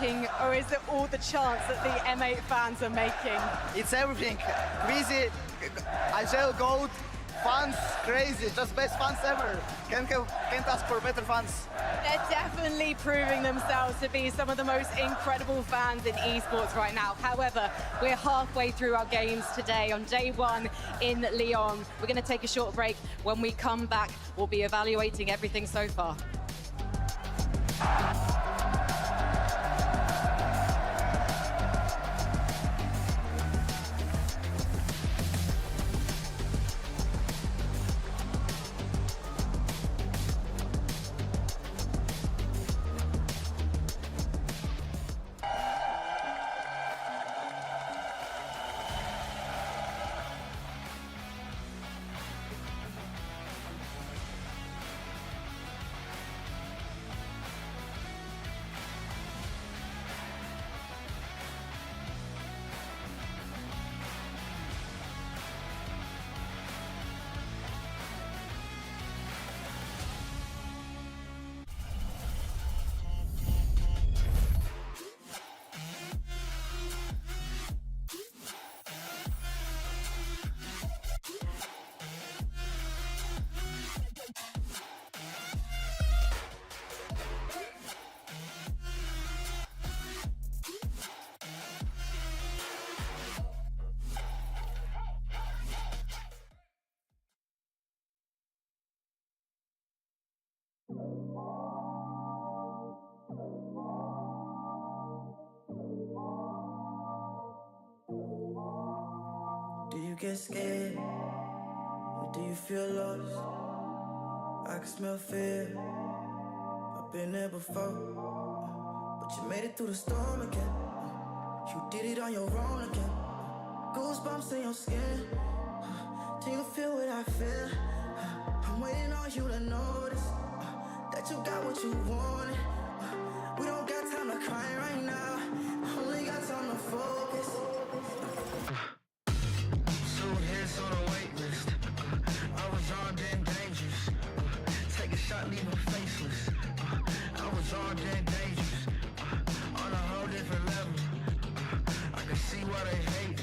Or is it all the chants that the M8 fans are making? It's everything. Queasy, Agile Gold, fans, crazy, just best fans ever. Can't ask for better fans. They're definitely proving themselves to be some of the most incredible fans in esports right now. However, we're halfway through our games today on day one in Lyon. We're going to take a short break. When we come back, we'll be evaluating everything so far. Do you get scared? Or do you feel lost? I can smell fear. I've been there before. But you made it through the storm again. You did it on your own again. Goosebumps in your skin. Do you feel what I feel? I'm waiting on you to notice that you got what you wanted. We don't got time to cry right now. Only got time to focus. On a wait list, I was armed and dangerous. Take a shot, leave them faceless. I was armed and dangerous. On a whole different level. I can see why they hate.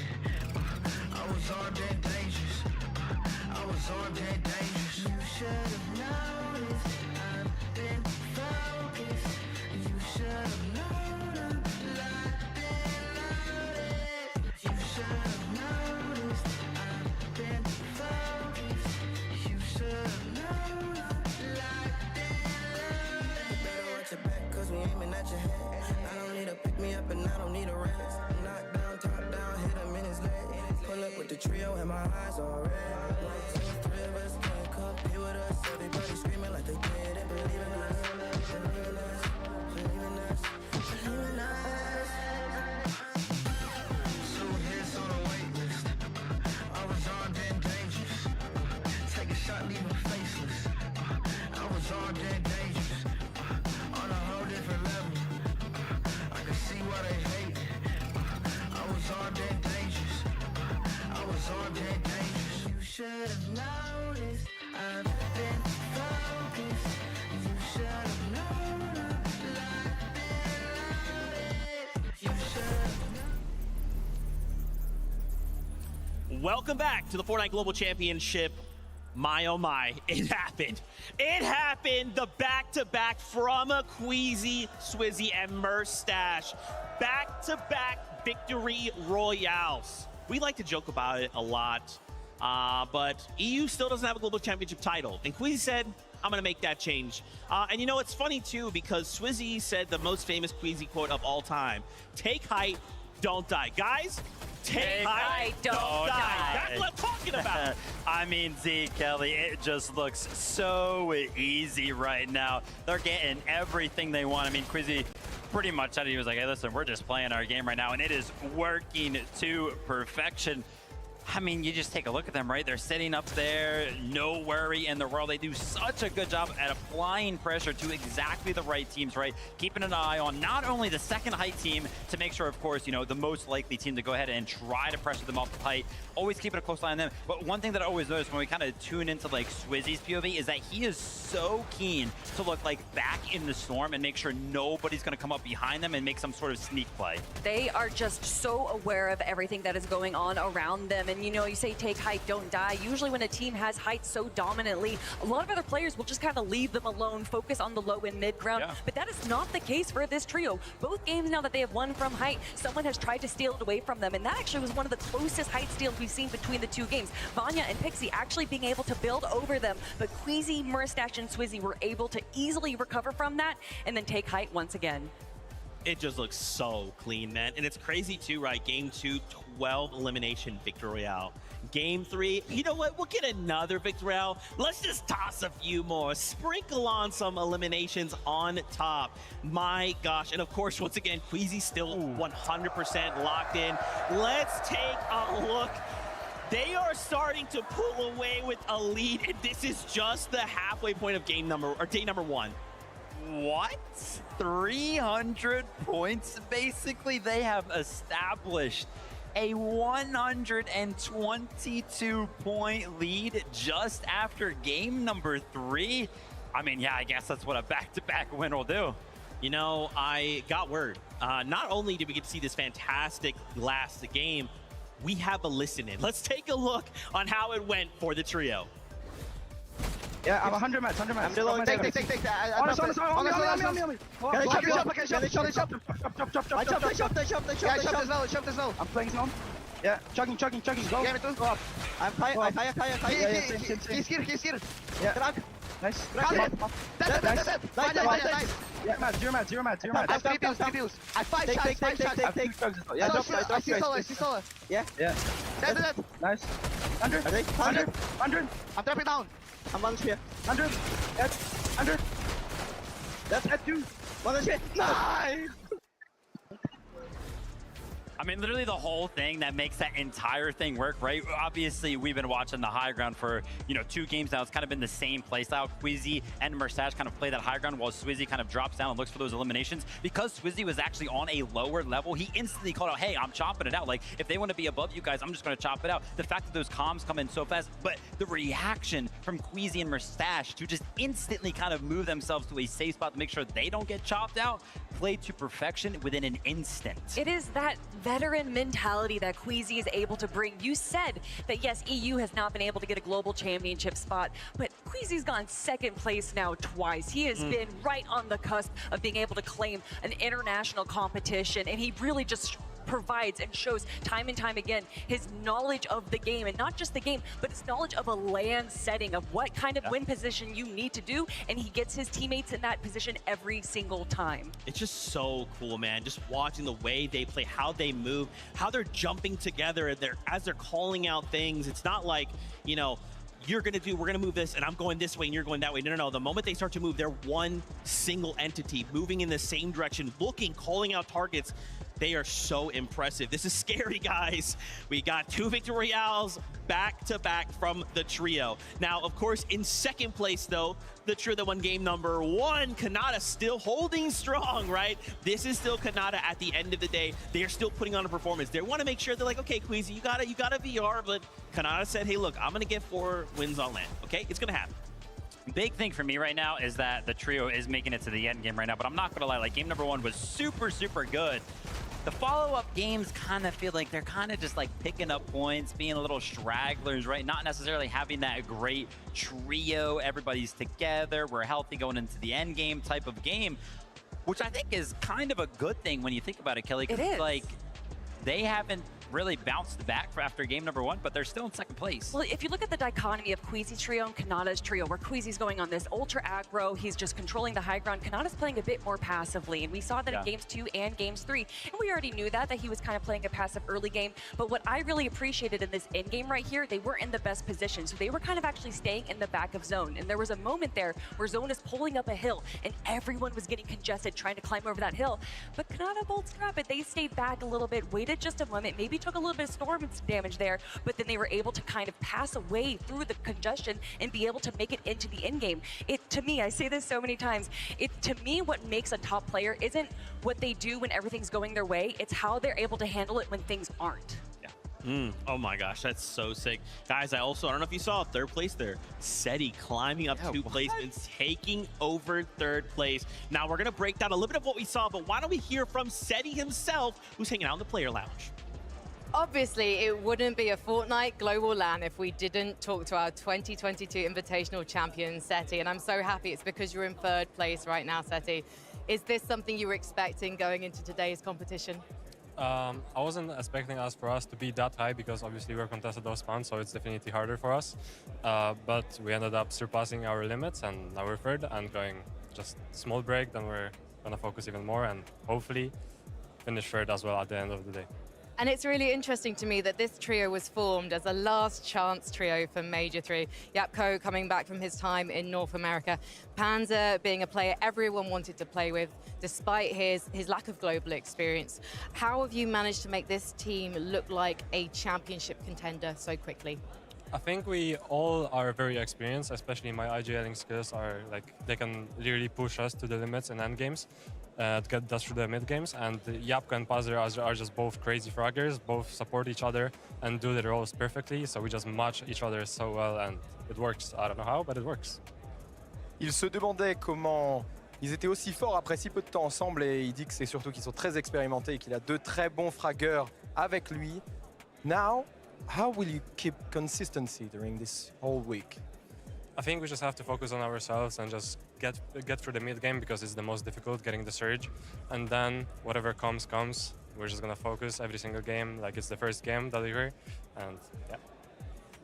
I was armed and dangerous. I was armed and dangerous. You should have noticed. I've been focused. You should have known I'm locked and loaded. You should have noticed. Been focused. You should have known I'm locked and loaded. Better watch your back, cause we aiming at your head. I don't need to pick me up and I don't need a rest. Knock down, top down, hit him in his leg. Pull up with the trio and my eyes all red. 1, 2, 3 of us can't compete with us. Everybody screaming like they did and believe in us. Believe in us, believe in us, believe in us. So here's on a wait list. I was armed and dangerous. Take a shot, leave them faceless. I was armed and dangerous. On a whole different level. I can see why they hate. I was armed and dangerous. I was armed and dangerous. You should have noticed. I've been focused. You should have known I'm locked and loaded. You should have known. Welcome back to the Fortnite Global Championship. My oh my, it happened. It happened. The back-to-back from a Queasy, Swizzy, and Merstash. Back-to-back victory royales. We like to joke about it a lot, but EU still doesn't have a Global Championship title. And Queasy said, I'm going to make that change. And you know, it's funny too, because Swizzy said the most famous Queasy quote of all time, take height, don't die. Guys, take height, don't die. That's what I'm talking about. I mean, Z, Kelly, it just looks so easy right now. They're getting everything they want. I mean, Quizzy pretty much said, he was like, hey, listen, we're just playing our game right now, and it is working to perfection. I mean, you just take a look at them, right? They're sitting up there, no worry in the world. They do such a good job at applying pressure to exactly the right teams, right? Keeping an eye on not only the second height team to make sure, of course, you know, the most likely team to go ahead and try to pressure them off the height, always keeping a close eye on them. But one thing that I always notice when we kind of tune into like Swizzy's POV is that he is so keen to look like back in the storm and make sure nobody's going to come up behind them and make some sort of sneak play. They are just so aware of everything that is going on around them. And you know, you say take height, don't die. Usually when a team has height so dominantly, a lot of other players will just kind of leave them alone, focus on the low and mid ground. Yeah. But that is not the case for this trio. Both games now that they have won from height, someone has tried to steal it away from them. And that actually was one of the closest height steals we've seen between the two games. Vanya and Pixie actually being able to build over them, but Queasy, Muristache, and Swizzy were able to easily recover from that and then take height once again. It just looks so clean, man. And it's crazy too, right? Game 2, 12 elimination victory royale. Game 3, you know what? We'll get another victory royale. Let's just toss a few more. Sprinkle on some eliminations on top. My gosh. And of course, once again, Queasy still 100% locked in. Let's take a look. They are starting to pull away with a lead, and this is just the halfway point of day number 1. What? 300 points, basically? They have established a 122-point lead just after game number 3. I mean, yeah, I guess that's what a back-to-back win will do. You know, I got word. Not only did we get to see this fantastic last game, we have a listen in. Let's take a look on how it went for the trio. Yeah, I'm 100 mats. I'm below. Take. On me. Get it, shove this low. I'm playing zone. Yeah, chugging, go. Yeah, me too. Go up. I'm fire. He's here. Yeah. Crack. Nice. Got it. Dead. Nice. Yeah, zero mats. I have 3 pills. I have 5 shots. Take. Yeah, drop. I see solar. Yeah. Dead. Nice. 100. 100. I'm dropping down. I'm on spear. 100. Dead. 100. That's at 2. 100. Nice. I mean, literally the whole thing that makes that entire thing work, right? Obviously, we've been watching the high ground for, 2 games now. It's kind of been the same play style. Queasy and Muristache kind of play that high ground while Swizzy kind of drops down and looks for those eliminations. Because Swizzy was actually on a lower level, he instantly called out, hey, I'm chopping it out. Like, if they want to be above you guys, I'm just going to chop it out. The fact that those comms come in so fast, but the reaction from Queasy and Muristache to just instantly kind of move themselves to a safe spot to make sure they don't get chopped out, played to perfection within an instant. It is that veteran mentality that Queasy is able to bring. You said that yes, EU has not been able to get a global championship spot, but Queasy's gone second place now twice. He has been right on the cusp of being able to claim an international competition, and he really just provides and shows time and time again his knowledge of the game, and not just the game, but his knowledge of a LAN setting, of what kind of win position you need to do, and he gets his teammates in that position every single time. It's just so cool, man. Just watching the way they play, how they move, how they're jumping together as they're calling out things. It's not like, we're gonna move this and I'm going this way and you're going that way. No. The moment they start to move, they're one single entity moving in the same direction, calling out targets. They are so impressive. This is scary, guys. We got 2 victory royales back-to-back from the trio. Now, of course, in second place, though, the trio that won game number 1, Kanata still holding strong, right? This is still Kanata at the end of the day. They are still putting on a performance. They want to make sure they're like, okay, Queasy, you got a VR, but Kanata said, hey, look, I'm going to get 4 wins on land, okay? It's going to happen. Big thing for me right now is that the trio is making it to the end game right now, but I'm not going to lie, like game number 1 was super, super good. The follow-up games kind of feel like they're kind of just like picking up points, being a little stragglers, right? Not necessarily having that great trio, everybody's together, we're healthy going into the end game type of game, which I think is kind of a good thing when you think about it, Kelly. It is. Like, they haven't really bounced back after game number 1, but they're still in second place. Well, if you look at the dichotomy of Queasy's trio and Kanata's trio, where Queasy's going on this ultra aggro, he's just controlling the high ground, Kanata's playing a bit more passively, and we saw that in games 2 and games 3, and we already knew that he was kind of playing a passive early game, but what I really appreciated in this end game right here, they were in the best position, so they were kind of actually staying in the back of zone, and there was a moment there where zone is pulling up a hill, and everyone was getting congested trying to climb over that hill, but Kanata bolt scrap it, they stayed back a little bit, waited needed just a moment, maybe took a little bit of storm damage there, but then they were able to kind of pass away through the congestion and be able to make it into the end game. To me, I say this so many times, to me what makes a top player isn't what they do when everything's going their way, it's how they're able to handle it when things aren't. Oh my gosh, that's so sick. Guys, I don't know if you saw third place there. Seti climbing up 2 placements, taking over third place. Now we're gonna break down a little bit of what we saw, but why don't we hear from Seti himself, who's hanging out in the player lounge. Obviously, it wouldn't be a Fortnite Global LAN if we didn't talk to our 2022 Invitational champion, Seti, and I'm so happy it's because you're in third place right now, Seti. Is this something you were expecting going into today's competition? I wasn't expecting for us to be that high because obviously we're contested those spawns, so it's definitely harder for us. But we ended up surpassing our limits, and now we're third and going just small break. Then we're gonna focus even more and hopefully finish third as well at the end of the day. And it's really interesting to me that this trio was formed as a last chance trio for Major 3. Yapko coming back from his time in North America. Panzer being a player everyone wanted to play with, despite his lack of global experience. How have you managed to make this team look like a championship contender so quickly? I think we all are very experienced, especially my IGLing skills are like, they can really push us to the limits in end games. To get us through the mid games, and Yapko and Panzer are just both crazy fraggers, both support each other and do their roles perfectly, so we just match each other so well and it works. I don't know how, but it works. Il se demandait comment ils étaient aussi forts après si peu de temps ensemble, et il dit que c'est surtout qu'ils sont très expérimentés et qu'il a 2 très bons fraggeurs avec lui. Now, how will you keep consistency during this whole week? I think we just have to focus on ourselves and just get through the mid game because it's the most difficult, getting the surge. And then whatever comes. We're just gonna focus every single game like it's the first game that we're here. And yeah.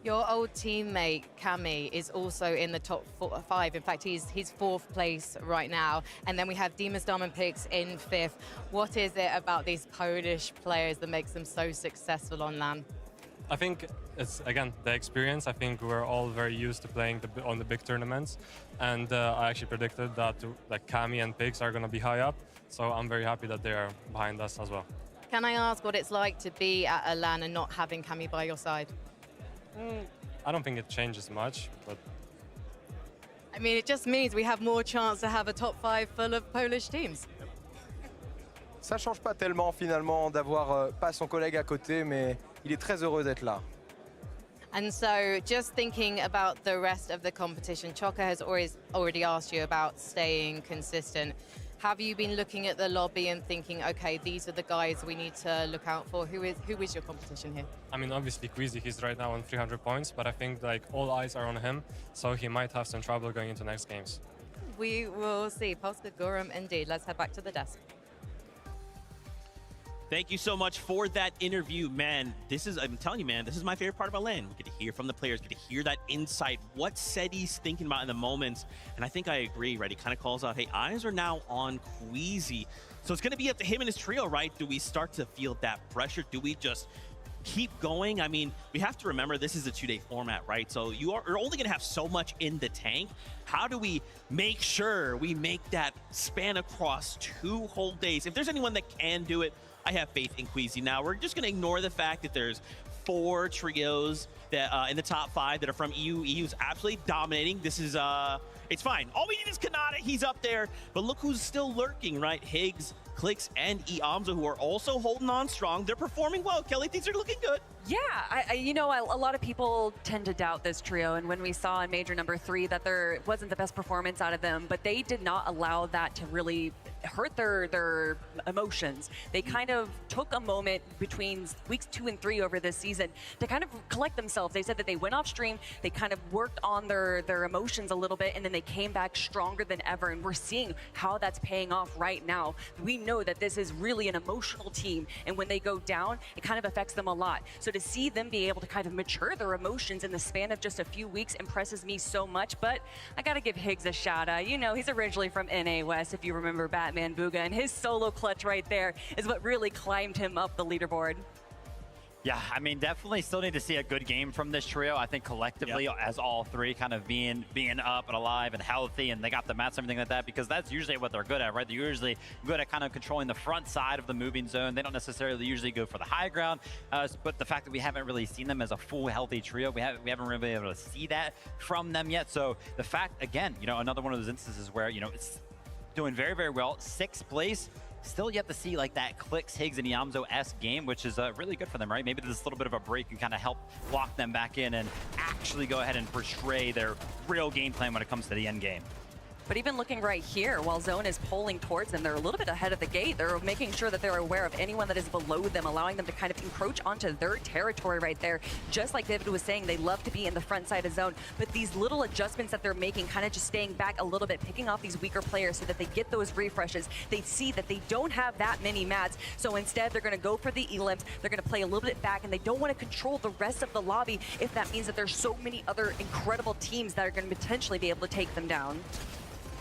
Your old teammate, Cami, is also in the top 5. In fact, he's 4th place right now. And then we have Dimas Diamond Pix in 5th. What is it about these Polish players that makes them so successful on LAN? I think it's, again, the experience. I think we're all very used to playing on the big tournaments. And I actually predicted that like Cami and Pigs are going to be high up. So I'm very happy that they are behind us as well. Can I ask what it's like to be at a LAN and not having Cami by your side? I don't think it changes much, but... I mean, it just means we have more chance to have a top 5 full of Polish teams. Ça change pas tellement finalement d'avoir pas son collègue à côté, mais il est très heureux d'être là. And so just thinking about the rest of the competition, Choka has already asked you about staying consistent. Have you been looking at the lobby and thinking, okay, these are the guys we need to look out for? Who is your competition here? I mean, obviously, Queasy, he's right now on 300 points, but I think like all eyes are on him, so he might have some trouble going into next games. We will see. Polska Gurum, indeed. Let's head back to the desk. Thank you so much for that interview, man. I'm telling you, man, this is my favorite part about LAN. We get to hear from the players, get to hear that insight, what Seti's thinking about in the moments. And I think I agree, right? He kind of calls out, hey, eyes are now on Queasy. So it's going to be up to him and his trio, right? Do we start to feel that pressure? Do we just keep going? I mean, we have to remember this is a 2-day format, right? So you're only going to have so much in the tank. How do we make sure we make that span across 2 whole days? If there's anyone that can do it, I have faith in Queasy. Now, we're just going to ignore the fact that there's 4 trios that in the top 5 that are from EU. EU's absolutely dominating. This is, it's fine. All we need is Kanata. He's up there. But look who's still lurking, right? Higgs, Clicks, and Eamza, who are also holding on strong. They're performing well, Kelly. Things are looking good. Yeah, you know, a lot of people tend to doubt this trio, and when we saw in Major number 3 that there wasn't the best performance out of them, but they did not allow that to really hurt their emotions. They kind of took a moment between weeks 2 and 3 over this season to kind of collect themselves. They said that they went off stream, they kind of worked on their emotions a little bit, and then they came back stronger than ever, and we're seeing how that's paying off right now. We know that this is really an emotional team, and when they go down, it kind of affects them a lot. So to see them be able to kind of mature their emotions in the span of just a few weeks impresses me so much, but I gotta give Higgs a shout out. You know, he's originally from NA West, if you remember Batman Booga, and his solo clutch right there is what really climbed him up the leaderboard. Yeah, I mean, definitely still need to see a good game from this trio. I think collectively, as all three kind of being up and alive and healthy, and they got the mats and everything like that, because that's usually what they're good at, right? They're usually good at kind of controlling the front side of the moving zone. They don't necessarily usually go for the high ground, but the fact that we haven't really seen them as a full healthy trio, we haven't really been able to see that from them yet. So the fact, again, you know, another one of those instances where, you know, it's doing very, very well, 6th place. Still yet to see like that Clicks, Higgs, and Yamzo-esque game, which is really good for them, right? Maybe this little bit of a break can kind of help lock them back in and actually go ahead and portray their real game plan when it comes to the end game. But even looking right here, while Zone is pulling towards them, they're a little bit ahead of the gate. They're making sure that they're aware of anyone that is below them, allowing them to kind of encroach onto their territory right there. Just like David was saying, they love to be in the front side of Zone, but these little adjustments that they're making, kind of just staying back a little bit, picking off these weaker players so that they get those refreshes. They see that they don't have that many mats, so instead they're going to go for the elims. They're going to play a little bit back, and they don't want to control the rest of the lobby if that means that there's so many other incredible teams that are going to potentially be able to take them down.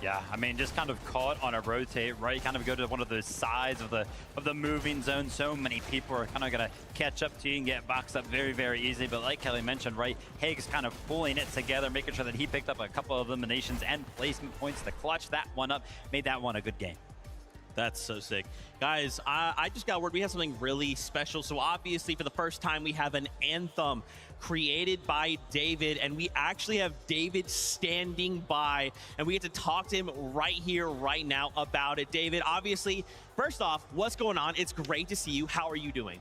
Yeah, I mean, just kind of caught on a rotate, right? Kind of go to one of the sides of the moving zone. So many people are kind of going to catch up to you and get boxed up very, very easily. But like Kelly mentioned, right, Higgs kind of pulling it together, making sure that he picked up a couple of eliminations and placement points to clutch that one up, made that one a good game. That's so sick. Guys, I just got word we have something really special. So obviously for the first time we have an anthem created by David, and we actually have David standing by, and we get to talk to him right here, right now about it. David, obviously, first off, what's going on? It's great to see you. How are you doing?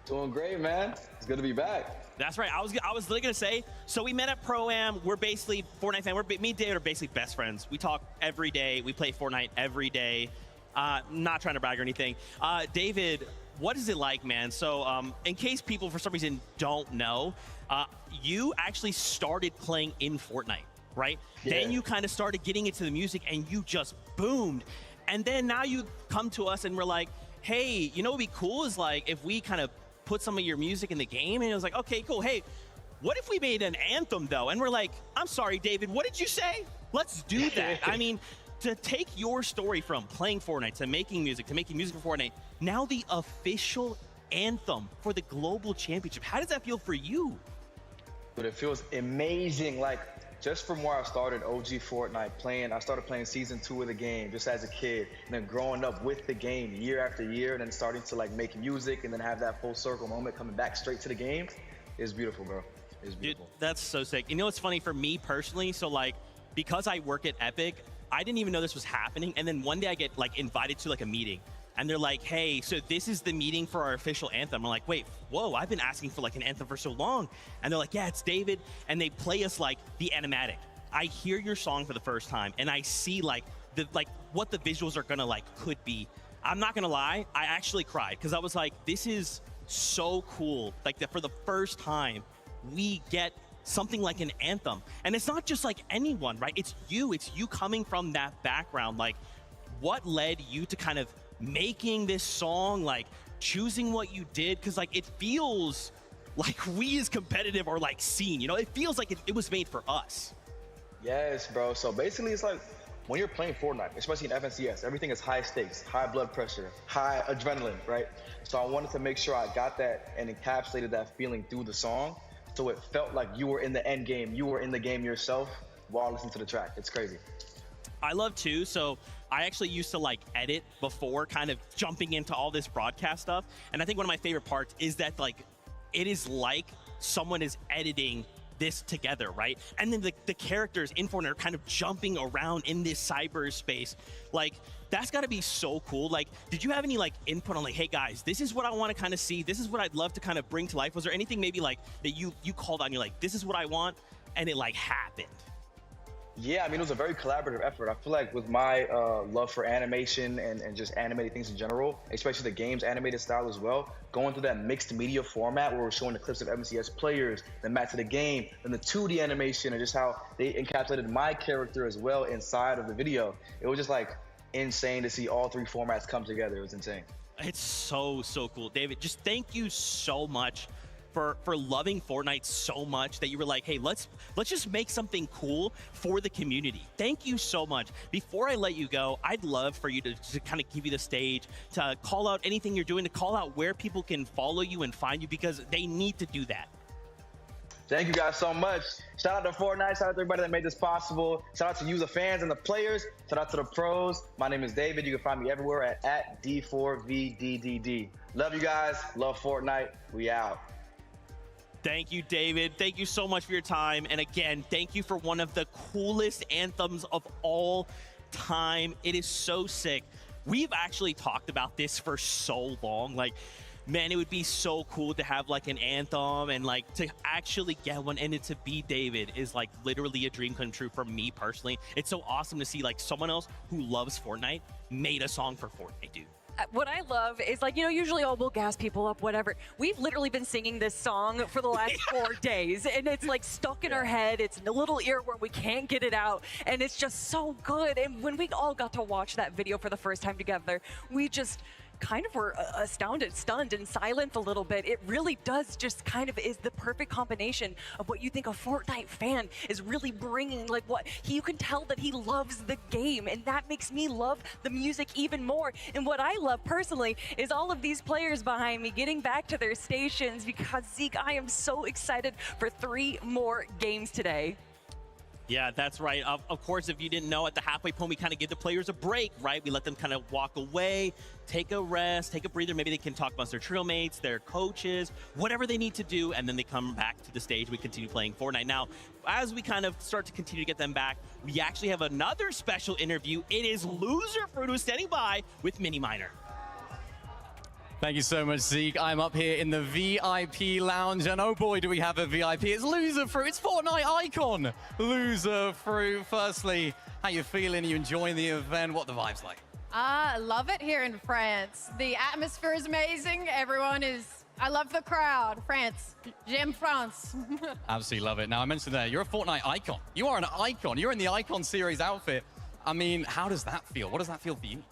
Doing great, man. It's good to be back. That's right. I was literally gonna say. So we met at Pro-Am. We're basically Fortnite fans. Me and David are basically best friends. We talk every day. We play Fortnite every day. Not trying to brag or anything. David, what is it like, man? So in case people for some reason don't know, you actually started playing in Fortnite, right? Yeah. Then you kind of started getting into the music and you just boomed. And then now you come to us and we're like, hey, you know what would be cool is like if we kind of put some of your music in the game. And it was like, okay, cool. Hey, what if we made an anthem though? And we're like, I'm sorry, David, what did you say? Let's do that. I mean, to take your story from playing Fortnite to making music for Fortnite, now the official anthem for the Global Championship. How does that feel for you? But it feels amazing. Like, just from where I started OG Fortnite I started playing season 2 of the game just as a kid, and then growing up with the game year after year, and then starting to like make music and then have that full circle moment coming back straight to the game is beautiful, bro. It's beautiful. Dude, that's so sick. You know what's funny for me personally? So like, because I work at Epic, I didn't even know this was happening. And then one day I get like invited to like a meeting and they're like, hey, so this is the meeting for our official anthem. I'm like, wait, whoa, I've been asking for like an anthem for so long. And they're like, yeah, it's David. And they play us like the animatic. I hear your song for the first time and I see like what the visuals are gonna like could be. I'm not gonna lie, I actually cried because I was like, this is so cool. Like that for the first time, we get something like an anthem. And it's not just like anyone, right? It's you coming from that background. Like, what led you to kind of making this song, like choosing what you did? Because like, it feels like we as competitive are like seen, you know? It feels like it was made for us. Yes, bro. So basically it's like, when you're playing Fortnite, especially in FNCS, everything is high stakes, high blood pressure, high adrenaline, right? So I wanted to make sure I got that and encapsulated that feeling through the song. So it felt like you were in the end game. You were in the game yourself while listening to the track. It's crazy. I love too. So I actually used to like edit before kind of jumping into all this broadcast stuff. And I think one of my favorite parts is that like, it is like someone is editing this together, right? And then the characters in Fortnite are kind of jumping around in this cyberspace. Like, that's gotta be so cool. Like, did you have any like input on like, hey guys, this is what I wanna kind of see. This is what I'd love to kind of bring to life. Was there anything maybe like that you called on, you're like, this is what I want, and it like happened? Yeah, I mean, it was a very collaborative effort. I feel like with my love for animation and just animated things in general, especially the game's animated style as well, going through that mixed media format where we're showing the clips of MCS players, the match of the game, and the 2D animation, and just how they encapsulated my character as well inside of the video. It was just like insane to see all 3 formats come together. It was insane. It's so cool. David, just thank you so much for loving Fortnite so much that you were like, hey, let's just make something cool for the community. Thank you so much. Before I let you go, I'd love for you to kind of give you the stage, to call out anything you're doing, to call out where people can follow you and find you, because they need to do that. Thank you guys so much. Shout out to Fortnite. Shout out to everybody that made this possible. Shout out to you, the fans and the players. Shout out to the pros. My name is David. You can find me everywhere at D4VDDD. Love you guys. Love Fortnite. We out. Thank you, David. Thank you so much for your time. And again, thank you for one of the coolest anthems of all time. It is so sick. We've actually talked about this for so long. Like, man, it would be so cool to have like an anthem, and like to actually get one, and it to be David is like literally a dream come true for me personally. It's so awesome to see like someone else who loves Fortnite made a song for Fortnite, dude. What I love is, like, you know, usually, oh, we'll gas people up, whatever. We've literally been singing this song for the last 4 days, and it's like stuck in our head. It's in a little earworm. We can't get it out, and it's just so good. And when we all got to watch that video for the first time together, we just kind of were astounded, stunned, and silent a little bit. It really does just kind of is the perfect combination of what you think a Fortnite fan is really bringing. Like, what you can tell that he loves the game, and that makes me love the music even more. And what I love personally is all of these players behind me getting back to their stations, because Zeke, I am so excited for 3 more games today. Yeah, that's right. Of course, if you didn't know, at the halfway point, we kind of give the players a break, right? We let them kind of walk away, take a rest, take a breather. Maybe they can talk amongst their trail mates, their coaches, whatever they need to do, and then they come back to the stage. We continue playing Fortnite. Now, as we kind of start to continue to get them back, we actually have another special interview. It is Loser Fruit who's standing by with Mini Miner. Thank you so much, Zeke. I'm up here in the VIP lounge, and oh boy, do we have a VIP. It's Loser Fruit. It's Fortnite icon, Loser Fruit. Firstly, how you feeling? Are you enjoying the event? What are the vibes like? I love it here in France. The atmosphere is amazing. I love the crowd. France. J'aime France. Absolutely love it. Now, I mentioned there, you're a Fortnite icon. You are an icon. You're in the Icon series outfit. I mean, how does that feel? What does that feel for you?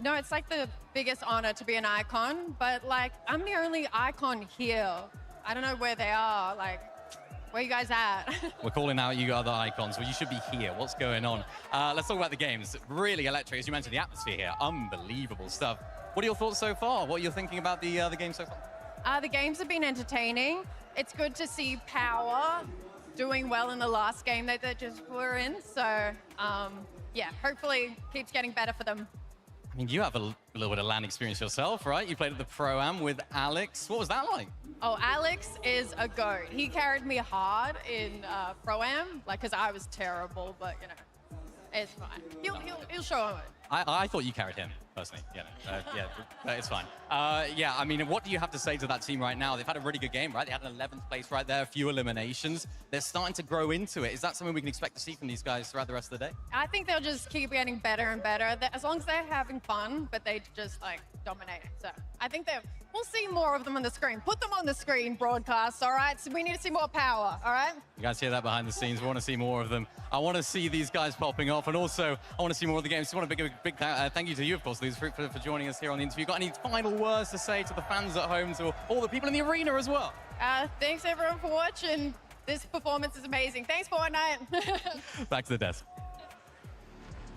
No, it's like the biggest honor to be an icon, but like, I'm the only icon here. I don't know where they are. Like, where you guys at? We're calling out you other icons. Well, you should be here. What's going on? Let's talk about the games. Really electric. As you mentioned, the atmosphere here. Unbelievable stuff. What are your thoughts so far? What are you thinking about the game so far? The games have been entertaining. It's good to see Power doing well in the last game that they just were in. So, yeah, hopefully keeps getting better for them. I mean, you have a little bit of LAN experience yourself, right? You played at the Pro-Am with Alex. What was that like? Oh, Alex is a goat. He carried me hard in Pro-Am, like, because I was terrible, but, you know, it's fine. He'll show him it. I thought you carried him, personally. Yeah, it's fine. Yeah, I mean, what do you have to say to that team right now? They've had a really good game, right? They had an 11th place right there, a few eliminations. They're starting to grow into it. Is that something we can expect to see from these guys throughout the rest of the day? I think they'll just keep getting better and better, as long as they're having fun, but they just, like, dominate. So I think we'll see more of them on the screen. Put them on the screen, broadcast, all right? So we need to see more Power, all right? You guys hear that behind the scenes. We want to see more of them. I want to see these guys popping off, and also I want to see more of the games. So I want to give a big thank you to you, of course, Loser Fruit, for joining us here on the interview. Got any final words to say to the fans at home, to all the people in the arena as well? Thanks, everyone, for watching. This performance is amazing. Thanks, Fortnite. Back to the desk.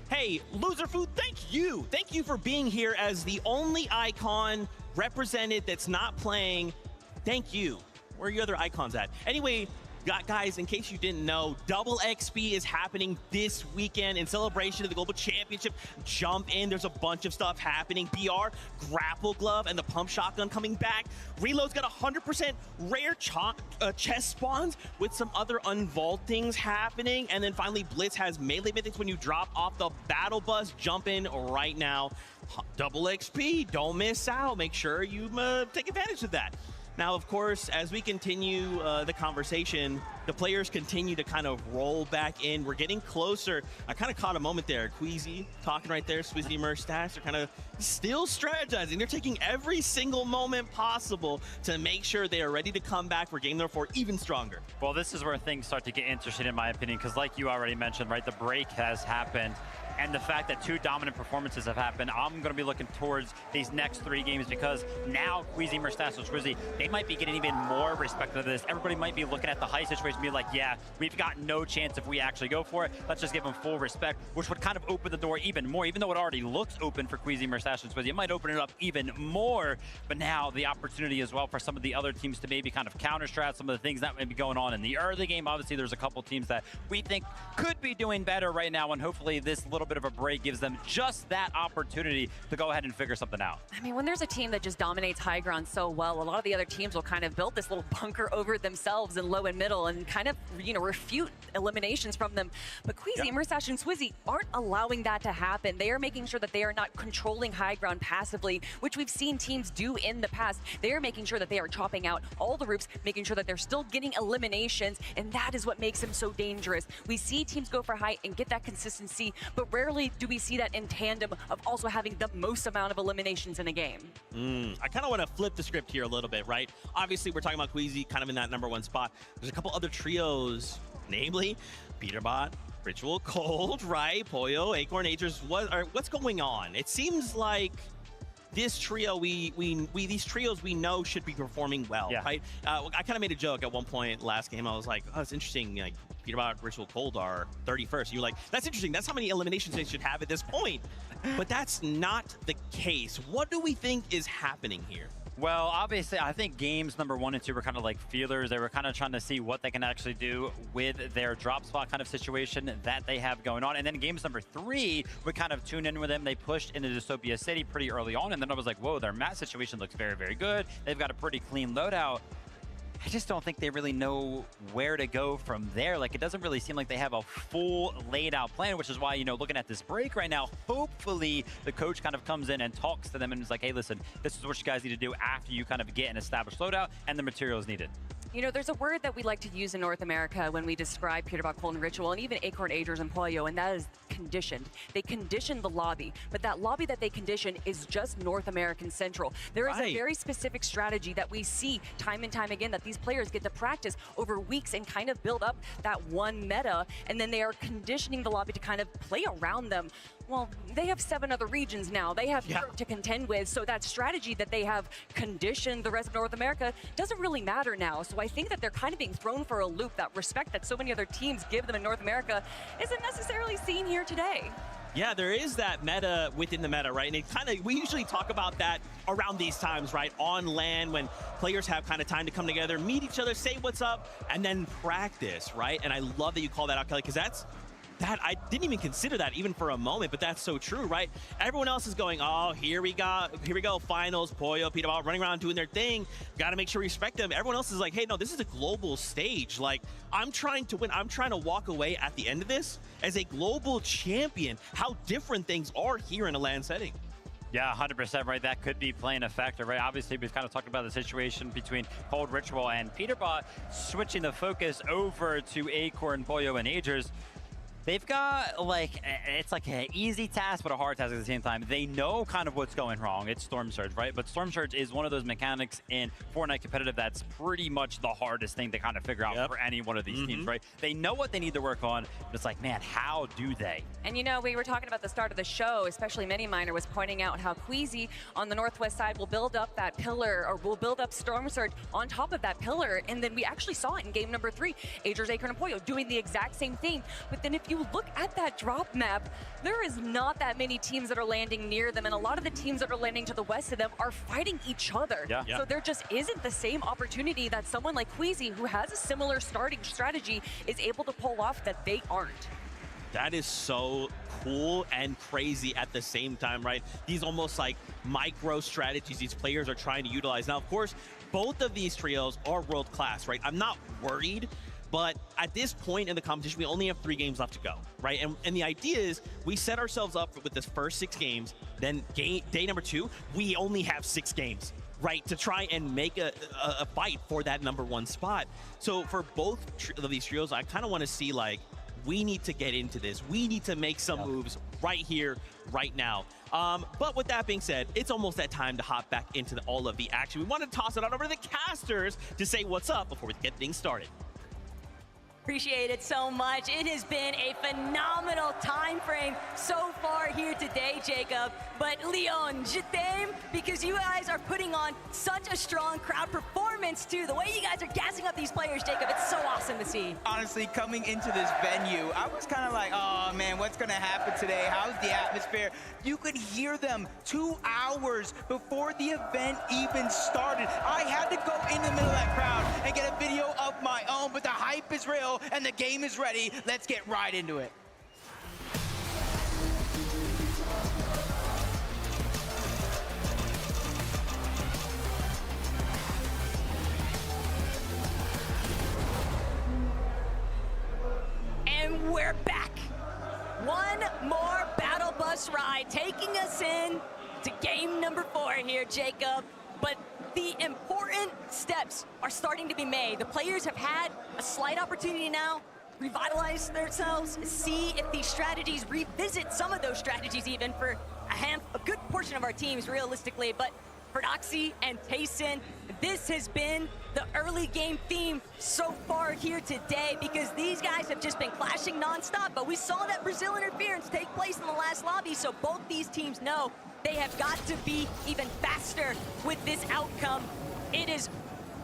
Hey, Loser Fruit, thank you. Thank you for being here as the only icon represented that's not playing. Thank you. Where are your other icons at? Anyway, guys, in case you didn't know, Double XP is happening this weekend in celebration of the Global Championship. Jump in. There's a bunch of stuff happening. BR, Grapple Glove, and the Pump Shotgun coming back. Reload's got 100% rare chest spawns with some other unvaultings happening. And then finally, Blitz has melee mythics when you drop off the Battle Bus. Jump in right now. Double XP. Don't miss out. Make sure you take advantage of that. Now, of course, as we continue the conversation, the players continue to kind of roll back in. We're getting closer. I kind of caught a moment there. Queasy talking right there. Swizzy Merstash are kind of still strategizing. They're taking every single moment possible to make sure they are ready to come back for game number 4 even stronger. Well, this is where things start to get interesting, in my opinion, because like you already mentioned, right, the break has happened. and the fact that 2 dominant performances have happened, I'm going to be looking towards these next 3 games because now Queasy, Mustache, and Swizzy, they might be getting even more respect of this. Everybody might be looking at the high situation and be like, yeah, we've got no chance if we actually go for it. Let's just give them full respect, which would kind of open the door even more. Even though it already looks open for Queasy, Mustache, and Swizzy, it might open it up even more. But now the opportunity as well for some of the other teams to maybe kind of counter-strat some of the things that may be going on in the early game. Obviously, there's a couple teams that we think could be doing better right now, and hopefully this little bit of a break gives them just that opportunity to go ahead and figure something out. I mean, when there's a team that just dominates high ground so well, a lot of the other teams will kind of build this little bunker over themselves in low and middle and kind of, you know, refute eliminations from them. But Queasy, Mustache, and Swizzy aren't allowing that to happen. They are making sure that they are not controlling high ground passively, which we've seen teams do in the past. They are making sure that they are chopping out all the roofs, making sure that they're still getting eliminations, and that is what makes them so dangerous. We see teams go for height and get that consistency, but rarely do we see that in tandem of also having the most amount of eliminations in a game. I kind of want to flip the script here a little bit, right? Obviously, we're talking about Queasy kind of in that #1 spot. There's a couple other trios, namely Peterbot, Ritual Cold, right? Pollo, Acorn, Agers. What's going on? It seems like this trio, these trios we know should be performing well, right? I kind of made a joke at one point last game. I was like, oh, it's interesting. Like Peterbot, Ritual Cold are 31st. You're like, that's interesting. That's how many eliminations they should have at this point. But that's not the case. What do we think is happening here? Well, obviously, I think games #1 and 2 were kind of like feelers. They were kind of trying to see what they can actually do with their drop spot kind of situation that they have going on. And then games #3, we kind of tuned in with them. They pushed into Dystopia City pretty early on. And then I was like, whoa, their mat situation looks very, very good. They've got a pretty clean loadout. I just don't think they really know where to go from there. Like, it doesn't really seem like they have a full laid out plan, which is why, you know, looking at this break right now, hopefully the coach kind of comes in and talks to them and is like, hey, listen, this is what you guys need to do after you kind of get an established loadout and the materials needed. You know, there's a word that we like to use in North America when we describe Peterbot, Cold, and Ritual, and even Acorn, Agers, and Pollo, and that is conditioned. They condition the lobby, but that lobby that they condition is just North American Central. There is a very specific strategy that we see time and time again that these players get to practice over weeks and kind of build up that one meta, and then they are conditioning the lobby to kind of play around them. Well, they have 7 other regions now. They have Europe to contend with, so that strategy that they have conditioned the rest of North America doesn't really matter now. So I think that they're kind of being thrown for a loop. That respect that so many other teams give them in North America isn't necessarily seen here today. Yeah, there is that meta within the meta, right? And it kind of, we usually talk about that around these times, right? On LAN, when players have kind of time to come together, meet each other, say what's up, and then practice, right? And I love that you call that out, Kelly, because that I didn't even consider that even for a moment, but that's so true, right? Everyone else is going, oh, here we go, finals, Pollo, Peterbot running around doing their thing. Got to make sure we respect them. Everyone else is like, hey, no, this is a global stage. Like, I'm trying to win. I'm trying to walk away at the end of this as a global champion. How different things are here in a LAN setting. Yeah, 100% right. That could be playing a factor, right? Obviously, we've kind of talked about the situation between Cold, Ritual, and Peterbot, switching the focus over to Acorn, Pollo, and Agers. They've got, like, it's like an easy task, but a hard task at the same time. They know kind of what's going wrong. It's Storm Surge, right? But Storm Surge is one of those mechanics in Fortnite competitive that's pretty much the hardest thing to kind of figure out for any one of these teams, right? They know what they need to work on, but it's like, man, how do they? And you know, we were talking about the start of the show, especially Miniminer was pointing out how Queasy on the northwest side will build up that pillar, or will build up Storm Surge on top of that pillar. And then we actually saw it in game #3, Agers, Acorn, and Pollo doing the exact same thing. But then if you look at that drop map, there is not that many teams that are landing near them, and a lot of the teams that are landing to the west of them are fighting each other. So there just isn't the same opportunity that someone like Queasy, who has a similar starting strategy, is able to pull off that they aren't. That is so cool and crazy at the same time, right? These almost like micro strategies these players are trying to utilize. Now, of course, both of these trios are world class, right? I'm not worried, but at this point in the competition, we only have 3 games left to go, right? And the idea is we set ourselves up with this first 6 games, then day #2, we only have 6 games, right? To try and make a fight for that #1 spot. So for both of these trios, I kind of want to see, like, we need to get into this. We need to make some moves right here, right now. But with that being said, it's almost that time to hop back into all of the action. We want to toss it on over to the casters to say what's up before we get things started. Appreciate it so much. It has been a phenomenal time frame so far here today, Jacob. But Leon, je t'aime, because you guys are putting on such a strong crowd performance too. The way you guys are gassing up these players, Jacob, it's so awesome to see. Honestly, coming into this venue, I was kind of like, oh man, what's gonna happen today? How's the atmosphere? You could hear them 2 hours before the event even started. I had to go in the middle of that crowd and get a video of my own, but the hype is real and the game is ready. Let's get right into it. And we're back. One more battle bus ride taking us in to game number 4 here, Jacob. But the important steps are starting to be made. The players have had a slight opportunity now, revitalize themselves, see if these strategies, revisit some of those strategies even for a good portion of our teams realistically. But for Doxy and Tayson, this has been the early game theme so far here today, because these guys have just been clashing nonstop. But we saw that Brazil interference take place in the last lobby, so both these teams know they have got to be even faster with this outcome. It is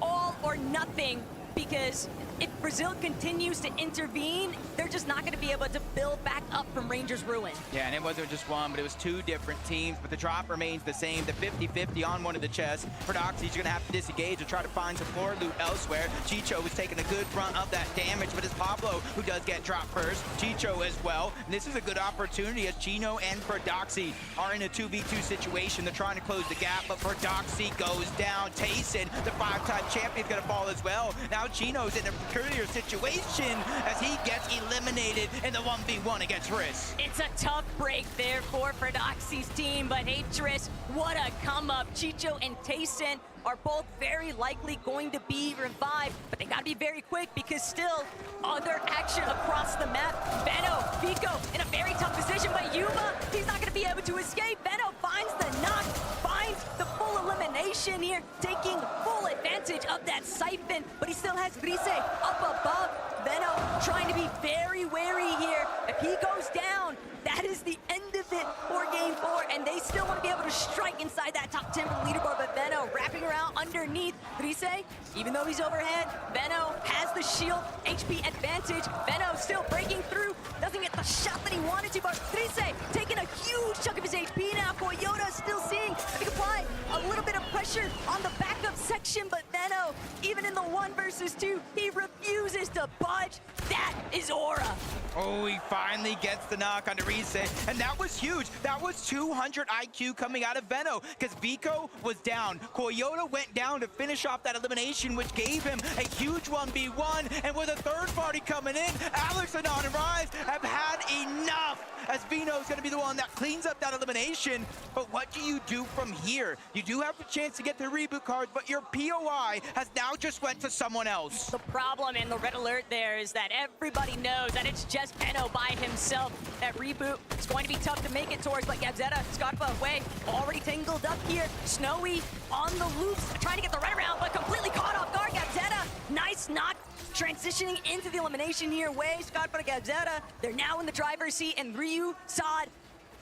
all or nothing, because if Brazil continues to intervene, they're just not going to be able to build back up from Rangers' ruin. Yeah, and it wasn't just one, but it was 2 different teams, but the drop remains the same, the 50-50 on one of the chests. For Doxy, he's going to have to disengage and try to find some floor loot elsewhere. Chicho was taking a good brunt of that damage, but it's Pablo who does get dropped first. Chicho as well, and this is a good opportunity as Chino and Doxy are in a 2v2 situation. They're trying to close the gap, but Doxy goes down. Tayson, the 5-time champion, is going to fall as well. Now Chino's in a peculiar situation as he gets eliminated in the 1v1 against Triss. It's a tough break there for Doxy's team, but hey, Triss, what a come up. Chicho and Tayson are both very likely going to be revived, but they gotta be very quick because still other action across the map. Veno, Vico in a very tough position, but Yuma, he's not gonna be able to escape. Veno finds the knock, finds the full elimination here, taking full advantage of that siphon, but he still has Grise up above. Veno trying to be very wary here. If he goes down, that is the end of it for game 4, and they still want to be able to strike inside that top 10 for the leaderboard, but Veno wrapping around underneath Grise, even though he's overhead, Veno has the shield HP advantage. Veno still breaking through, doesn't get the shot that he wanted to, but Grise taking a huge chunk of his HP now. Coyota still seeing if he can apply a little bit of pressure on the backup section, but Veno, even in the 1 versus 2, he refuses to budge. That is Aura. Oh, he finally gets the knock on Rise, and that was huge. That was 200 IQ coming out of Veno, because Vico was down. Coyota went down to finish off that elimination, which gave him a huge 1v1, and with a third party coming in, Alex and On and Rise have had enough, as Veno's gonna be the one that cleans up that elimination. But what do you do from here? You do have a chance to get the reboot cards, but your POI has now just went to someone else. The problem in the red alert there is that everybody knows that it's just Veno by himself. That reboot is going to be tough to make it towards, but Gabzetta, Scarpa away, already tangled up here. Snowy on the loose, trying to get the red around, but completely caught off guard. Gabzetta, nice knock, transitioning into the elimination here. Way, Scarpa to Gabzetta, they're now in the driver's seat, and Ryu, Sod,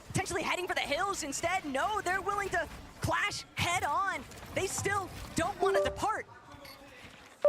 potentially heading for the hills instead. No, they're willing to clash head on. They still don't want to depart.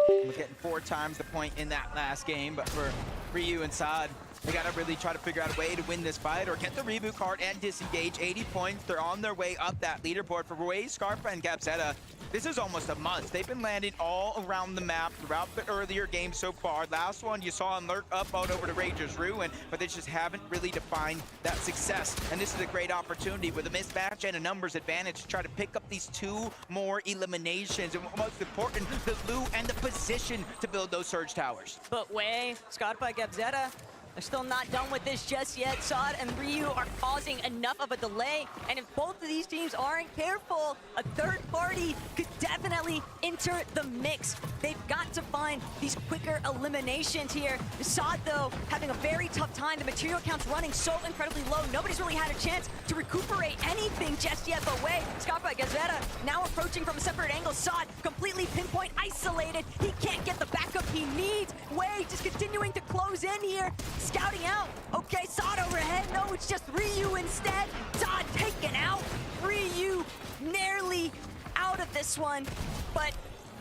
We're getting 4 times the point in that last game, but for Ryu and Sod, they gotta really try to figure out a way to win this fight or get the reboot card and disengage. 80 points, they're on their way up that leaderboard. For Rui, Scarpa, and Gabzetta, this is almost a must. They've been landing all around the map throughout the earlier games so far. Last one, you saw them lurk up out over to Rangers Ruin, but they just haven't really defined that success. And this is a great opportunity with a mismatch and a numbers advantage to try to pick up these 2 more eliminations. And most important, the loot and the position to build those Surge Towers. But Way, Scarpa, Gabzetta, They're still not done with this just yet. Sod and Ryu are causing enough of a delay, and if both of these teams aren't careful, a third party could definitely enter the mix. They've got to find these quicker eliminations here. Sod, though, having a very tough time. The material count's running so incredibly low. Nobody's really had a chance to recuperate anything just yet, but Wei, Scarpa, Gazetta now approaching from a separate angle. Sod completely pinpoint isolated. He can't get the backup he needs. Wei just continuing to close in here. Scouting out. Okay, Sod overhead. No, it's just Ryu instead. Sod taken out. Ryu nearly out of this one, but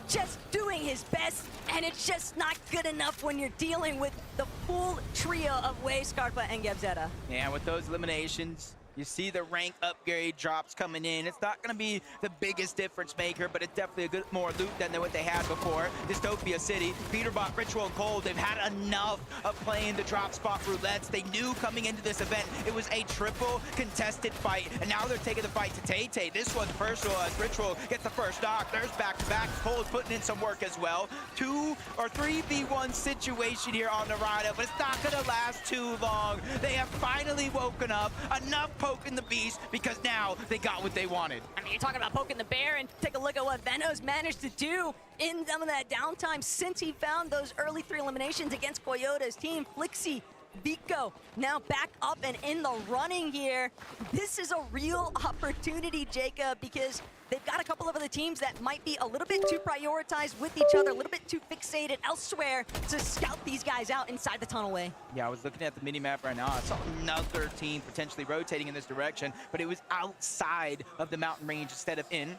just doing his best, and it's just not good enough when you're dealing with the full trio of Wei, Scarpa, and Gabzetta. Yeah, with those eliminations, you see the rank upgrade drops coming in. It's not going to be the biggest difference maker, but it's definitely a good more loot than what they had before. Dystopia City, Peterbot, Ritual, and Cold, they've had enough of playing the drop spot roulettes. They knew coming into this event it was a triple contested fight, and now they're taking the fight to Tay-Tay. This one's personal as Ritual gets the first knock. There's back-to-back. Cold's putting in some work as well. 2 or 3v1 situation here on the Rhino, but it's not going to last too long. They have finally woken up. Enough poking the beast because now they got what they wanted. I mean, you're talking about poking the bear, and take a look at what Venos managed to do in some of that downtime since he found those early 3 eliminations against Koyota's team. Flixie, Vico now back up and in the running here. This is a real opportunity, Jacob, because they've got a couple of other teams that might be a little bit too prioritized with each other, a little bit too fixated elsewhere to scout these guys out inside the tunnel way. Yeah, I was looking at the mini-map right now. I saw another team potentially rotating in this direction, but it was outside of the mountain range instead of in.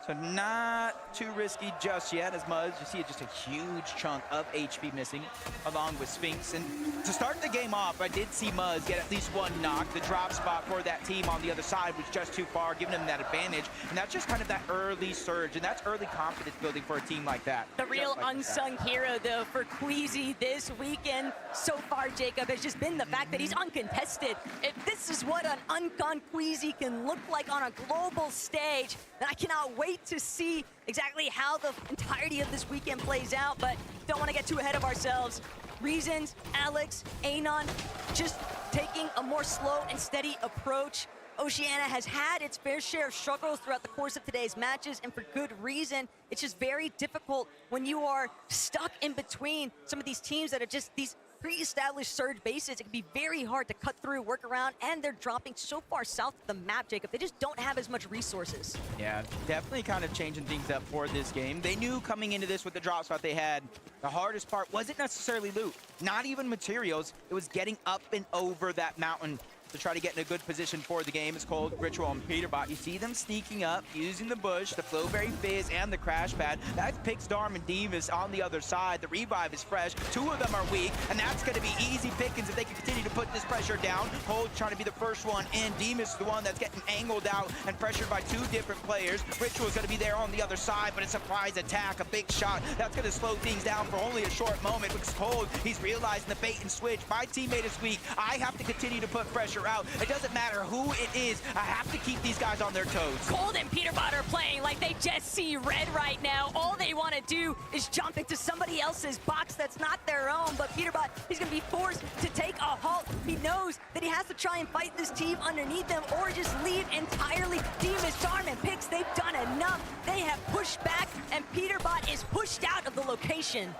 So not too risky just yet, as Muzz, you see just a huge chunk of HP missing, along with Sphinx. And to start the game off, I did see Muzz get at least one knock. The drop spot for that team on the other side was just too far, giving them that advantage. And that's just kind of that early surge, and that's early confidence building for a team like that. The real unsung hero, though, for Queasy this weekend so far, Jacob, has just been the fact that he's uncontested. If this is what an uncon Queasy can look like on a global stage, then I cannot wait to see exactly how the entirety of this weekend plays out, but don't want to get too ahead of ourselves. Reasons, Alex, Anon, just taking a more slow and steady approach. Oceania has had its fair share of struggles throughout the course of today's matches, and for good reason. It's just very difficult when you are stuck in between some of these teams that are just these pre-established surge bases. It can be very hard to cut through, work around, and they're dropping so far south of the map, Jacob. They just don't have as much resources. Yeah, definitely kind of changing things up for this game. They knew coming into this with the drop spot they had, the hardest part wasn't necessarily loot, not even materials. It was getting up and over that mountain to try to get in a good position for the game. It's called Ritual and Peterbot. You see them sneaking up, using the bush, the Flowberry Fizz, and the Crash Pad. That's Pixstorm and Demas on the other side. The revive is fresh. 2 of them are weak, and that's going to be easy pickings if they can continue to put this pressure down. Hold trying to be the first one in. Demas is the one that's getting angled out and pressured by 2 different players. Ritual is going to be there on the other side, but a surprise attack, a big shot. That's going to slow things down for only a short moment. Because Cold, he's realizing the bait and switch. My teammate is weak. I have to continue to put pressure out. It doesn't matter who it is. I have to keep these guys on their toes. Cold and Peterbot are playing like they just see red right now. All they want to do is jump into somebody else's box that's not their own. But Peterbot, he's going to be forced to take a halt. He knows that he has to try and fight this team underneath them or just leave entirely. Demas, Darm, and Pix, they've done enough. They have pushed back, and Peterbot is pushed out of the location.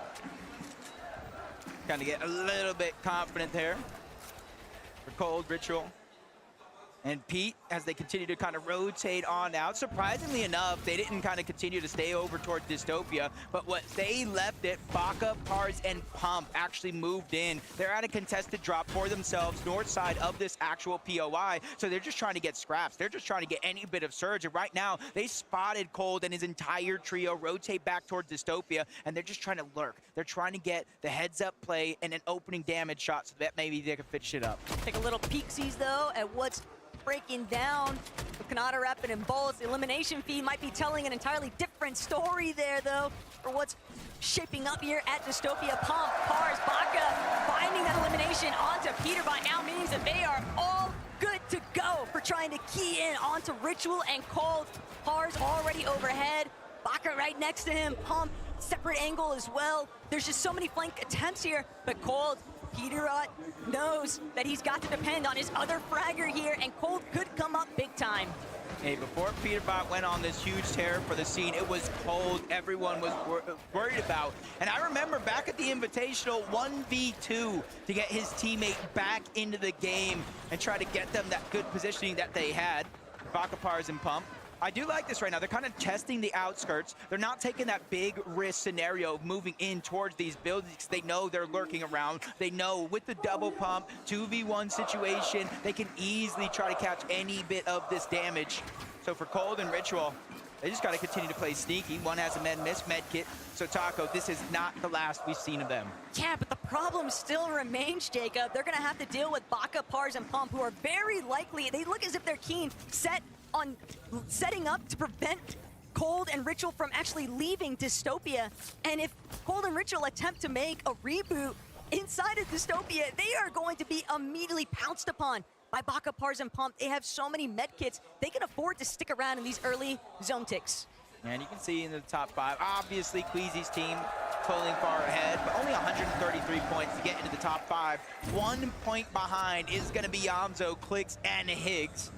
Kind of get a little bit confident there for Cold, Ritual, and Pete as they continue to kind of rotate on out. Surprisingly enough, they didn't kind of continue to stay over toward Dystopia, but what they left it, Baka, Pars, and Pump actually moved in. They're at a contested drop for themselves, north side of this actual POI, so they're just trying to get scraps. They're just trying to get any bit of surge, and right now, they spotted Cold and his entire trio rotate back toward Dystopia, and they're just trying to lurk. They're trying to get the heads-up play and an opening damage shot so that maybe they can finish it up. Take a little peeksies, though, at what's breaking down with Kanata, Rapid, and Bolts. The elimination feed might be telling an entirely different story there, though, for what's shaping up here at Dystopia. Pump, Pars, Baka finding that elimination onto Peterbot now means that they are all good to go for trying to key in onto Ritual and Cold. Pars already overhead. Baka right next to him. Pump, separate angle as well. There's just so many flank attempts here, but Cold Peterot knows that he's got to depend on his other fragger here, and Cold could come up big time. Hey, before Peterbot went on this huge tear for the scene, it was Cold everyone was worried about. And I remember back at the Invitational 1v2 to get his teammate back into the game and try to get them that good positioning that they had. Bakapars and Pump. I do like this right now. They're kind of testing the outskirts. They're not taking that big risk scenario of moving in towards these buildings. They know they're lurking around. They know with the double pump, 2v1 situation, they can easily try to catch any bit of this damage. So for Cold and Ritual, they just got to continue to play sneaky. One has a med kit. So Taco, this is not the last we've seen of them. Yeah, but the problem still remains, Jacob. They're going to have to deal with Baka, Pars, and Pump, who are very likely, they look as if they're keen, set on setting up to prevent Cold and Ritual from actually leaving Dystopia. And if Cold and Ritual attempt to make a reboot inside of Dystopia, they are going to be immediately pounced upon by Baka, Pars, and Pump. They have so many medkits, they can afford to stick around in these early zone ticks. And you can see in the top 5, obviously Queasy's team pulling far ahead, but only 133 points to get into the top 5. 1 point behind is going to be Yamzo, Clicks, and Higgs,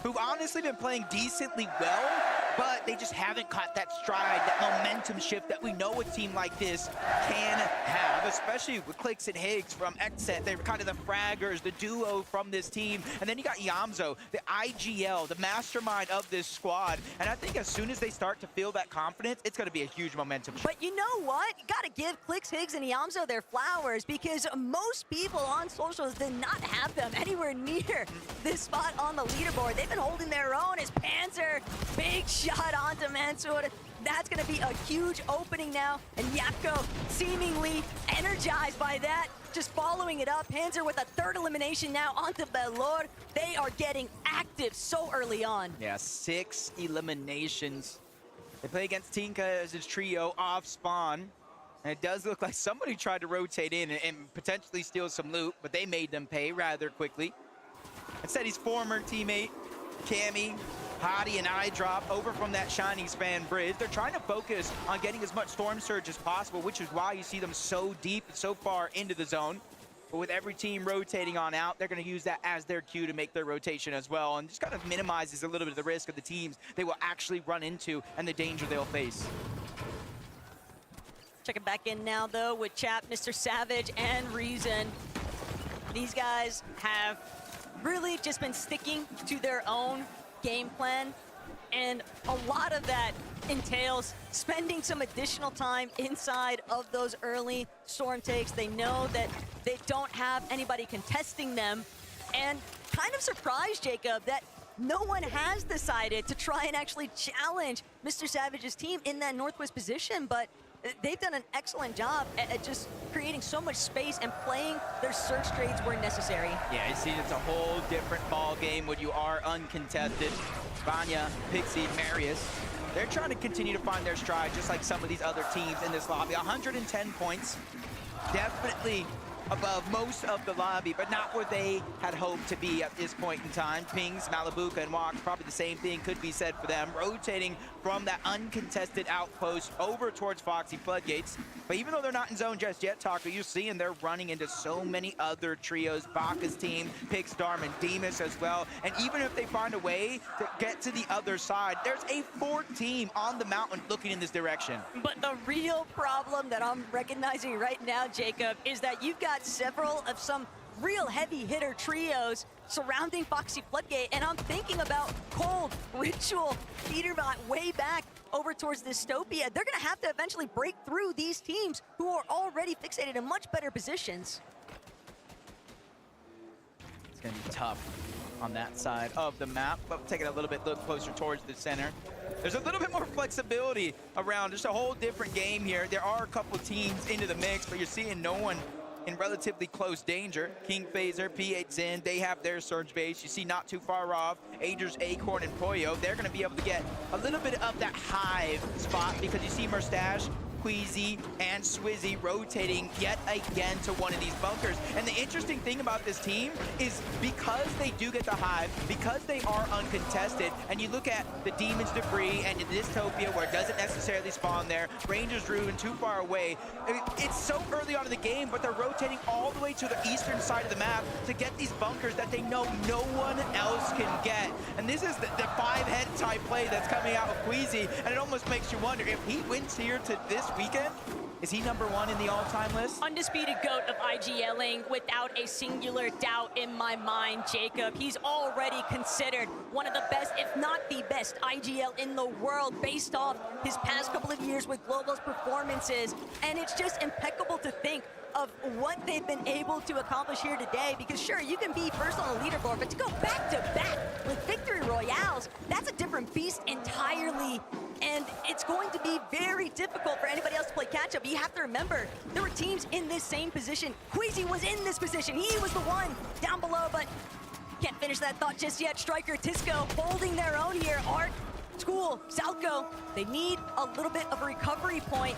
who've honestly been playing decently well, but they just haven't caught that stride, that momentum shift that we know a team like this can have, especially with Clicks and Higgs from Xset. They're kind of the fraggers, the duo from this team. And then you got Yamzo, the IGL, the mastermind of this squad. And I think as soon as they start to feel that confidence, it's going to be a huge momentum shift. But you know what? You got to give Clicks, Higgs, and Yamzo their flowers, because most people on socials did not have them anywhere near this spot on the leaderboard. They've been holding their own as Panzer, big shot onto Mansour. That's going to be a huge opening now, and Yapko seemingly energized by that, just following it up. Panzer with a third elimination now onto Belor. They are getting active so early on. Yeah, 6 eliminations. They play against Tinka as his trio off spawn. And it does look like somebody tried to rotate in and potentially steal some loot, but they made them pay rather quickly. Instead, his former teammate, Cammy, Hottie, and iDrop over from that Shining Span bridge. They're trying to focus on getting as much Storm Surge as possible, which is why you see them so deep and so far into the zone. But with every team rotating on out, they're going to use that as their cue to make their rotation as well, and just kind of minimizes a little bit of the risk of the teams they will actually run into and the danger they'll face. Checking back in now, though, with Chap, Mr. Savage, and Reason. These guys have really just been sticking to their own game plan, and a lot of that entails spending some additional time inside of those early storm takes. They know that they don't have anybody contesting them, and kind of surprised, Jacob, that no one has decided to try and actually challenge Mr. Savage's team in that northwest position, but they've done an excellent job at just creating so much space and playing their search trades where necessary. Yeah, you see, it's a whole different ball game when you are uncontested. Vanya, Pixie, Marius, they're trying to continue to find their stride, just like some of these other teams in this lobby. 110 points, definitely above most of the lobby, but not where they had hoped to be at this point in time. Pings, Malibuka, and Walks, probably the same thing could be said for them, rotating from that uncontested outpost over towards Foxy Floodgates. But even though they're not in zone just yet, Taco, you're seeing they're running into so many other trios. Baka's team, Pix, Darm, and Demus as well. And even if they find a way to get to the other side, there's a 4th team on the mountain looking in this direction. But the real problem that I'm recognizing right now, Jacob, is that you've got several of some real heavy hitter trios surrounding Foxy Floodgate, and I'm thinking about Cold, Ritual, Peterbot way back over towards Dystopia. They're gonna have to eventually break through these teams who are already fixated in much better positions. It's gonna be tough on that side of the map, but taking a little bit look closer towards the center. There's a little bit more flexibility around, just a whole different game here. There are a couple teams into the mix, but you're seeing no one in relatively close danger. King Phaser, P8 Zen, they have their surge base. You see not too far off, Ager's Acorn and Poyo. They're going to be able to get a little bit of that hive spot because you see Merstache Queasy and Swizzy rotating yet again to one of these bunkers. And the interesting thing about this team is because they do get the hive, because they are uncontested, and you look at the Demon's Debris and Dystopia where it doesn't necessarily spawn there, Ranger's Ruin too far away. It's so early on in the game, but they're rotating all the way to the eastern side of the map to get these bunkers that they know no one else can get. And this is the 5-head type play that's coming out of Queasy, and it almost makes you wonder if he wins here to this weekend, is he #1 in the all-time list? Undisputed GOAT of IGLing without a singular doubt in my mind, Jacob. He's already considered one of the best, if not the best, IGL in the world based off his past couple of years with Global's performances. And it's just impeccable to think of what they've been able to accomplish here today, because sure, you can be first on the leaderboard, but to go back-to-back with victory royales, that's a different beast entirely. And it's going to be very difficult for anybody else to play catch-up. You have to remember, there were teams in this same position. Queasy was in this position. He was the one down below, but can't finish that thought just yet. Striker, Tisco holding their own here. Art, School, Southco, they need a little bit of a recovery point,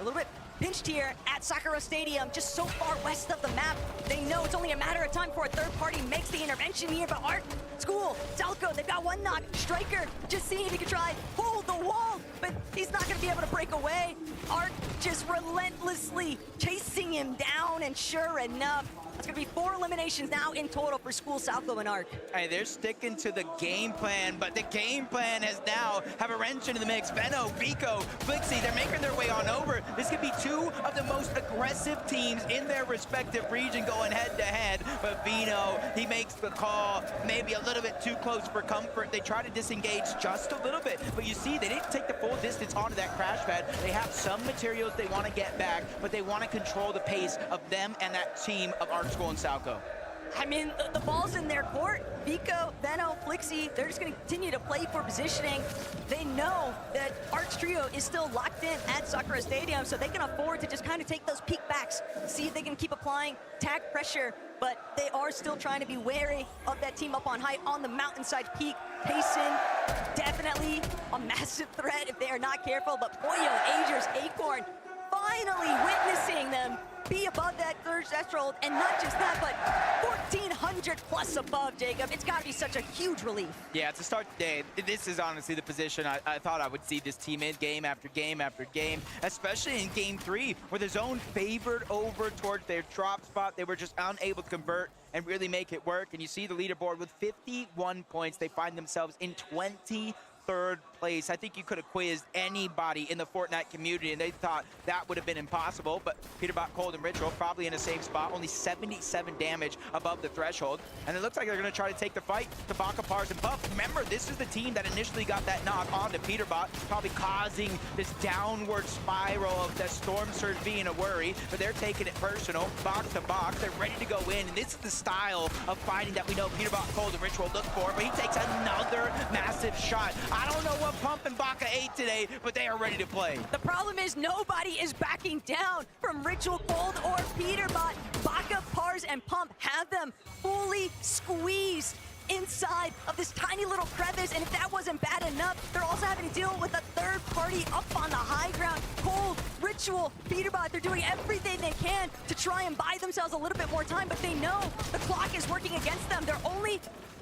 a little bit pinched here at Sakura Stadium, just so far west of the map. They know it's only a matter of time before a third party makes the intervention here, but Art, School, Southco, they've got one knock. Striker, just seeing if he can try hold the wall, but he's not gonna be able to break away. Art just relentlessly chasing him down, and sure enough, it's gonna be 4 eliminations now in total for School, Southco, and Arc. Hey, they're sticking to the game plan, but the game plan has now have a wrench into the mix. Veno, Vico, Flixie, they're making their way on over. This could be 2 of the most aggressive teams in their respective region going head-to-head, but Veno, he makes the call, maybe a little bit too close for comfort. They try to disengage just a little bit, but you see they didn't take the full distance onto that crash pad. They have some materials they want to get back, but they want to control the pace of them and that team of Arc School and Southco. I mean, the ball's in their court. Vico, Veno, Flixie, they're just going to continue to play for positioning. They know that Arc's trio is still locked in at Sakura Stadium, so they can afford to just kind of take those peek backs, see if they can keep applying tag pressure, but they are still trying to be wary of that team up on height on the mountainside peak. Payson, definitely a massive threat if they are not careful, but Boyo, Agers, Acorn, finally witnessing them be above that third threshold, and not just that, but 1,400 plus above, Jacob. It's got to be such a huge relief. Yeah, to start the day, this is honestly the position I thought I would see this team in game after game after game, especially in game 3, where the zone favored over towards their drop spot. They were just unable to convert and really make it work, and you see the leaderboard with 51 points. They find themselves in 23rd place. I think you could have quizzed anybody in the Fortnite community and they thought that would have been impossible, but Peterbot, Cold, and Ritual probably in the same spot, only 77 damage above the threshold, and it looks like they're going to try to take the fight to Baka, Pars, and Puff. Remember, this is the team that initially got that knock onto Peterbot, probably causing this downward spiral of the Storm Surge being a worry, but they're taking it personal, box to box. They're ready to go in, and this is the style of fighting that we know Peterbot, Cold, and Ritual look for, but he takes another massive shot. I don't know what Pump and Baka ate today, but they are ready to play. The problem is nobody is backing down from Ritual, Cold, or Peterbot. Baka, Pars, and Pump have them fully squeezed inside of this tiny little crevice, and if that wasn't bad enough, they're also having to deal with a third party up on the high ground. Cold, Ritual, Peterbot, they're doing everything they can to try and buy themselves a little bit more time, but they know the clock is working against them. They're only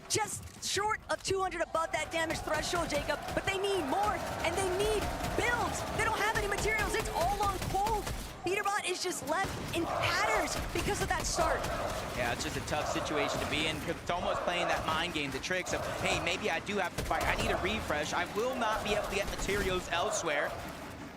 just short of 200 above that damage threshold, Jacob, but they need more, and they need builds. They don't have any materials. It's all on Cold. Peterbot is just left in tatters because of that start. Yeah, it's just a tough situation to be in, because it's almost playing that mind game, the tricks of, hey, maybe I do have to fight. I need a refresh. I will not be able to get materials elsewhere.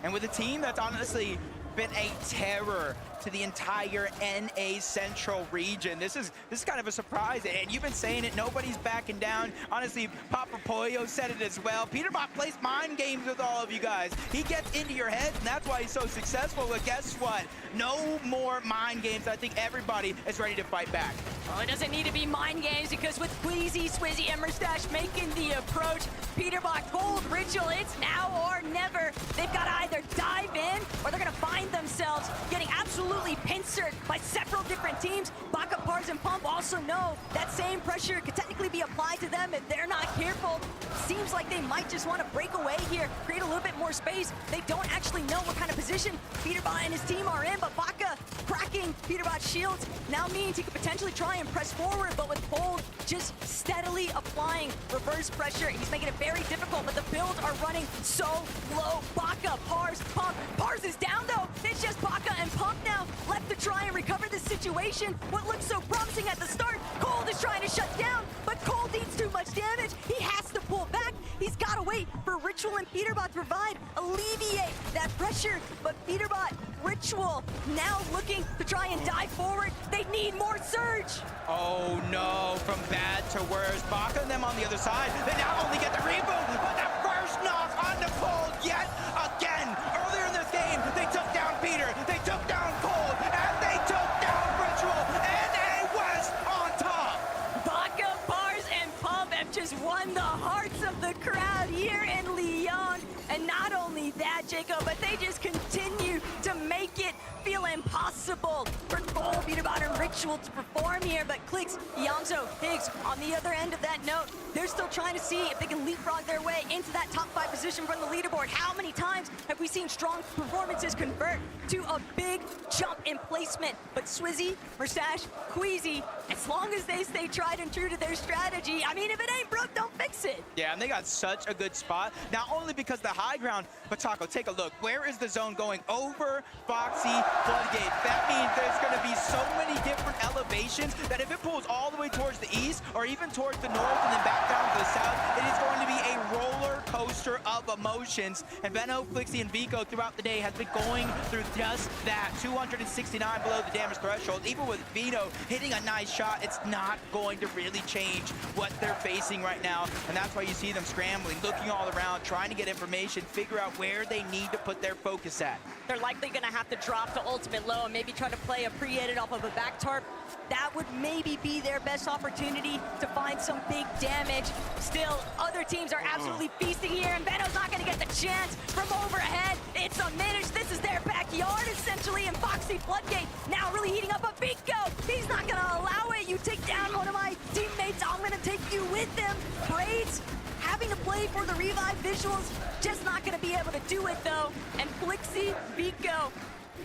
And with a team that's honestly been a terror to the entire NA Central region. This is kind of a surprise, and you've been saying it, nobody's backing down. Honestly, Papa Pollo said it as well. Peterbot plays mind games with all of you guys. He gets into your heads, and that's why he's so successful, but guess what? No more mind games. I think everybody is ready to fight back. Well, it doesn't need to be mind games, because with Queasy, Swizzy, and Mustache making the approach, Peterbot, Cold, Ritual, it's now or never. They've got to either dive in, or they're going to find themselves getting absolutely pincered by several different teams. Baka, Pars and Pump also know that same pressure could technically be applied to them if they're not careful. Seems like they might just want to break away here, create a little bit more space. They don't actually know what kind of position Peterbot and his team are in, but Baka cracking Peterbot's shields now means he could potentially try and press forward, but with Cold just steadily applying reverse pressure, he's making it very difficult, but the builds are running so low. Baka, Pars, Pump. Pars is down though. It's just Baka and Pump now left to try and recover the situation. What looked so promising at the start, Cold is trying to shut down, but Cold needs too much damage. He has to pull back. He's got to wait for Ritual and Peterbot to provide, alleviate that pressure, but Peterbot, Ritual, now looking to try and dive forward. They need more surge. Oh no, from bad to worse. Baka and them on the other side. They not only get the reboot, but the first knock on the Cold yet again. Earlier in this game, they took down Peter, they took down Cold, and they took down Ritual, and a West on top. Baka, Pars, and Pump have just won the hearts of the crowd here in Lyon. And not only that, Jacob, but they just continue to make it feel impossible for Gold, Peterbot, and Ritual to perform here. But Clicks, Yamzo, Higgs, on the other end of that note, they're still trying to see if they can leapfrog their way into that top 5 position from the leaderboard. How many times have we seen strong performances convert to a big jump in placement? But Swizzy, Merstache, Queasy, as long as they stay tried and true to their strategy, I mean, if it ain't broke, don't fix it. Yeah, and they got such a good spot, not only because the high ground, but Taco, take a look. Where is the zone going? Over Foxy Floodgate. That means there's going to be so many different elevations that if it pulls all the way towards the east or even towards the north and then back down to the south, it is going to be a roller coaster of emotions. And Veno, Flixie, and Vico throughout the day has been going through just that. 269 below the damage threshold. Even with Vito hitting a nice shot, it's not going to really change what they're facing right now. And that's why you see them scrambling, looking all around, trying to get information, figure out where they need to put their focus at. They're likely going to have to drop to ultimate low and maybe try to play a pre-edit off of a back tarp. That would maybe be their best opportunity to find some big damage. Still, other teams are absolutely feasting here, and Veno's not going to get the chance from overhead. It's a minute. This is their backyard, essentially, and Foxy Floodgate now really heating up a Vico. He's not going to allow it. You take down one of my teammates, I'm going to take you with them. Braids having to play for the revive visuals, just not going to be able to do it, though. And Flixie, Vico,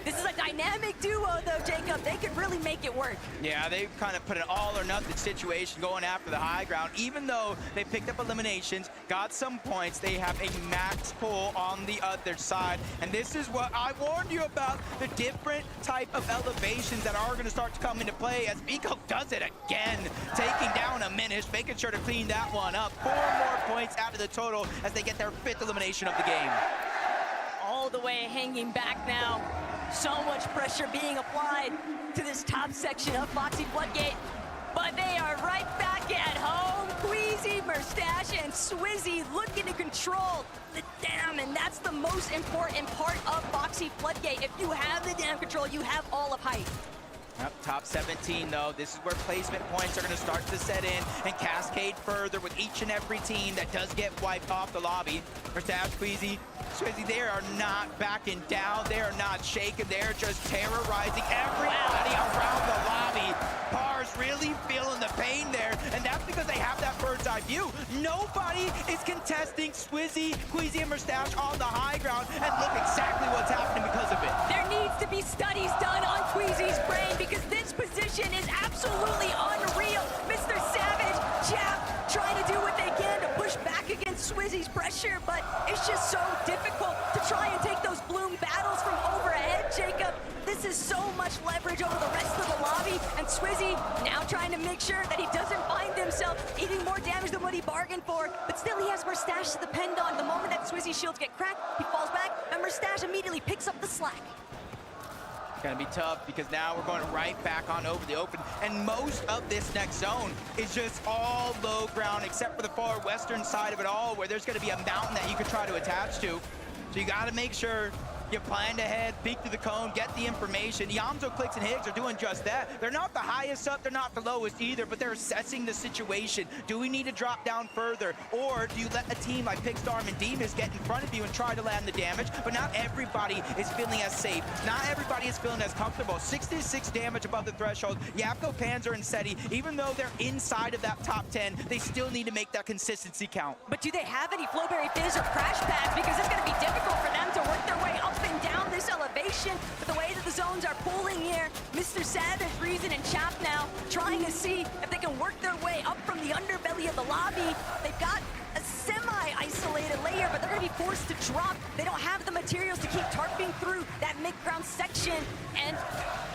this is a dynamic duo, though, Jacob. They could really make it work. Yeah, they've kind of put an all-or-nothing situation going after the high ground. Even though they picked up eliminations, got some points, they have a max pull on the other side. And this is what I warned you about, the different type of elevations that are going to start to come into play as Vico does it again, taking down a Minish, making sure to clean that one up. 4 more points out of the total as they get their 5th elimination of the game. All the way hanging back now. So much pressure being applied to this top section of Foxy Floodgate. But they are right back at home. Queasy, Merstache, and Swizzy looking to control the dam, and that's the most important part of Foxy Floodgate. If you have the dam control, you have all of height. Yep, top 17 though, this is where placement points are going to start to set in and cascade further with each and every team that does get wiped off the lobby. Merstache, Queasy, Swizzy, they are not backing down, they are not shaking, they're just terrorizing everybody around the lobby. Pars really feeling the pain there, and that's because they have that bird's eye view. Nobody is contesting Swizzy, Queasy, and Merstache on the high ground, and look exactly what's happening because of it. There needs to be studies done on Queasy's brain because this position is absolutely unreal. Mr. Savage, Jap, trying to do what they can to push back against Swizzy's pressure, but it's just so difficult to try and take those bloom battles from overhead, Jacob. This is so much leverage over the rest of the lobby, and Swizzy now trying to make sure that he doesn't find himself eating more damage than what he bargained for, but still he has Merstache to depend on. The moment that Swizzy's shields get cracked, he falls back, and Merstache immediately picks up the slack. It's gonna be tough because now we're going right back on over the open, and most of this next zone is just all low ground except for the far western side of it all, where there's gonna be a mountain that you could try to attach to. So you gotta make sure You planned ahead, peek through the cone, get the information. Yamzo, Clicks, and Higgs are doing just that. They're not the highest up, they're not the lowest either, but they're assessing the situation. Do we need to drop down further? Or do you let a team like Pixstorm and Demas get in front of you and try to land the damage? But not everybody is feeling as safe. Not everybody is feeling as comfortable. 66 damage above the threshold. Yapko, Panzer, and Seti, even though they're inside of that top 10, they still need to make that consistency count. But do they have any Flowberry Fizz or Crash Pads? Because it's going to be difficult for them to work their way up and down this elevation. But the way that the zones are pulling here, Mr. Savage, Reason, and Chap now trying to see if they can work their way up from the underbelly of the lobby. They've got a semi-isolated layer, but they're going to be forced to drop. They don't have the materials to keep tarping through that mid-ground section. And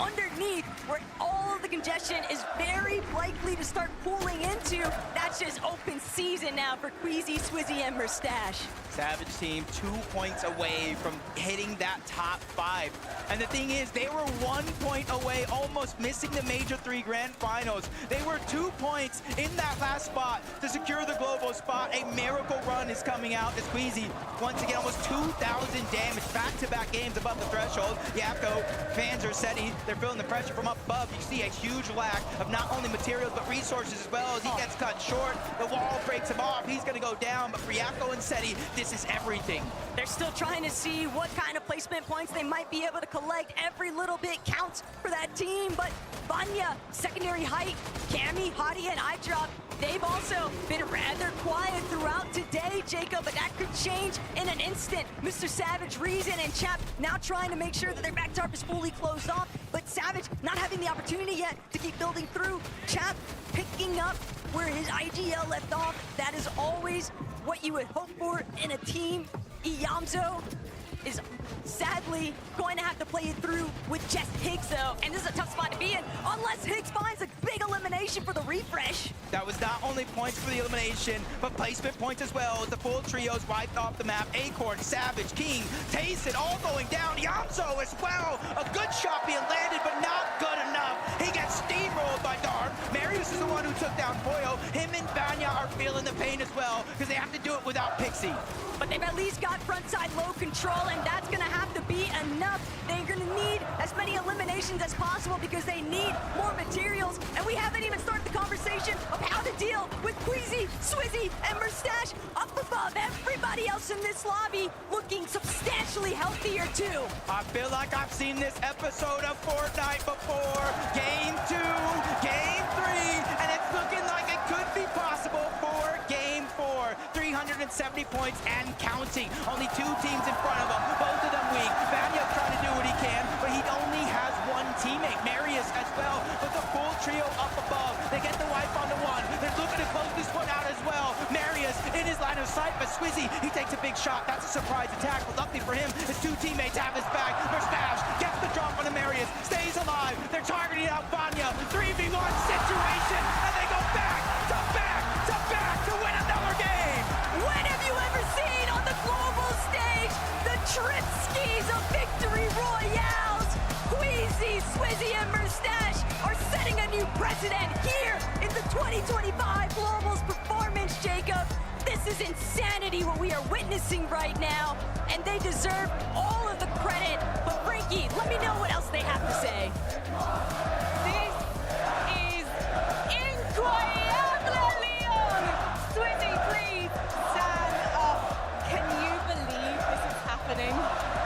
underneath, where all of the congestion is very likely to start pooling into, that's just open season now for Queasy, Swizzy, and Mustache. Savage team 2 points away from hitting that top 5. And the thing is, they were 1 point away, almost missing the Major 3 Grand Finals. They were 2 points in that last spot to secure the global spot. A miracle run is coming out as Queasy, once again, almost 2,000 damage, back-to-back games above the threshold. Yapko, Panzer, Seti, they're feeling the pressure from up above. You see a huge lack of not only materials, but resources as well as he gets cut short. The wall breaks him off. He's going to go down, but for Yapko and Seti, this is everything. They're still trying to see what kind of placement points they might be able to collect. Every little bit counts for that team, but Vanya, secondary height, Cammy, Hottie, and iDrop, they've also been rather quiet throughout today, Jacob, but that could change in an instant. Mr. Savage, Reason, and Chap now trying to make sure that their back tarp is fully closed off, but Savage not having the opportunity yet to keep building through. Chap picking up where his IGL left off. That is always what you would hope for in a team. Yamzo is sadly going to have to play it through with just Higgs, though. And this is a tough spot to be in, unless Higgs finds a big elimination for the refresh. That was not only points for the elimination, but placement points as well, as the full trios wiped off the map. Acorn, Savage, King, Tayson, all going down. Yamzo as well. A good shot being landed, but not good enough. He gets steamrolled by Darm. Marius is the one who took down Poyo. Him and Vanya are feeling the pain as well, because they have to do it without Pixie. But they've at least got frontside low control, and that's gonna have to be enough. They're gonna need as many eliminations as possible because they need more materials, and we haven't even started the conversation of how to deal with Queasy, Swizzy, and Mustache up above. Everybody else in this lobby looking substantially healthier too. I feel like I've seen this episode of Fortnite before. Game 2, Game 3, and it's looking like it could be possible for Game 4. 370 points and counting. Only 2 teams in front of him, both of them weak. Vanya trying to do what he can, but he only has 1 teammate, Marius as well, with the full trio up above. They get the wipe onto 1. They're looking to close this one out as well. Marius in his line of sight, but Swizzy, he takes a big shot. That's a surprise attack, but luckily for him, his 2 teammates have his back. Mustache gets the drop on the Marius, stays alive. They're targeting out Vanya. 3v1 situation, and they go back to back to back to win another game. When have you ever seen on the global stage the trip skis of victory royales? Queasy, Swizzy, and Mustache are setting a new precedent here in the 2025 Globals performance, Jacob. This is insanity what we are witnessing right now, and they deserve all of the credit. But Frankie, let me know what else they have to say. This is incroyable, Leon! Swizzy, please stand up. Can you believe this is happening?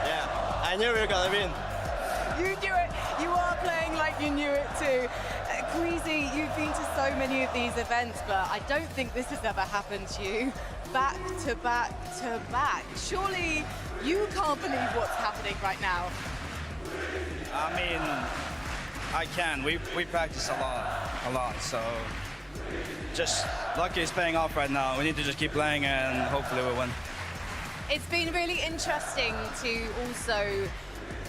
Yeah, I knew we were gonna win. You knew it. You are playing like you knew it too. Queasy, you've been to so many of these events, but I don't think this has ever happened to you. Back to back to back. Surely you can't believe what's happening right now. I mean, I can. We practice a lot. So just lucky it's paying off right now. We need to just keep playing and hopefully we'll win. It's been really interesting to also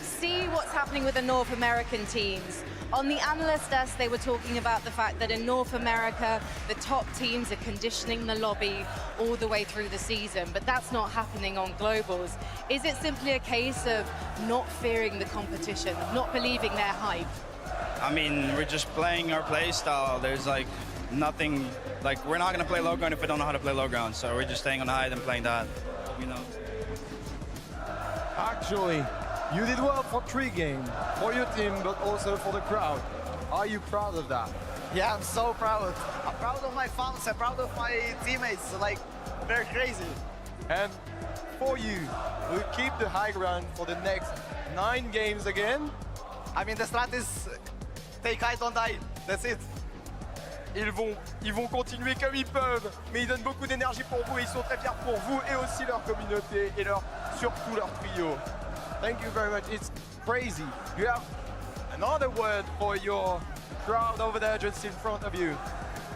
see what's happening with the North American teams. On the analyst desk, they were talking about the fact that in North America, the top teams are conditioning the lobby all the way through the season, but that's not happening on Globals. Is it simply a case of not fearing the competition, not believing their hype? I mean, we're just playing our play style. There's like nothing, like we're not gonna play low ground if we don't know how to play low ground. So we're just staying on high and playing that, you know. Actually, You did well for 3 games, for your team, but also for the crowd. Are you proud of that? Yeah, I'm so proud. I'm proud of my fans. I'm proud of my teammates. Like, they're crazy. And for you, will you keep the high ground for the next 9 games again? I mean, the strat is take height, don't die. That's it. Ils vont continuer comme ils peuvent, mais ils donnent beaucoup d'énergie pour vous et ils sont très fiers pour vous et aussi leur communauté et surtout leur trio. Thank you very much. It's crazy. You have another word for your crowd over there just in front of you.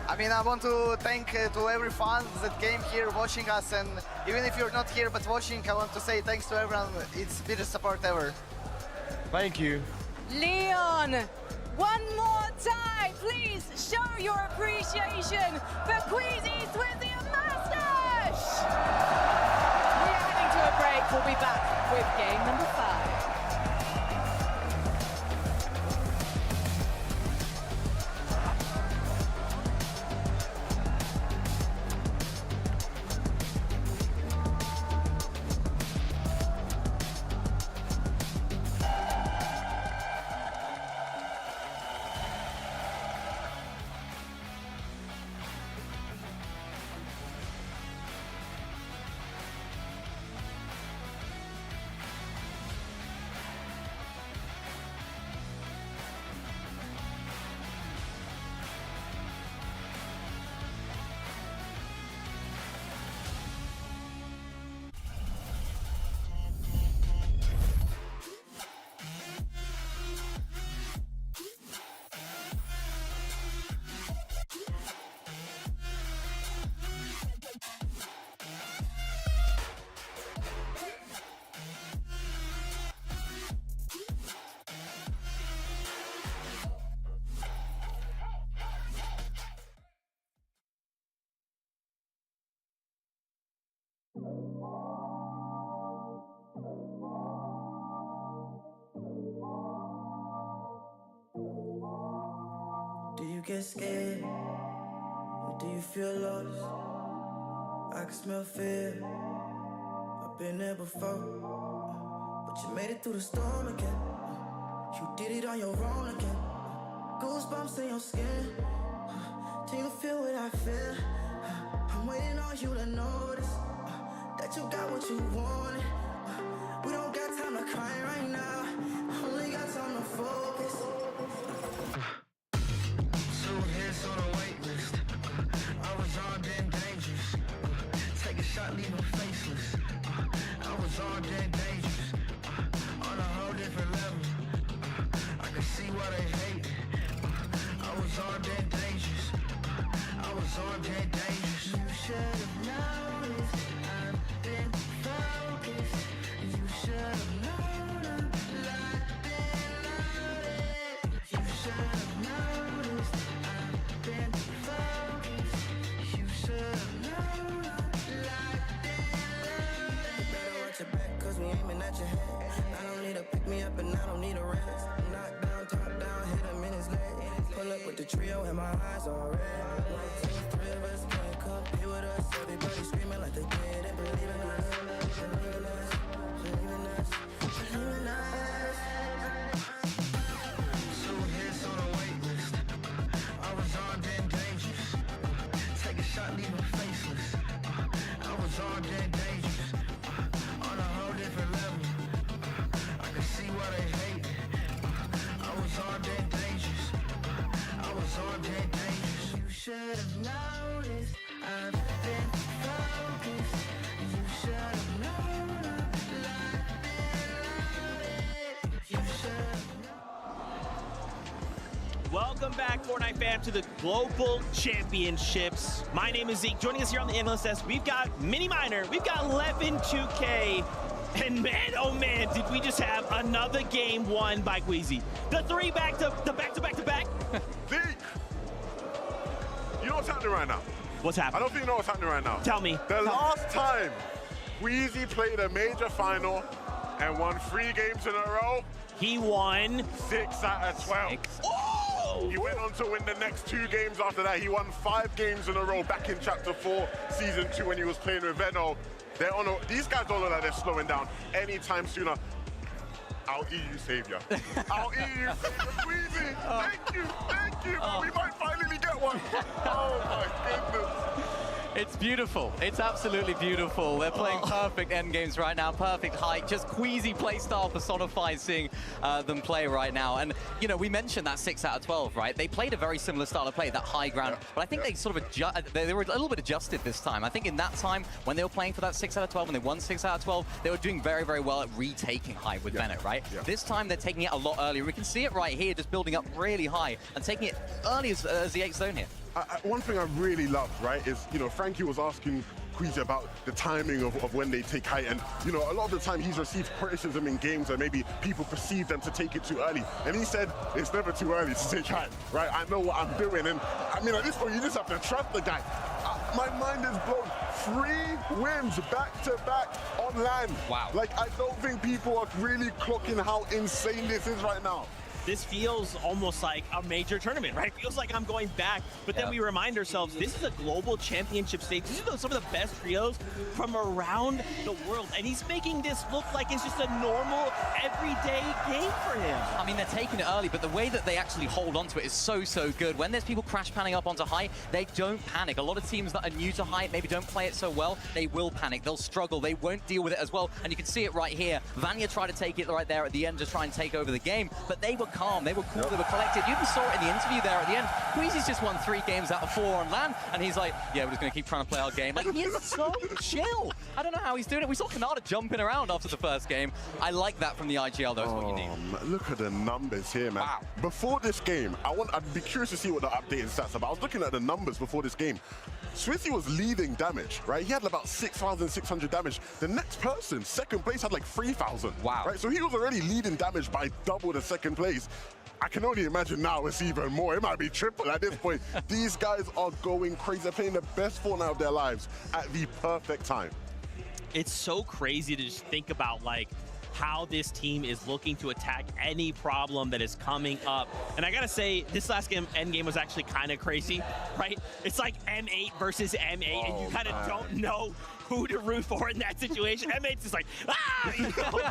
I mean, I want to thank to every fan that came here watching us, and even if you're not here but watching, I want to say thanks to everyone. It's the biggest support ever. Thank you. Leon, one more time, please show your appreciation for Queasy, Swizzy and Mustache! We are heading to a break. We'll be back with game number 5. Do you get scared? Or do you feel lost? I can smell fear. I've been there before. But you made it through the storm again. You did it on your own again. Goosebumps in your skin. Do you feel what I feel? I'm waiting on you to notice that you got what you wanted. We don't got time to cry right now. Only got time to focus. On a wait list. I was armed and dangerous. Take a shot, leave them faceless. I was armed and dangerous. On a whole different level. I can see why they hate. I was armed and dangerous. I was armed and dangerous. You should have noticed. I've been focused. You should have known I'm locked and loaded. You should have noticed. Been focused. You should have known locked and loaded. You better watch your back, cause we aiming at your head. I don't need to pick me up and I don't need a rest. Knock down, top down, hit him in his leg. Pull up with the trio and my eyes all red. 1, 2, 3 of us can't compete with us. Everybody screaming like they did and believe in us. Believe in us, believe in us, believe in us. 2 hits on a wait list. I was armed and dangerous. Take a shot, leave them faceless. I was armed and dangerous. On a whole different level. I can see why they hate. I was armed and dangerous. I was armed and dangerous. You should have noticed. I've been focused. You should have known I'm locked and loaded. You should have. Welcome back, Fortnite fam, to the Global Championships. My name is Zeke. Joining us here on the analyst desk, we've got Mini Miner, we've got 11-2K, and man, oh man, did we just have another game won by Queasy. The back to back. Zeke, you know what's happening right now? What's happening? I don't think you know what's happening right now. Tell me. The last time Queasy played a major final and won 3 games in a row, he won 6 out of 12. Oh! He went on to win the next 2 games after that. He won 5 games in a row back in Chapter 4, Season 2 when he was playing with Venno. These guys don't look like they're slowing down anytime sooner. our EU savior. Our EU savior, Queasy. Thank you. We might finally get one. Oh my goodness. It's beautiful. It's absolutely beautiful. They're playing perfect end games right now, perfect height. Just Queasy playstyle personified seeing them play right now. And, you know, we mentioned that 6 out of 12, right? They played a very similar style of play, that high ground. But I think they sort of they were a little bit adjusted this time. I think in that time, when they were playing for that 6 out of 12, and they won 6 out of 12, they were doing very, very well at retaking height with Bennett, right? This time, they're taking it a lot earlier. We can see it right here, just building up really high and taking it early as the 8th zone here. One thing I really loved, right, is, you know, Frankie was asking Queasy about the timing of when they take height, and, you know, a lot of the time he's received criticism in games where maybe people perceive them to take it too early, and he said it's never too early to take height, right? I know what I'm doing, and I mean, at this point, you just have to trust the guy. My mind is blown. 3 wins back-to-back on land. Wow. Like, I don't think people are really clocking how insane this is right now. This feels almost like a major tournament, right? It feels like I'm going back, but then we remind ourselves, this is a global championship stage. These are some of the best trios from around the world, and he's making this look like it's just a normal, everyday game for him. I mean, they're taking it early, but the way that they actually hold on to it is so, so good. When there's people crash panning up onto height, they don't panic. A lot of teams that are new to height, maybe don't play it so well, they will panic. They'll struggle. They won't deal with it as well, and you can see it right here. Vanya tried to take it right there at the end to try and take over the game, but they were calm, they were cool, they were collected. You even saw it in the interview there at the end. Queasy's just won 3 games out of 4 on land, and he's like, yeah, we're just going to keep trying to play our game. Like, he's so chill. I don't know how he's doing it. We saw Kanata jumping around after the first game. I like that from the IGL, though, is what you need. Look at the numbers here, man. Wow. Before this game, I'd be curious to see what the updated stats are, but I was looking at the numbers before this game. Swizzy was leading damage, right? He had about 6,600 damage. The next person, second place, had like 3,000. Wow. Right? So he was already leading damage by double the second place. I can only imagine now it's even more. It might be triple at this point. These guys are going crazy. They're playing the best Fortnite of their lives at the perfect time. It's so crazy to just think about, like, how this team is looking to attack any problem that is coming up. And I gotta say, this last game, endgame, was actually kind of crazy, right? It's like M8 versus M8, and you kind of don't know who to root for in that situation. M8's just like, ah! You know?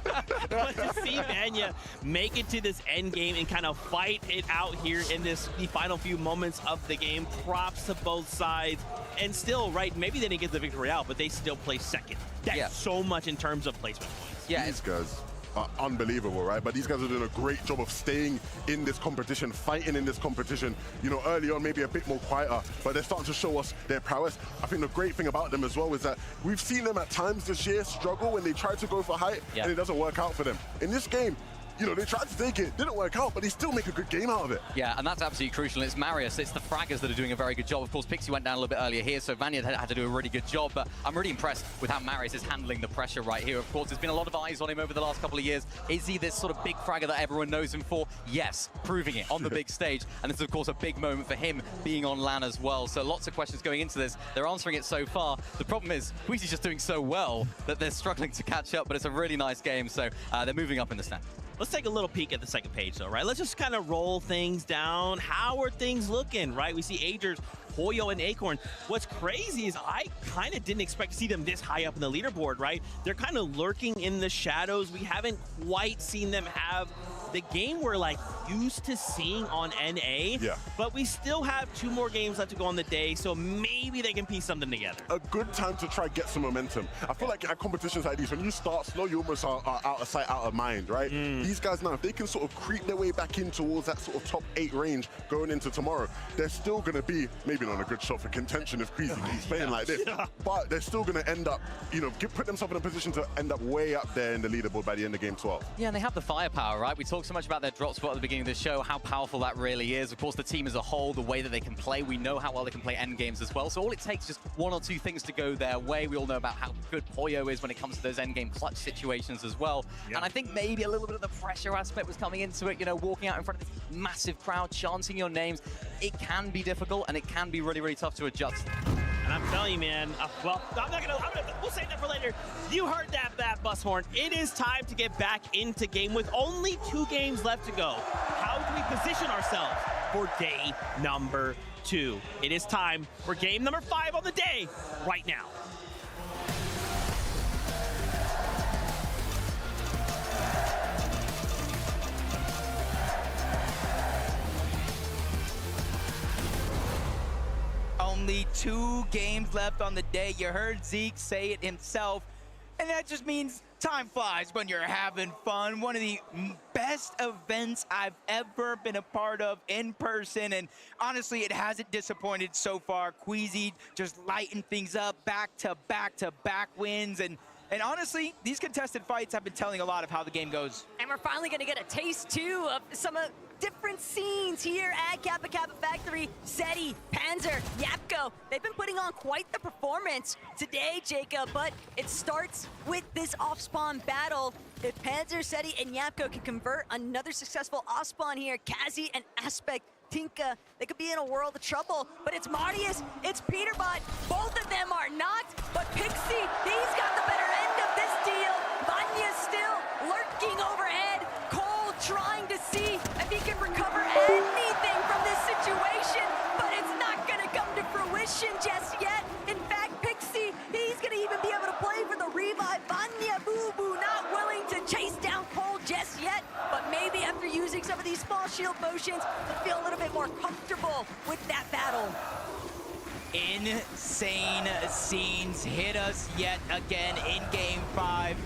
But to see Vanya make it to this end game and kind of fight it out here in the final few moments of the game, props to both sides. And still, right, maybe they didn't get the victory out, but they still play second. That's so much in terms of placement points. Yeah, these guys are unbelievable, right? But these guys are doing a great job of staying in this competition, fighting in this competition. You know, early on, maybe a bit more quieter, but they're starting to show us their prowess. I think the great thing about them as well is that we've seen them at times this year struggle when they try to go for height and it doesn't work out for them. In this game, you know, they tried to take it, didn't work out, but they still make a good game out of it. Yeah, and that's absolutely crucial. It's Marius, it's the fraggers that are doing a very good job. Of course, Pixie went down a little bit earlier here, so Vanya had to do a really good job, but I'm really impressed with how Marius is handling the pressure right here. Of course, there's been a lot of eyes on him over the last couple of years. Is he this sort of big fragger that everyone knows him for? Yes, proving it on the big stage, and it's, of course, a big moment for him being on LAN as well. So lots of questions going into this. They're answering it so far. The problem is, Queasy's just doing so well that they're struggling to catch up, but it's a really nice game, so they're moving up in the stand. Let's take a little peek at the second page, though, right? Let's just kind of roll things down. How are things looking, right? We see Agers, Hoyo, and Acorn. What's crazy is I kind of didn't expect to see them this high up in the leaderboard, right? They're kind of lurking in the shadows. We haven't quite seen them have the game we're like used to seeing on NA, but we still have 2 more games left to go on the day, so maybe they can piece something together. A good time to try get some momentum. I feel like at competitions like these, when you start slow, you almost are out of sight, out of mind, right? These guys now, if they can sort of creep their way back in towards that sort of top 8 range going into tomorrow, they're still going to be, maybe not a good shot for contention if Queasy keeps playing like this, but they're still going to end up, you know, put themselves in a position to end up way up there in the leaderboard by the end of game 12. Yeah, and they have the firepower, right? We talked so much about their drop spot at the beginning of the show, how powerful that really is. Of course, the team as a whole, the way that they can play, we know how well they can play end games as well. So all it takes is just 1 or 2 things to go their way. We all know about how good Hoyo is when it comes to those end game clutch situations as well. And I think maybe a little bit of the pressure aspect was coming into it, you know, walking out in front of this massive crowd, chanting your names. It can be difficult and it can be really, really tough to adjust. And I'm telling you, man, well, we'll save that for later. You heard that bus horn. It is time to get back into game with only 2 games left to go. How do we position ourselves for day number 2? It is time for game number 5 on the day right now. only 2 games left on the day. You heard Zeke say it himself, and that just means time flies when you're having fun. One of the best events I've ever been a part of in person, and honestly, it hasn't disappointed so far. Queasy just lighting things up, back-to-back-to-back wins, and honestly, these contested fights have been telling a lot of how the game goes. And we're finally going to get a taste, too, of some different scenes here at Kappa Kappa Factory. Seti, Panzer, Yapko, they've been putting on quite the performance today, Jacob, but it starts with this off-spawn battle. If Panzer, Seti, and Yapko can convert another successful off-spawn here, Kazi and Aspect, Tinka, they could be in a world of trouble, but it's Marius, it's Peterbot, both of them are not, but Pixie, he's got the better end of this deal. Vanya's still lurking overhead, Cole trying to see if he can recover anything from this situation, but it's not gonna come to fruition just yet. In fact, Pixie, he's gonna even be able to play for the revive. Vanya Boo Boo not willing to chase down Cole just yet, but maybe after using some of these small shield potions, he'll feel a little bit more comfortable with that battle. Insane scenes hit us yet again in Game 5.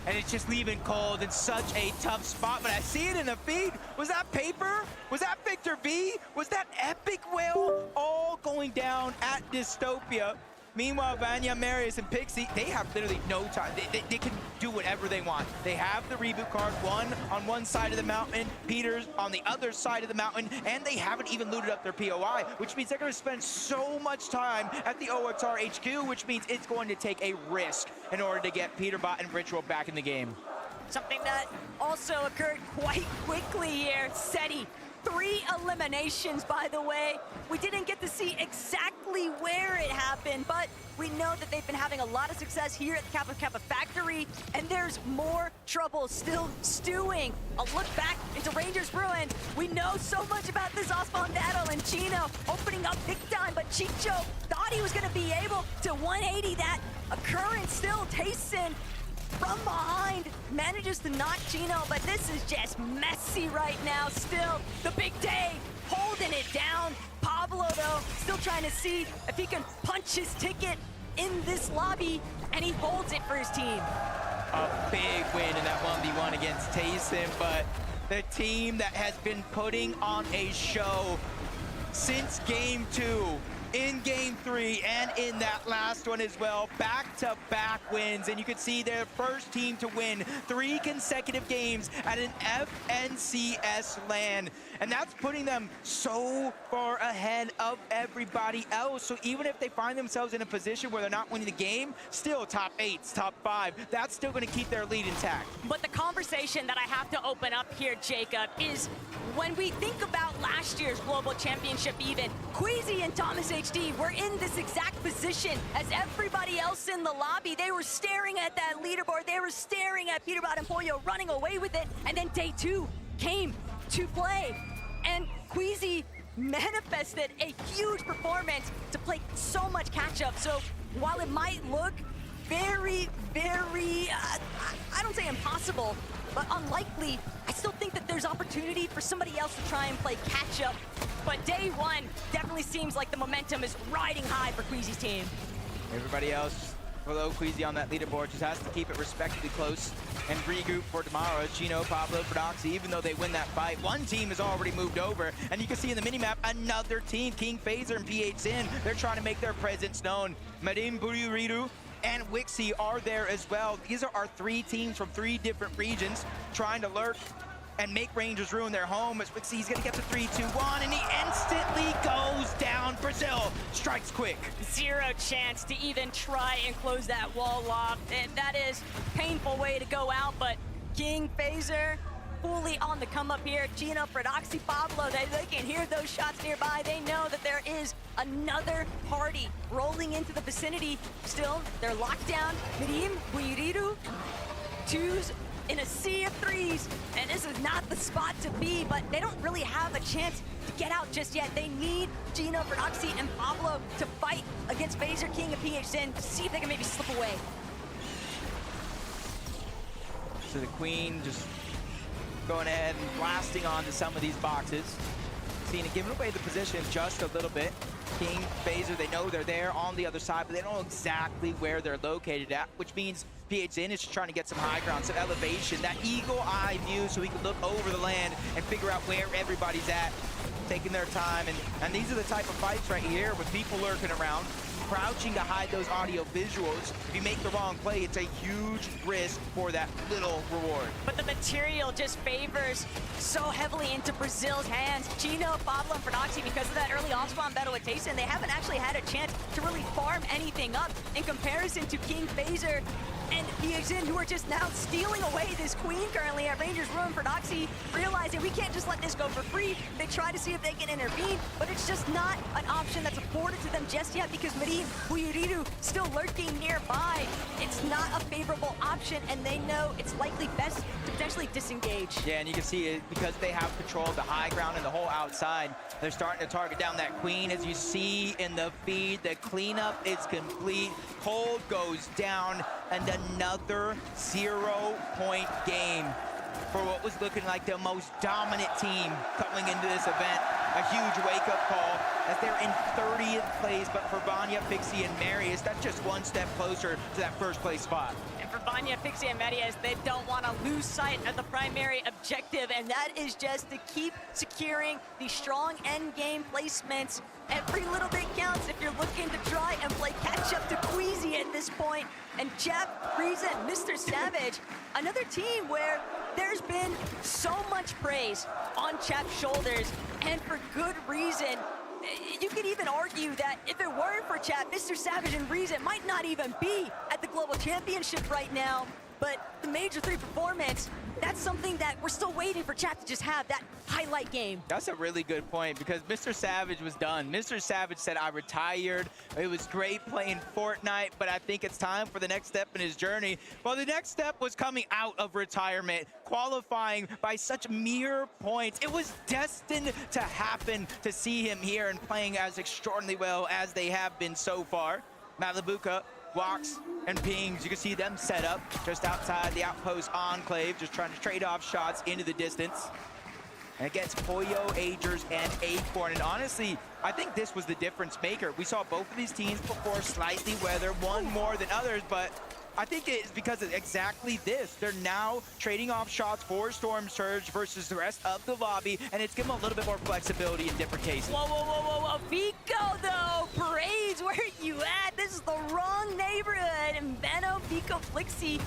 And it's just leaving Cold in such a tough spot, but I see it in the feed. Was that Paper? Was that Victor V? Was that Epic Whale? All going down at Dystopia. Meanwhile, Vanya, Marius, and Pixie, they have literally no time. They can do whatever they want. They have the reboot card, one on one side of the mountain, Peter's on the other side of the mountain, and they haven't even looted up their POI, which means they're going to spend so much time at the OXR HQ, which means it's going to take a risk in order to get Peterbot and Ritual back in the game. Something that also occurred quite quickly here, Seti. 3 eliminations, by the way. We didn't get to see exactly where it happened, but we know that they've been having a lot of success here at the Kappa Kappa Factory, and there's more trouble still stewing. A look back into Rangers Ruin. We know so much about this Osmond battle, and Chino opening up big time, but Chicho thought he was going to be able to 180 that occurrence. Still, Tayson from behind manages to knock Chino, but this is just messy right now. Still, the big day holding it down. Pablo, though, still trying to see if he can punch his ticket in this lobby, and he holds it for his team. A big win in that 1v1 against Tayson, but the team that has been putting on a show since Game 2, in Game 3, and in that last one as well, back-to-back wins, and you can see their first team to win 3 consecutive games at an FNCS LAN, and that's putting them so far ahead of everybody else. So even if they find themselves in a position where they're not winning the game, still top 8s, top 5, that's still going to keep their lead intact. But the conversation that I have to open up here, Jacob, is when we think about last year's Global Championship even, Queasy and Thomas HD were in this exact position as everybody else in the lobby. They were staring at that leaderboard. They were staring at Peterbot and Pollo running away with it. And then day 2 came to play. And Queasy manifested a huge performance to play so much catch-up. So while it might look very, I don't say impossible, but unlikely, I still think that there's opportunity for somebody else to try and play catch-up. But day 1 definitely seems like the momentum is riding high for Queasy's team. Everybody else below Queasy on that leaderboard just has to keep it respectively close and regroup for tomorrow. Chino, Pablo, Prodoxy, even though they win that fight, one team has already moved over, and you can see in the minimap another team, King Phaser and PH Sin, they're trying to make their presence known. Madim Buriuriru and Wixie are there as well. These are our 3 teams from 3 different regions trying to lurk and make Rangers ruin their home as Wixie's gonna get to 3-2-1, and he instantly goes down. Brazil strikes quick. 0 chance to even try and close that wall off. And that is a painful way to go out, but King Phaser fully on the come up here. Gino, Prodoxy, Pablo, they can hear those shots nearby. They know that there is another party rolling into the vicinity. Still, they're locked down. Mirim, Buiriru, 2s in a sea of 3s, and this is not the spot to be, but they don't really have a chance to get out just yet. They need Gino, Prodoxy, and Pablo to fight against Phaser, King, and PH Sin to see if they can maybe slip away. So the Queen just going ahead and blasting onto some of these boxes. Cena giving away the position just a little bit. King, Phaser, they know they're there on the other side, but they don't know exactly where they're located at, which means PHN is just trying to get some high ground, some elevation, that eagle eye view so he can look over the land and figure out where everybody's at, taking their time. And these are the type of fights right here with people lurking around, crouching to hide those audio visuals. If you make the wrong play, it's a huge risk for that little reward. But the material just favors so heavily into Brazil's hands. Chino, Pablo, and Prodoxy, because of that early off-spawn battle with Tayson, they haven't actually had a chance to really farm anything up in comparison to King Phaser and PHN, who are just now stealing away this queen currently at Rangers Ruin. Prodoxy realizing we can't just let this go for free. They try to see if they can intervene, but it's just not an option that's afforded to them just yet because Marin Buyuriru still lurking nearby. It's not a favorable option, and they know it's likely best to potentially disengage. Yeah, and you can see it because they have control of the high ground and the whole outside. They're starting to target down that queen. As you see in the feed, the cleanup is complete. Cold goes down, and another 0-point game for what was looking like the most dominant team coming into this event. A huge wake-up call as they're in 30th place, but for Vanya, Pixie, and Marius, that's just one step closer to that first place spot. And for Vanya, Pixie, and Marius, they don't want to lose sight of the primary objective, and that is just to keep securing these strong end game placements. Every little bit counts if you're looking to try and play catch up to Queasy at this point. And Jeff, Frieza, and Mr. Savage, another team where there's been so much praise on Chap's shoulders, and for good reason. You could even argue that if it weren't for Chap, Mr. Savage and Reason might not even be at the Global Championship right now. But the Major 3 performance, that's something that we're still waiting for Chap to just have that highlight game. That's a really good point because Mr. Savage was done. Mr. Savage said, I retired. It was great playing Fortnite, but I think it's time for the next step in his journey. Well, the next step was coming out of retirement, qualifying by such mere points. It was destined to happen to see him here and playing as extraordinarily well as they have been so far. Malibuka, Walks, and Pings, you can see them set up just outside the Outpost Enclave, just trying to trade off shots into the distance. And against Poyo, Agers, and Acorn. And honestly, I think this was the difference maker. We saw both of these teams perform slightly, whether one more than others, but I think it's because of exactly this. They're now trading off shots for Storm Surge versus the rest of the lobby, and it's given them a little bit more flexibility in different cases. Whoa, whoa, whoa, whoa, whoa. Vico, though. Parades, where are you at? This is the wrong neighborhood. And Benno, Vico, Flixie,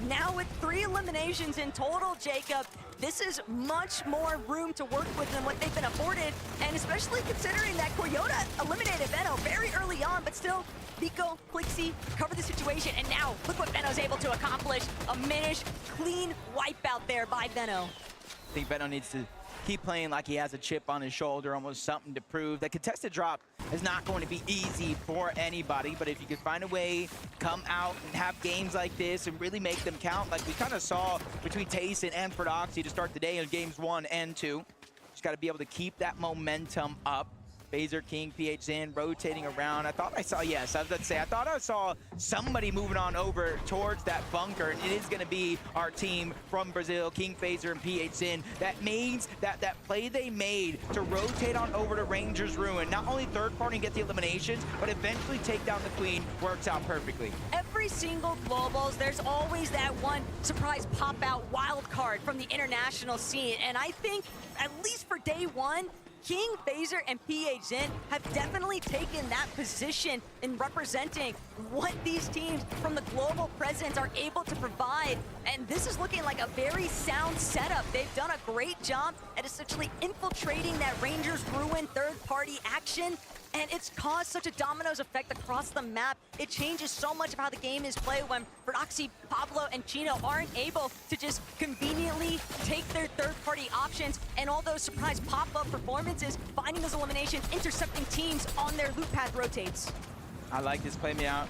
now with 3 eliminations in total, Jacob. This is much more room to work with than what they've been afforded, and especially considering that Koyota eliminated Benno very early on, but still, Vico, Flixie cover the situation, and now look what Benno's able to accomplish. A Minish clean wipeout there by Benno. I think Benno needs to keep playing like he has a chip on his shoulder, almost something to prove. The contested drop is not going to be easy for anybody, but if you can find a way, come out and have games like this and really make them count, like we kind of saw between Tayson and Prodoxy to start the day in games 1 and 2. Just got to be able to keep that momentum up. Phaser, King, PHN rotating around. I thought I saw, yes, I was about to say, I thought I saw somebody moving on over towards that bunker, and it is going to be our team from Brazil, King, Phaser, and PHN. That means that play they made to rotate on over to Rangers Ruin, not only third party and get the eliminations, but eventually take down the Queen, works out perfectly. Every single Globals, there's always that one surprise pop-out wild card from the international scene, and I think, at least for day 1, King, Phaser, and PHN have definitely taken that position in representing what these teams from the global presence are able to provide. And this is looking like a very sound setup. They've done a great job at essentially infiltrating that Rangers Ruin third-party action. And it's caused such a dominoes effect across the map. It changes so much of how the game is played when Prodoxy, Pablo, and Chino aren't able to just conveniently take their third-party options and all those surprise pop-up performances, finding those eliminations, intercepting teams on their loop path rotates. I like this play me out.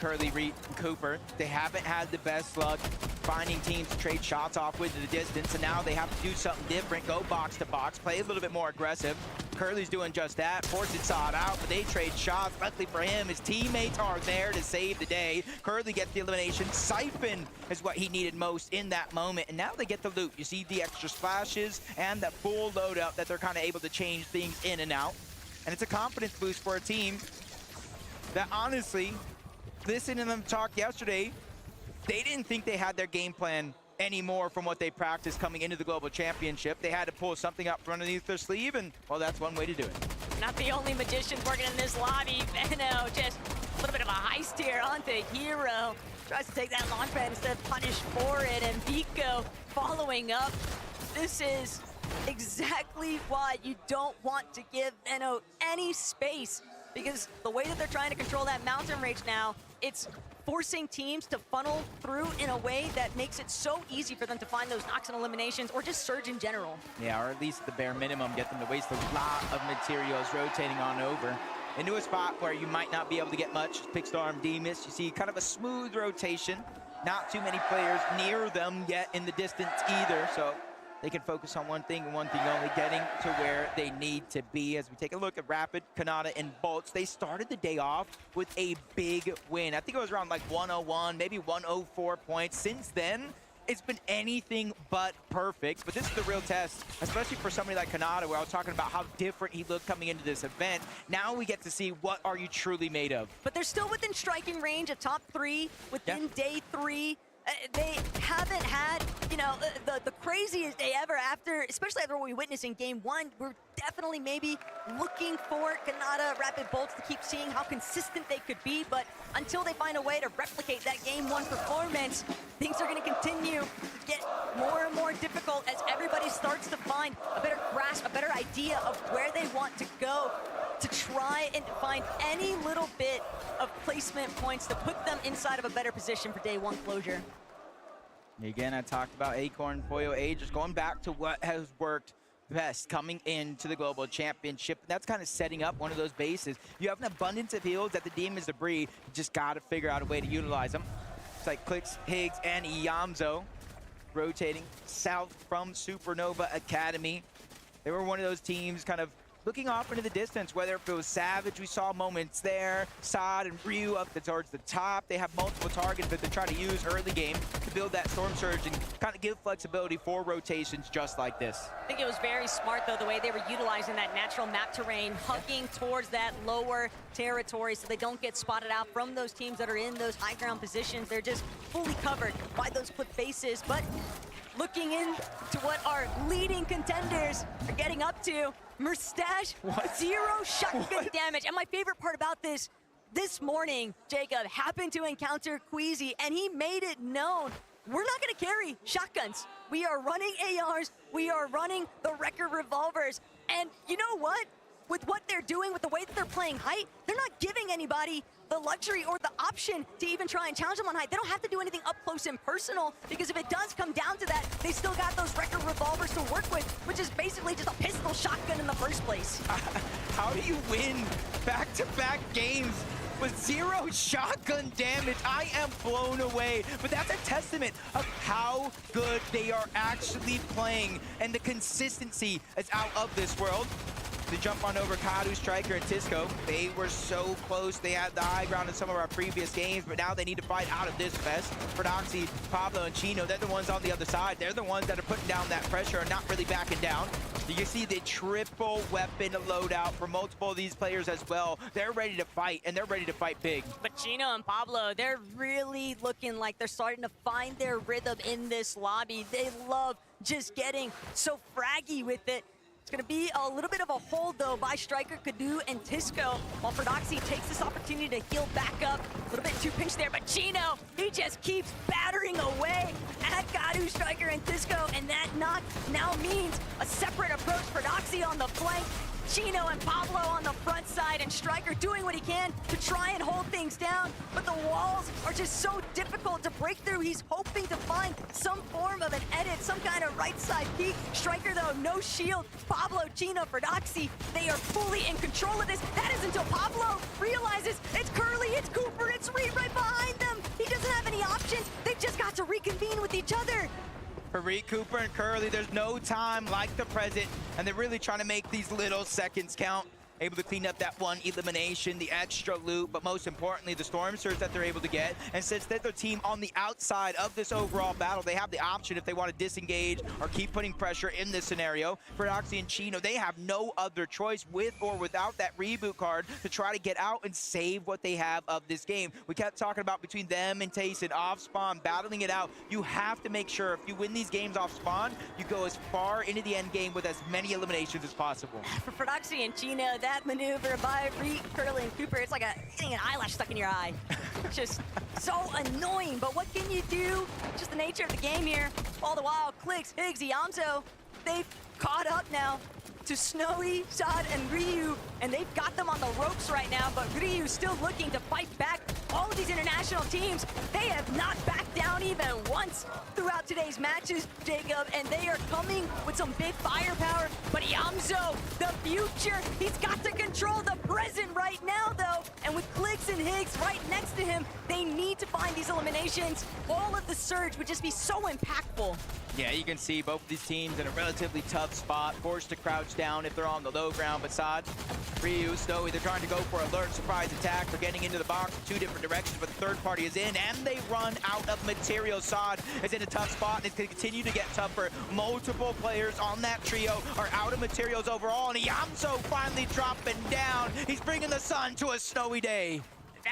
Curly, Reed, and Cooper, they haven't had the best luck finding teams to trade shots off with to the distance, and now they have to do something different, go box to box, play a little bit more aggressive. Curly's doing just that, forcing Sod out, but they trade shots. Luckily for him, his teammates are there to save the day. Curly gets the elimination. Siphon is what he needed most in that moment, and now they get the loot. You see the extra splashes and that full loadout that they're kind of able to change things in and out. And it's a confidence boost for a team that honestly, listening to them talk yesterday, they didn't think they had their game plan anymore from what they practiced coming into the Global Championship. They had to pull something up from underneath their sleeve, and well, that's one way to do it. Not the only magicians working in this lobby. Veno just a little bit of a heist here onto Hero. Tries to take that launch pad instead of punish for it, and Vico following up. This is exactly why you don't want to give Veno any space, because the way that they're trying to control that mountain rage now, it's forcing teams to funnel through in a way that makes it so easy for them to find those knocks and eliminations or just surge in general. Yeah, or at least the bare minimum, get them to waste a lot of materials rotating on over into a spot where you might not be able to get much. Pickstorm, Demus, you see kind of a smooth rotation. Not too many players near them yet in the distance either, so they can focus on one thing and one thing only, getting to where they need to be. As we take a look at Rapid, Kanata, and Bolts, they started the day off with a big win. I think it was around like 101, maybe 104 points. Since then, it's been anything but perfect, but this is the real test, especially for somebody like Kanata, where I was talking about how different he looked coming into this event. Now we get to see what are you truly made of. But they're still within striking range, a top 3 within day 3. They haven't had, you know, the craziest day ever after, especially after what we witnessed in game 1. We're definitely maybe looking for Kanata, Rapid Bolts to keep seeing how consistent they could be, but until they find a way to replicate that game 1 performance, things are going to continue to get more and more difficult as everybody starts to find a better grasp, a better idea of where they want to go to try and find any little bit of placement points to put them inside of a better position for day 1 closure. Again, I talked about Acorn, Foyo A, just going back to what has worked best coming into the Global Championship. That's kind of setting up one of those bases. You have an abundance of heals at the Demon's Debris. You just got to figure out a way to utilize them. It's like Clicks, Higgs, and Iamzo rotating south from Supernova Academy. They were one of those teams kind of looking off into the distance, whether if it was Savage, we saw moments there, Sod and Ryu up towards the top. They have multiple targets that they try to use early game to build that Storm Surge and kind of give flexibility for rotations just like this. I think it was very smart, though, the way they were utilizing that natural map terrain, hugging towards that lower territory so they don't get spotted out from those teams that are in those high ground positions. They're just fully covered by those clip faces, but looking into what our leading contenders are getting up to, Merstash, 0 shotgun damage. And my favorite part about this morning, Jacob happened to encounter Queasy, and he made it known, we're not gonna carry shotguns. We are running ARs, we are running the Wrecker revolvers. And you know what? With what they're doing, with the way that they're playing height, they're not giving anybody the luxury or the option to even try and challenge them on height. They don't have to do anything up close and personal, because if it does come down to that, they still got those Wrecker revolvers to work with, which is basically just a pistol shotgun in the first place. How do you win back-to-back games with 0 shotgun damage? I am blown away, but that's a testament of how good they are actually playing, and the consistency is out of this world. To jump on over Kadu, Striker, and Tisco. They were so close. They had the high ground in some of our previous games, but now they need to fight out of this fest. For Doxy, Pablo, and Chino, they're the ones on the other side. They're the ones that are putting down that pressure and not really backing down. You can see the triple weapon loadout for multiple of these players as well. They're ready to fight, and they're ready to fight big. But Chino and Pablo, they're really looking like they're starting to find their rhythm in this lobby. They love just getting so fraggy with it. It's going to be a little bit of a hold, though, by Striker, Kadu, and Tisco, while Ferdoxy takes this opportunity to heal back up. A little bit too pinched there, but Chino, he just keeps battering away at Kadu, Striker, and Tisco, and that knock now means a separate approach. Ferdoxy on the flank, Chino and Pablo on the front side, and Striker doing what he can to try and hold things down, but the walls are just so difficult to break through. He's hoping to find some form of an edit, some kind of right side peek. Striker, though, no shield. Pablo, Chino, Ferdoxy, they are fully in control of this. That is until Pablo realizes it's Curly, it's Cooper, it's Reed right behind them. He doesn't have any options. They've just got to reconvene with each other. For Reed, Cooper, and Curly, there's no time like the present, and they're really trying to make these little seconds count. able to clean up that one elimination, the extra loot, but most importantly, the Storm Surge that they're able to get. And since they're the team on the outside of this overall battle, they have the option if they want to disengage or keep putting pressure in this scenario. For Oxy and Chino, they have no other choice with or without that reboot card to try to get out and save what they have of this game. We kept talking about between them and Tayson off spawn, battling it out. You have to make sure if you win these games off spawn, you go as far into the end game with as many eliminations as possible. For Prodoxy and Chino, that maneuver by Reek, Curly, and Cooper, it's like getting an eyelash stuck in your eye. Just so annoying, but what can you do? Just the nature of the game here. All the while, Clicks, Higgs, Yamso, they've caught up now to Snowy, Sad, and Ryu, and they've got them on the ropes right now, but Ryu's still looking to fight back. All of these international teams, they have not backed down even once throughout today's matches, Jacob, and they are coming with some big firepower. But Yamso, the future, he's got to control the present right now, though. And with Clicks and Higgs right next to him, they need to find these eliminations. All of the surge would just be so impactful. Yeah, you can see both of these teams in a relatively tough spot, forced to crouch down if they're on the low ground. But Sad, Ryu, Snowy, they're trying to go for alert surprise attack. They're getting into the box in two different directions, but the third party is in, and they run out of material. Sad is in a tough spot, and it's going to continue to get tougher. Multiple players on that trio are out of materials overall, and Yamso finally dropping down. He's bringing the sun to a snowy day.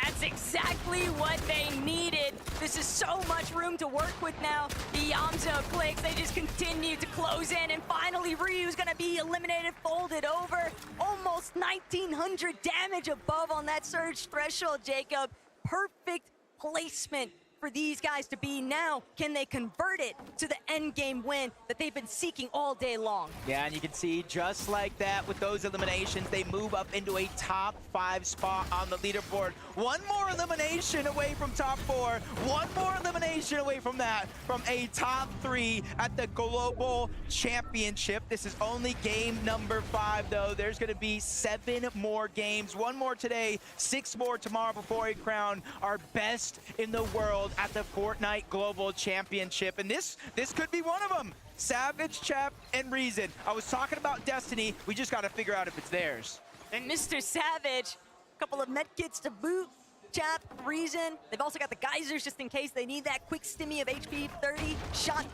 That's exactly what they needed. This is so much room to work with now. The Yamso Clicks, they just continue to close in, and finally Ryu's gonna be eliminated, folded over. Almost 1,900 damage above on that surge threshold, Jacob. Perfect placement for these guys to be now. Can they convert it to the end game win that they've been seeking all day long? Yeah, and you can see just like that with those eliminations, they move up into a top 5 spot on the leaderboard. One more elimination away from top 4. One more elimination away from that, from a top 3 at the Global Championship. This is only game number 5, though. There's going to be 7 more games. 1 more today, 6 more tomorrow before we crown our best in the world at the Fortnite Global Championship. And this could be one of them. Savage, Chap, and Reason. I was talking about Destiny. We just got to figure out if it's theirs. And Mr. Savage, a couple of medkits to boot. Chap, Reason. They've also got the geysers just in case they need that quick stimmy of HP 30 shot.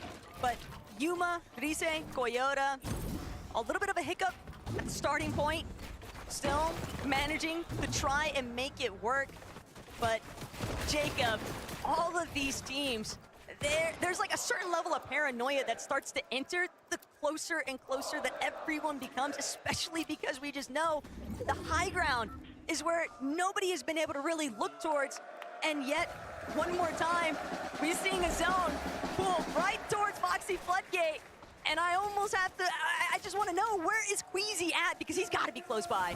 But Yuma, Rise, Koyota, a little bit of a hiccup at the starting point. Still managing to try and make it work. But Jacob, all of these teams, there's like a certain level of paranoia that starts to enter the closer and closer that everyone becomes, especially because we just know the high ground is where nobody has been able to really look towards. And yet, one more time, we're seeing a zone pull right towards Foxy Floodgate. And I almost have to, I just want to know, where is Queasy at? Because he's got to be close by.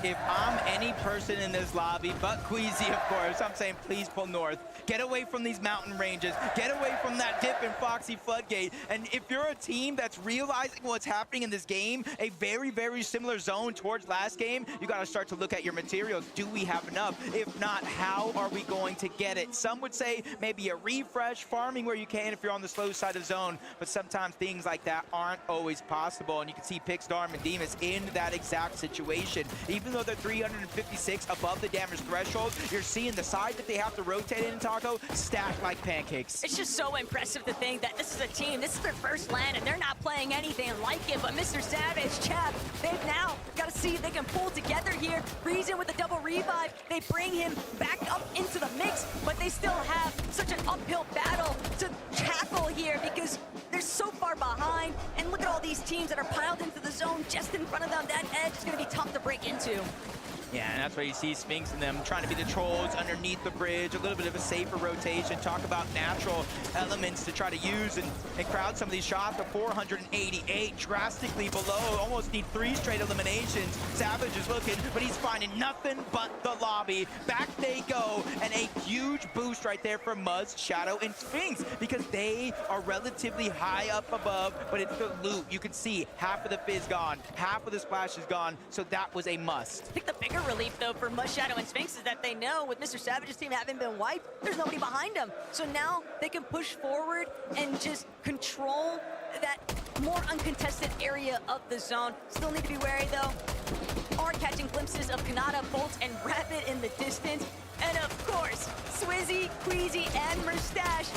If I'm any person in this lobby, but Queasy, of course, I'm saying please pull north. Get away from these mountain ranges. Get away from that dip in Foxy Floodgate. And if you're a team that's realizing what's happening in this game, a very, very similar zone towards last game, you got to start to look at your materials. Do we have enough? If not, how are we going to get it? Some would say maybe a refresh, farming where you can if you're on the slow side of zone, but sometimes things like that aren't always possible. And you can see Pixdarm and Demas in that exact situation. Even though they're 356 above the damage threshold, you're seeing the side that they have to rotate in, Taco, stacked like pancakes. It's just so impressive to think that this is a team, this is their first land, and they're not playing anything like it. But Mr. Savage, Chap, they've now got to see if they can pull together here. Reason with the double revive, they bring him back up into the mix, but they still have such an uphill battle to tackle here because they're so far behind. And look at all these teams that are piled into the zone just in front of them. That edge is going to be tough to break into. Yeah, and that's where you see Sphinx and them trying to be the trolls underneath the bridge, a little bit of a safer rotation, talk about natural elements to try to use and crowd some of these shots. The 488, drastically below, almost need 3 straight eliminations. Savage is looking, but he's finding nothing but the lobby. Back they go, and a huge boost right there for Muzz, Shadow, and Sphinx, because they are relatively high up above, but it's the loot. You can see half of the fizz gone, half of the splash is gone, so that was a must. I think the bigger relief, though, for Muzz, Shadow, and Sphinx is that they know with Mr. Savage's team having been wiped, there's nobody behind them. So now they can push forward and just control that more uncontested area of the zone. Still need to be wary though. Are catching glimpses of Kanata, Bolt, and Rapid in the distance. And of course, Swizzy, Queasy, and Merstache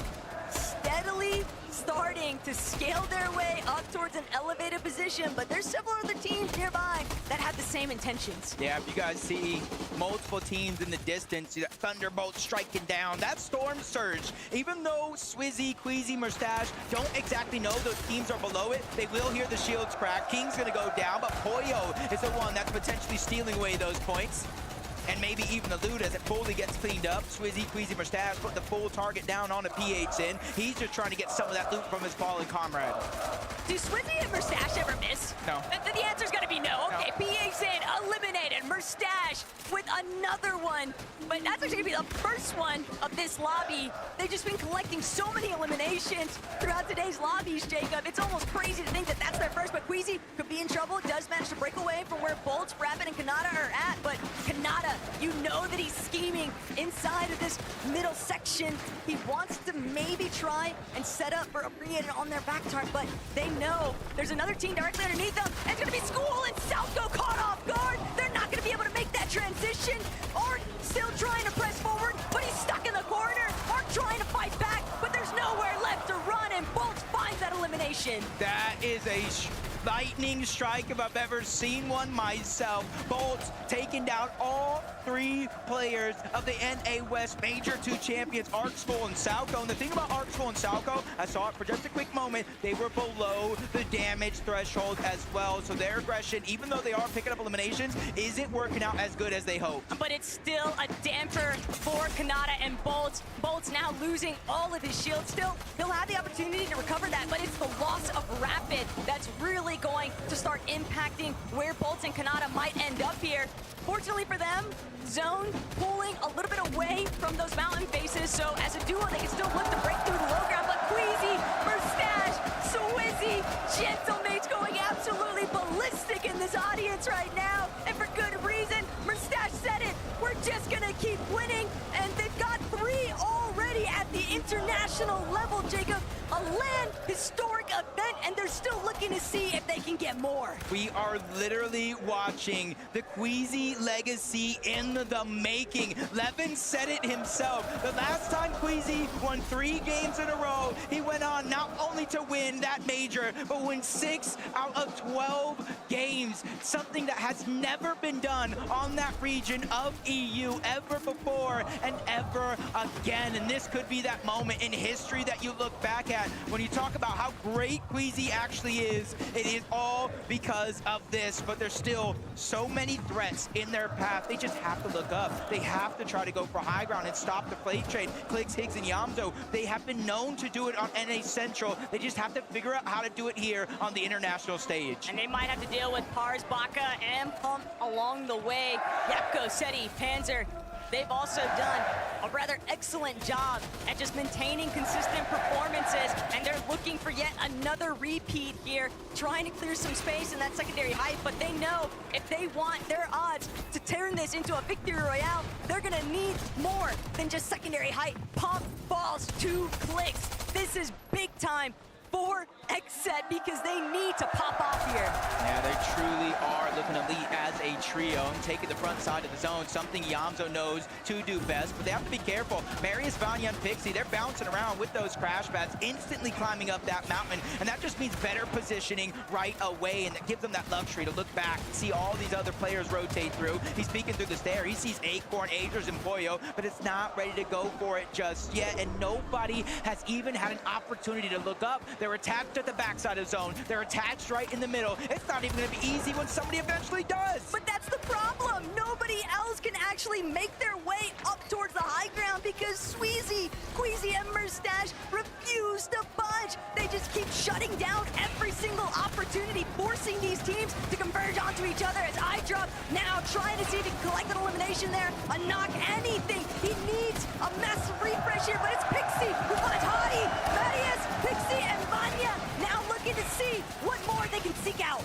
steadily starting to scale their way up towards an elevated position, but there's several other teams nearby that have the same intentions. Yeah, if you guys see multiple teams in the distance, that Thunderbolt striking down, that Storm Surge, even though Swizzy, Queasy, Merstache don't exactly know those teams are below it, they will hear the shields crack. King's gonna go down, but Poyo is the one that's potentially stealing away those points. And maybe even the loot as it fully gets cleaned up. Swizzy, Queasy, Merstache put the full target down on a PH in. He's just trying to get some of that loot from his fallen comrade. Do Swizzy and Merstache ever miss? No. The answer's gonna be no. Okay, No. PH in, eliminated. Merstache with another one. But that's actually gonna be the first one of this lobby. They've just been collecting so many eliminations throughout today's lobbies, Jacob. It's almost crazy to think that that's their first, but Queasy could be in trouble. Does manage to break away from where Bolt, Rapid, and Kanata are at, but Kanata, you know that he's scheming inside of this middle section. He wants to maybe try and set up for a pre-edit on their back target, but they know there's another team directly underneath them. And it's gonna be School and Southco caught off guard. They're not gonna be able to make that transition. Art still trying to press forward, but he's stuck in the corner. Art trying to fight back, but there's nowhere left to run, and Bolt finds that elimination. That is a lightning strike if I've ever seen one myself. Bolts taking down all 3 players of the NA West Major 2 champions, Arksful and Salco. And the thing about Arksful and Salco, I saw it for just a quick moment, they were below the damage threshold as well. So their aggression, even though they are picking up eliminations, isn't working out as good as they hoped. But it's still a damper for Kanata and Bolt. Bolt's now losing all of his shields. Still, he'll have the opportunity to recover that, but it's the loss of Rapid that's really going to start impacting where Bolt and Kanata might end up here. Fortunately for them, Zone pulling a little bit away from those mountain faces, so as a duo, they can still look to break through the low ground, but Queasy, Merstache, Swizzy, Gentlemate's going absolutely ballistic in this audience right now, and for good reason. Merstache said it, we're just gonna keep winning, and they've got 3 already at the international level, Jacob. A land historic event, and they're still looking to see if they can get more. We are literally watching the Queasy legacy in the making. Levin said it himself. The last time Queasy won 3 games in a row, he went on not only to win that major, but win 6 out of 12 games. Something that has never been done on that region of EU ever before and ever again. And this could be that moment in history that you look back at when you talk about how great Queasy actually is. It is all because of this, but there's still so many threats in their path. They just have to look up. They have to try to go for high ground and stop the plate trade. Clicks, Higgs, and Yamzo, they have been known to do it on NA Central. They just have to figure out how to do it here on the international stage. And they might have to deal with Pars, Baka, and Pump along the way. Yapko, Seti, Panzer, they've also done a rather excellent job at just maintaining consistent performances, and they're looking for yet another repeat here, trying to clear some space in that secondary height, but they know if they want their odds to turn this into a victory royale, they're gonna need more than just secondary height. Pump falls 2 clicks. This is big time for Xset because they need to pop off here. Yeah, they truly are looking elite as a trio and taking the front side of the zone, something Yamzo knows to do best, but they have to be careful. Marius, Vanya, and Pixie, they're bouncing around with those crash pads, instantly climbing up that mountain, and that just means better positioning right away, and it gives them that luxury to look back, see all these other players rotate through. He's peeking through the stair. He sees Acorn, Aders, and Poyo, but it's not ready to go for it just yet, and nobody has even had an opportunity to look up. They're attached at the backside of the zone. They're attached right in the middle. It's not even going to be easy when somebody eventually does. But that's the problem. Nobody else can actually make their way up towards the high ground because Swizzy, Queasy, and Merstache refuse to budge. They just keep shutting down every single opportunity, forcing these teams to converge onto each other as iDrop now trying to see if he can collect an elimination there, a knock, anything. He needs a massive refresh here, but it's Pixie who finds Hadi, Marius, Pixie, and Vanya now looking to see what more they can seek out.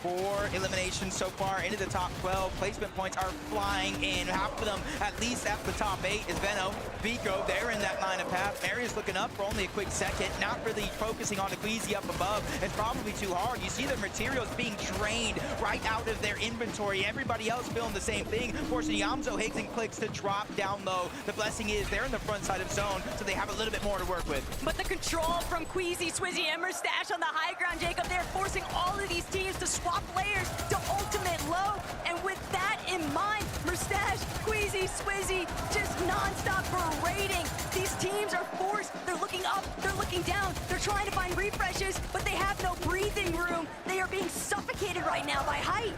4 eliminations so far into the top 12. Placement points are flying in. Half of them, at least at the top 8, is Veno, Vico. They're in that line of path. Marius looking up for only a quick second, not really focusing on Equeezy up above. It's probably too hard. You see the materials being drained right out of their inventory. Everybody else feeling the same thing, forcing Yamzo, Higgs, and Clicks to drop down low. The blessing is they're in the front side of zone, so they have a little bit more to work with. But the control from Queasy, Swizzy, and Mustache on the high ground, Jacob, they're forcing all of these teams to swap layers to ultimate low. And with that in mind, Mustache, Queasy, Swizzy, just non-stop berating. These teams are forced. They're looking up, they're looking down, they're trying to find refreshes, but they have no breathing room. They are being suffocated right now by height.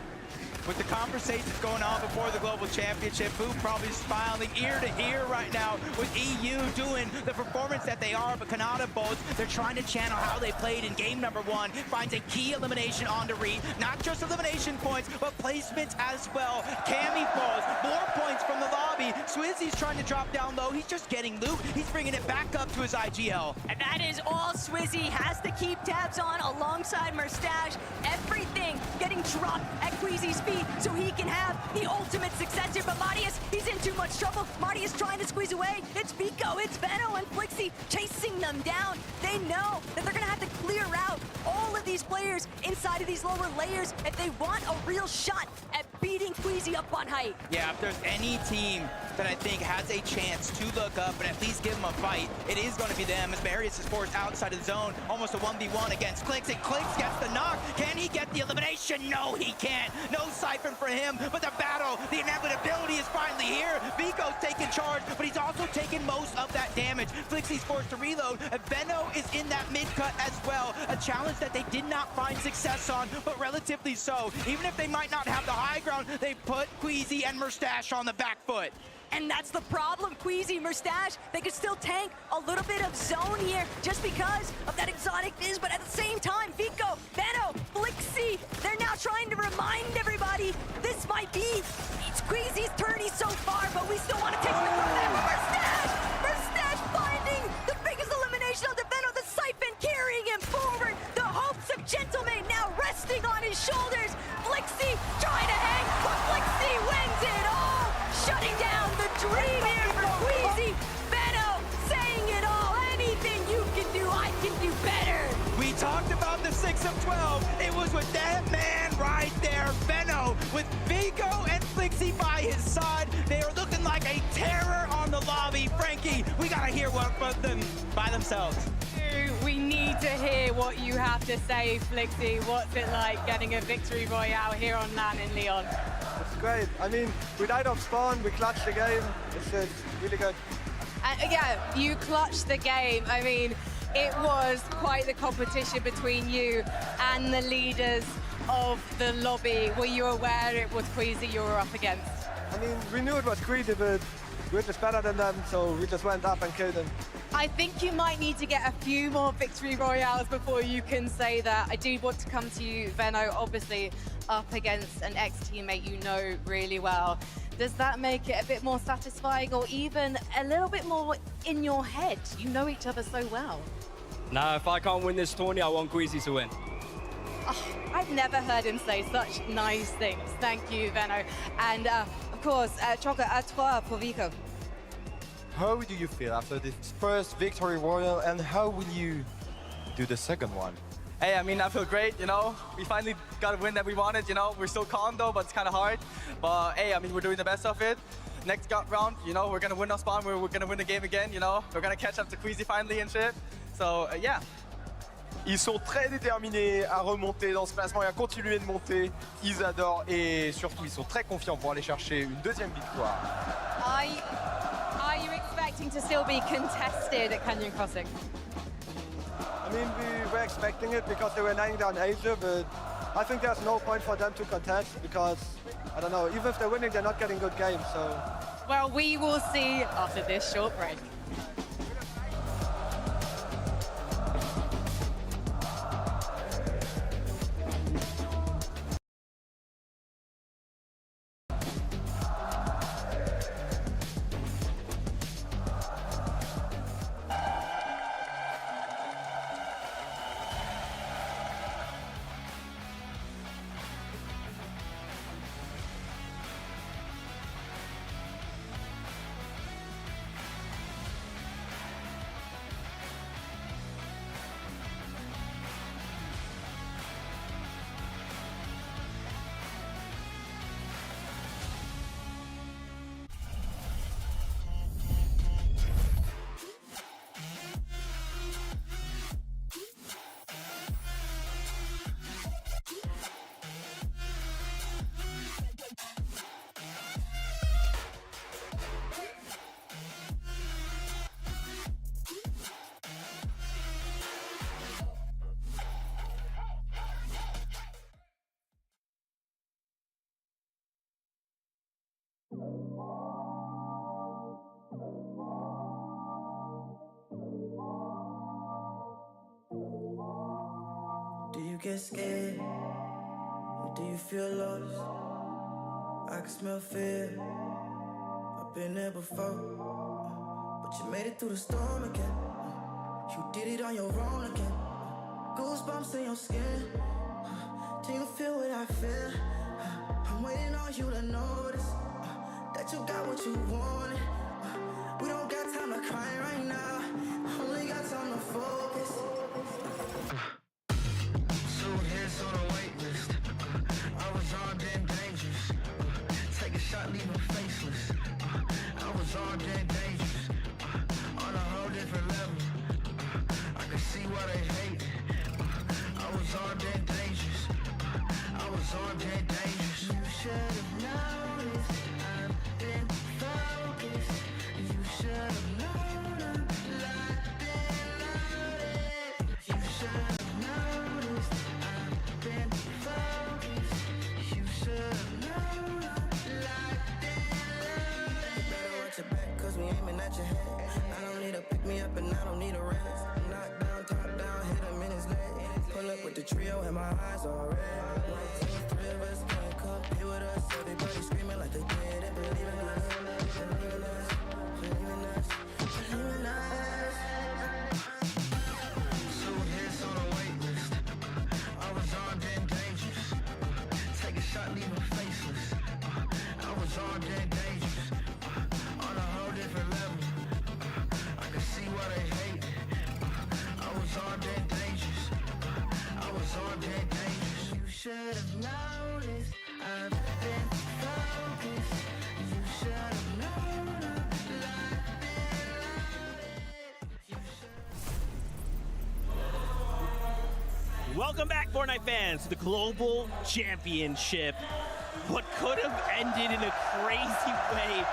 With the conversations going on before the Global Championship, Boo probably smiling ear to ear right now with EU doing the performance that they are, but Kanata bolts, they're trying to channel how they played in game number 1, finds a key elimination on Re. Not just elimination points, but placements as well. Cammy falls, more points from the lobby. Swizzy's trying to drop down low, he's just getting loot. He's bringing it back up to his IGL. And that is all Swizzy has to keep tabs on alongside Mustache. Everything getting dropped at Queasy's feet so he can have the ultimate success here. But Marius, he's in too much trouble. Marius trying to squeeze away. It's Vico, it's Veno, and Flixie chasing them down. They know that they're gonna have to clear out all of these players inside of these lower layers if they want a real shot at beating Queasy up on height. Yeah, if there's any team that I think has a chance to look up and at least give them a fight, it is going to be them, as Marius is forced outside of the zone, almost a 1v1 against Clicks, and Clicks gets the knock. Can he get the elimination? No, he can't. No siphon for him, but the battle, the inevitability is finally here. Vico's taking charge, but he's also taking most of that damage. Flixie's forced to reload. Veno is in that mid-cut as well, a challenge that they did not find success on, but relatively so. Even if they might not have the high ground, they put Queasy and Mustache on the back foot. And that's the problem, Queasy, Mustache. They could still tank a little bit of zone here just because of that exotic biz, but at the same time, Vico, Veno, Flixie, they're now trying to remind everybody this might be Queasy's tourney so far, but we still want to take the from that. Mustache finding the biggest elimination of the Veno, the siphon carrying him forward. The hopes of Gentleman now resting on his shoulders. Flixie trying to hang, but Flixie wins it all, shutting down the dream here for Queasy. Veno saying it all. Anything you can do, I can do better. We talked about the 6 of 12. It was with that man right there, Veno, with Vico and Flixie by his side. They are looking like a terror on the lobby. Frankie, we gotta hear what from them by themselves. We need to hear what you have to say, Flixie. What's it like getting a victory royale here on LAN in Lyon? It's great. I mean, we died off spawn, we clutched the game. It's really good. And yeah, you clutched the game. I mean, it was quite the competition between you and the leaders of the lobby. Were you aware it was Queasy you were up against? I mean, we knew it was Queasy, but we're just better than them, so we just went up and killed them. I think you might need to get a few more victory royales before you can say that. I do want to come to you, Veno, obviously up against an ex-teammate you know really well. Does that make it a bit more satisfying or even a little bit more in your head? You know each other so well. Nah, if I can't win this tourney, I want Queasy to win. Oh, I've never heard him say such nice things. Thank you, Veno. And of course, Choco, à toi pour Vico. How do you feel after this first victory royal, and how will you do the second one? Hey, I mean, I feel great, you know. We finally got a win that we wanted, you know. We're still calm though, but it's kind of hard. But hey, I mean, we're doing the best of it. Next round, you know, we're gonna win our spawn. We're gonna win the game again, you know. We're gonna catch up to Queasy finally and shit. So yeah. Ils sont très déterminés à remonter dans ce classement et à continuer de monter. Ils adorent et surtout ils sont très confiants pour aller chercher une deuxième victoire. Are you expecting to still be contested at Canyon Crossing? I mean, we were expecting it because they were laying down Asia, but I think there's no point for them to contest because, I don't know, even if they're winning, they're not getting good games, so. Well, we will see after this short break. get scared? Or do you feel lost? I can smell fear. I've been there before, but you made it through the storm again. You did it on your own again. Goosebumps in your skin. Do you feel what I feel? I'm waiting on you to notice that you got what you wanted. We don't got time to cry right now. Only got time to focus. 2 hits on a wait list. I was armed and dangerous. Take a shot, leave them faceless. I was armed and dangerous. On a whole different level. I can see why they hate. I was armed and dangerous. I was armed and dangerous. You should have noticed. I've been focused. You should have known I'm locked and loaded. You should have noticed. I've been focused. You should have known I'm locked and loaded. You better watch your back, cause we aiming at your head. I don't need a pick me up and I don't need a rest. Knock down, top down, hit him in his leg. Pull up with the trio and my eyes all red. 1, 2, 3 of us can't compete with us. Everybody screaming like they did and believe in us. Believe in us, believe in us, believe in us. 2 hits on a wait list. I was armed and dangerous. Take a shot, leave them faceless. I was armed and dangerous. On a whole different level. I can see why they hate. I was armed and dangerous. I was armed and dangerous. You should have noticed. I've been focused. You should have known I'm locked and loaded. You should. Welcome back, Fortnite fans, to the Global Championship. What could have ended in a crazy way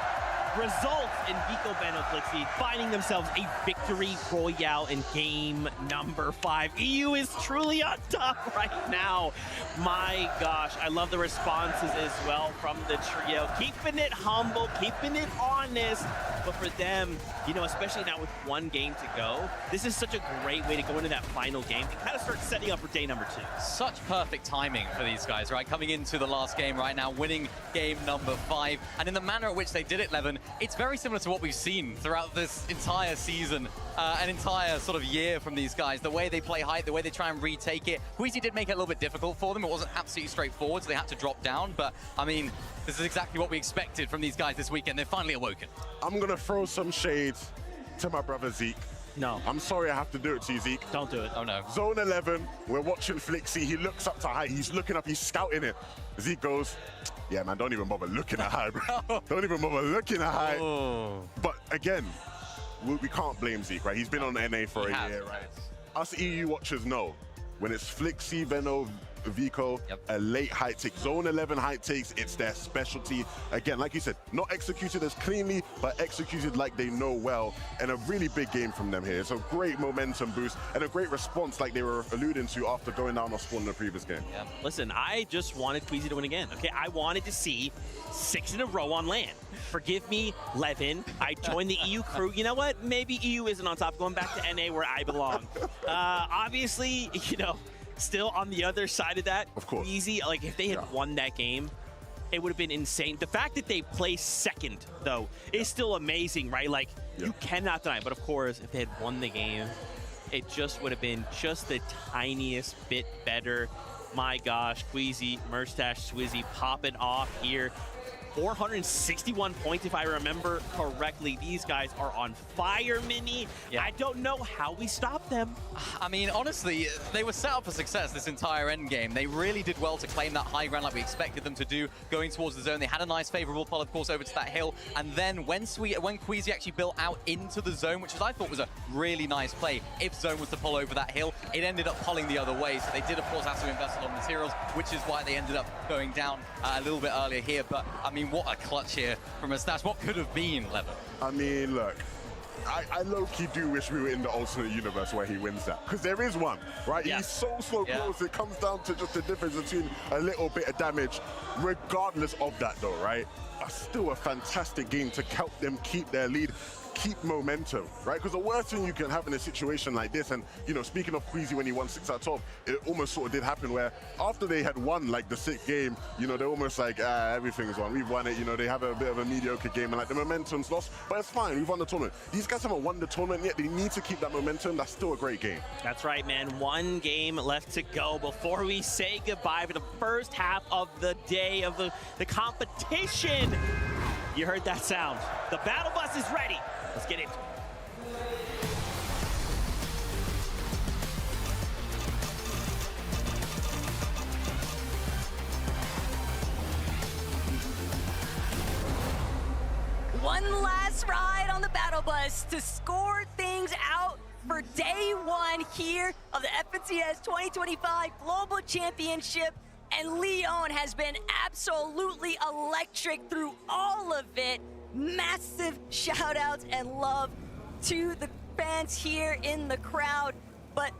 results in Vico Benoflixi finding themselves a victory royale in game number 5. EU is truly on top right now. My gosh, I love the responses as well from the trio. Keeping it humble, keeping it honest. But for them, you know, especially now with 1 game to go, this is such a great way to go into that final game and kind of start setting up for day number 2. Such perfect timing for these guys, right? Coming into the last game right now, winning game number 5. And in the manner at which they did it, Levin, it's very similar to what we've seen throughout this entire season, an entire sort of year from these guys. The way they play height, the way they try and retake it. Queasy did make it a little bit difficult for them. It wasn't absolutely straightforward, so they had to drop down. But, I mean, this is exactly what we expected from these guys this weekend. They're finally awoken. I'm going to throw some shade to my brother Zeke. No. I'm sorry I have to do it to you, Zeke. Don't do it. Oh, no. Zone 11, we're watching Flixi. He looks up to height. He's looking up. He's scouting it. Zeke goes, yeah, man, don't even bother looking at height, bro. Don't even bother looking at height. Oh. But again, we can't blame Zeke, right? He's been on NA for a year, right? Us EU watchers know when it's Flixi, Veno, Vico, a late height take. Zone 11 height takes, it's their specialty. Again, like you said, not executed as cleanly, but executed like they know well. And a really big game from them here. It's a great momentum boost and a great response like they were alluding to after going down on spawn in the previous game. Yeah. Listen, I just wanted Queasy to win again, okay? I wanted to see 6 in a row on land. Forgive me, Levin. I joined the EU crew. You know what? Maybe EU isn't on top. Going back to NA where I belong. Obviously, you know, still on the other side of that, of course. Easy, like if they had won that game, it would have been insane. The fact that they placed second, though, is still amazing, right? Like, you cannot deny it. But of course, if they had won the game, it just would have been just the tiniest bit better. My gosh, Queasy, Merstash, Swizzy popping off here. 461 points, if I remember correctly. These guys are on fire, Mini. Yeah. I don't know how we stop them. I mean, honestly, they were set up for success this entire end game. They really did well to claim that high ground like we expected them to do, going towards the zone. They had a nice favorable pull, of course, over to that hill. And then when Queasy actually built out into the zone, which I thought was a really nice play, if zone was to pull over that hill, it ended up pulling the other way. So they did, of course, have to invest a lot of materials, which is why they ended up going down a little bit earlier here. But, I mean, what a clutch here from Merstash. What could have been, Levin? I mean, look, I low-key do wish we were in the alternate universe where he wins that. Because there is one, right? Yeah. He's so close. It comes down to just the difference between a little bit of damage. Regardless of that, though, right? Still a fantastic game to help them keep their lead. keep momentum, right? Because the worst thing you can have in a situation like this, and you know, speaking of Queasy when he won 6 out of 12, it almost sort of did happen where after they had won like the 6th game, you know, they're almost like, everything's won, we've won it, you know, they have a bit of a mediocre game and like the momentum's lost, but it's fine, we've won the tournament. These guys haven't won the tournament yet, they need to keep that momentum, that's still a great game. That's right, man. 1 game left to go before we say goodbye for the first half of the day of the competition. You heard that sound. The battle bus is ready. Let's get it. One last ride on the battle bus to score things out for day 1 here of the FNCS 2025 Global Championship. And Leon has been absolutely electric through all of it. Massive shout outs and love to the fans here in the crowd. But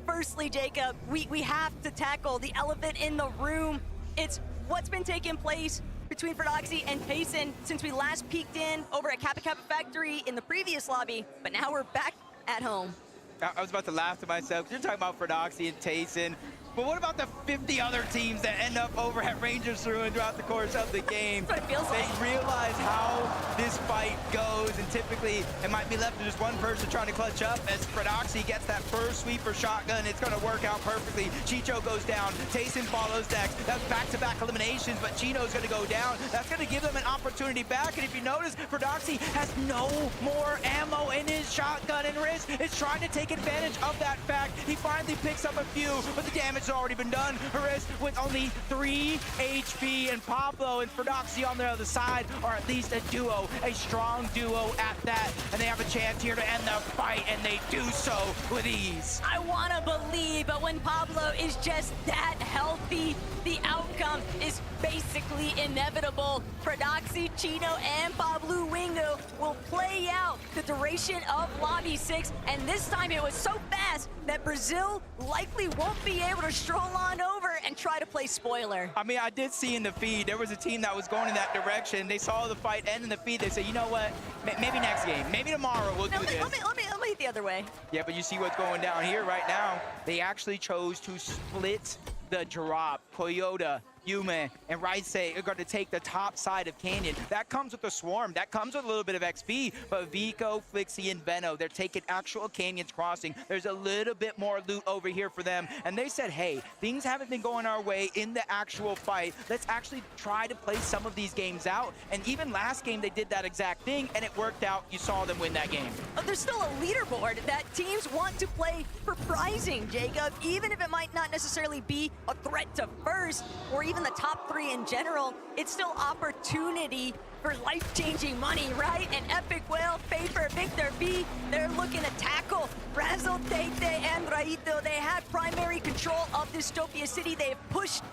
firstly, Jacob, we have to tackle the elephant in the room. It's what's been taking place between Fordoxy and Tayson since we last peeked in over at Kappa Kappa Factory in the previous lobby, but now we're back at home. I was about to laugh to myself. You're talking about Fordoxy and Tayson. But what about the 50 other teams that end up over at Rangers throughout the course of the game? That's what it feels like. They realize how this fight goes, and typically it might be left to just one person trying to clutch up. As Fordoxy gets that first sweeper shotgun, it's going to work out perfectly. Chicho goes down, Tayson follows next. That's back-to-back eliminations, but Chino's going to go down. That's going to give them an opportunity back, and if you notice, Fordoxy has no more ammo in his shotgun, and Riz is trying to take advantage of that fact. He finally picks up a few, but the damage has already been done. Riz with only 3 HP, and Pablo and Fordoxy on the other side are at least a duo, a strong duo at that, and they have a chance here to end the fight, and they do so with ease. I want to believe, but when Pablo is just that healthy, the outcome is basically inevitable. Fordoxy, Chino, and Pablo Wingo will play out the duration of Lobby 6, and this time it was so fast that Brazil likely won't be able to stroll on over and try to play spoiler. I mean, I did see in the feed, there was a team that was going in that direction. They saw the fight end in the feed. They said, you know what, maybe next game, maybe tomorrow we'll do this. Let me the other way. Yeah, but you see what's going down here right now. They actually chose to split the drop. Toyota, Yume, and Raisei are going to take the top side of Canyon. That comes with the swarm. That comes with a little bit of XP. But Vico, Flixie, and Veno, they're taking actual Canyons crossing. There's a little bit more loot over here for them. And they said, hey, things haven't been going our way in the actual fight. Let's actually try to play some of these games out. And even last game, they did that exact thing, and it worked out. You saw them win that game. There's still a leaderboard that teams want to play for prizing, Jacob. Even if it might not necessarily be a threat to first, or even the top 3 in general, it's still opportunity for life-changing money, right? And Epic Whale, Paper, Victor V, they're looking to tackle Razzle, Tate, and Raito. They have primary control of Dystopia City. They have pushed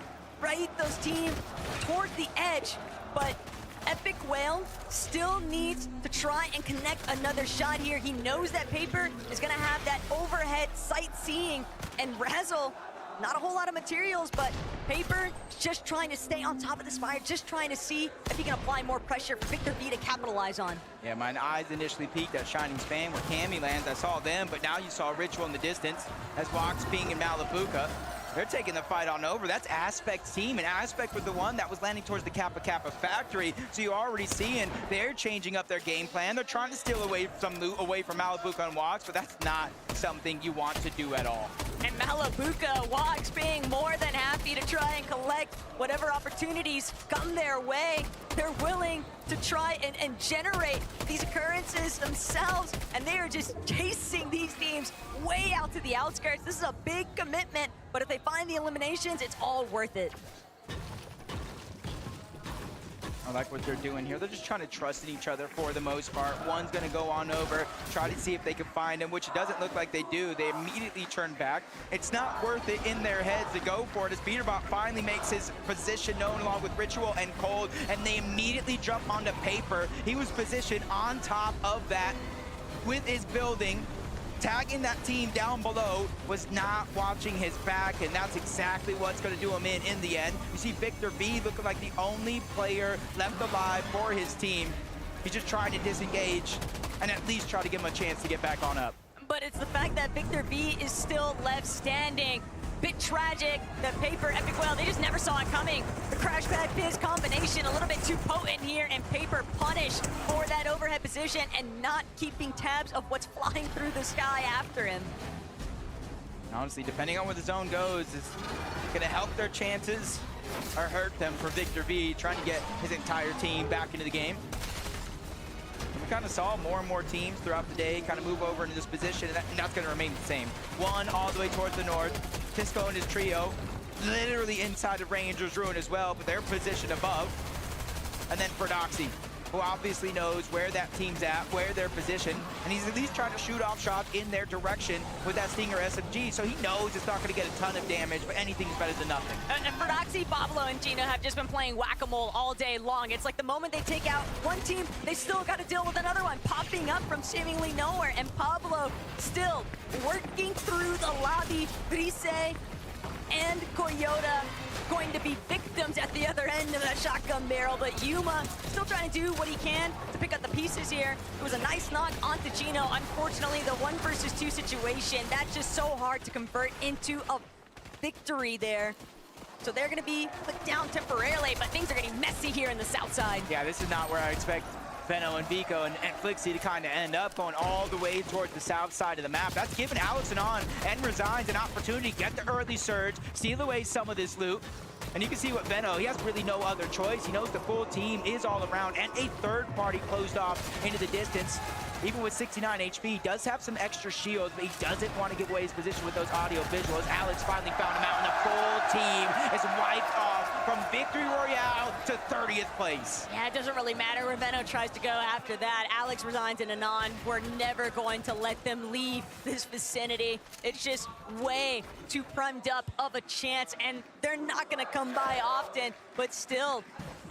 Raito's team toward the edge, but Epic Whale still needs to try and connect another shot here. He knows that Paper is gonna have that overhead sightseeing, and Razzle, not a whole lot of materials, but Paper just trying to stay on top of this fire, just trying to see if he can apply more pressure for Victor V to capitalize on. Yeah, my eyes initially peeked at Shining Span where Cammy lands. I saw them, but now you saw Ritual in the distance as Wax, Ping, and Malapuka. They're taking the fight on over. That's Aspect's team, and Aspect was the one that was landing towards the Kappa Kappa factory. So you're already seeing they're changing up their game plan. They're trying to steal away some loot away from Malapuka and Wax, but that's not something you want to do at all. And Malapuka, Wax being more than happy to try and collect whatever opportunities come their way. They're willing to try and generate these occurrences themselves, and they are just chasing these teams way out to the outskirts. This is a big commitment, but if they find the eliminations, it's all worth it. I like what they're doing here. They're just trying to trust in each other for the most part. One's going to go on over, try to see if they can find him, which doesn't look like they do. They immediately turn back. It's not worth it in their heads to go for it as Peterbot finally makes his position known along with Ritual and Cold, and they immediately jump onto Paper. He was positioned on top of that with his building. Tagging that team down below, was not watching his back, and that's exactly what's going to do him in the end. You see Victor V looking like the only player left alive for his team. He's just trying to disengage. and at least try to give him a chance to get back on up. But it's the fact that Victor V is still left standing. Bit tragic that Paper, Epic Well, they just never saw it coming. The Crash Pad Fizz combination a little bit too potent here, and Paper punished for that overhead position and not keeping tabs of what's flying through the sky after him. Honestly, depending on where the zone goes, is gonna help their chances or hurt them for Victor V, trying to get his entire team back into the game. And we kind of saw more and more teams throughout the day kind of move over into this position, and that's gonna remain the same. One all the way towards the north, Tisco and his trio, literally inside of Ranger's Ruin as well, but they're positioned above. And then Fordoxy, who obviously knows where that team's at, where they're positioned, and he's at least trying to shoot off shots in their direction with that Stinger SMG, so he knows it's not going to get a ton of damage, but anything's better than nothing. And Fordoxy, Pablo, and Gino have just been playing whack-a-mole all day long. It's like the moment they take out one team, they still got to deal with another one popping up from seemingly nowhere, and Pablo still working through the lobby. Brise and Coyota going to be victims at the other end of that shotgun barrel, but Yuma still trying to do what he can to pick up the pieces here. It was a nice knock onto Gino. Unfortunately, the 1 versus 2 situation, that's just so hard to convert into a victory there. So they're going to be put down temporarily, but things are getting messy here in the south side. Yeah, this is not where I expect Veno and Vico and Flixie to kind of end up, going all the way towards the south side of the map. That's given Alex and Resigns an opportunity to get the early surge, steal away some of this loot. And you can see what Veno, he has really no other choice. He knows the full team is all around, and a third party closed off into the distance. Even with 69 HP, he does have some extra shields, but he doesn't want to give away his position with those audio visuals. Alex finally found him out, and the full team is wiped off from Victory Royale to 30th place. Yeah, it doesn't really matter where Veno tries to go after that. Alex, Resigns, and Anon, we're never going to let them leave this vicinity. It's just way too primed up of a chance, and they're not going to come by often, but still,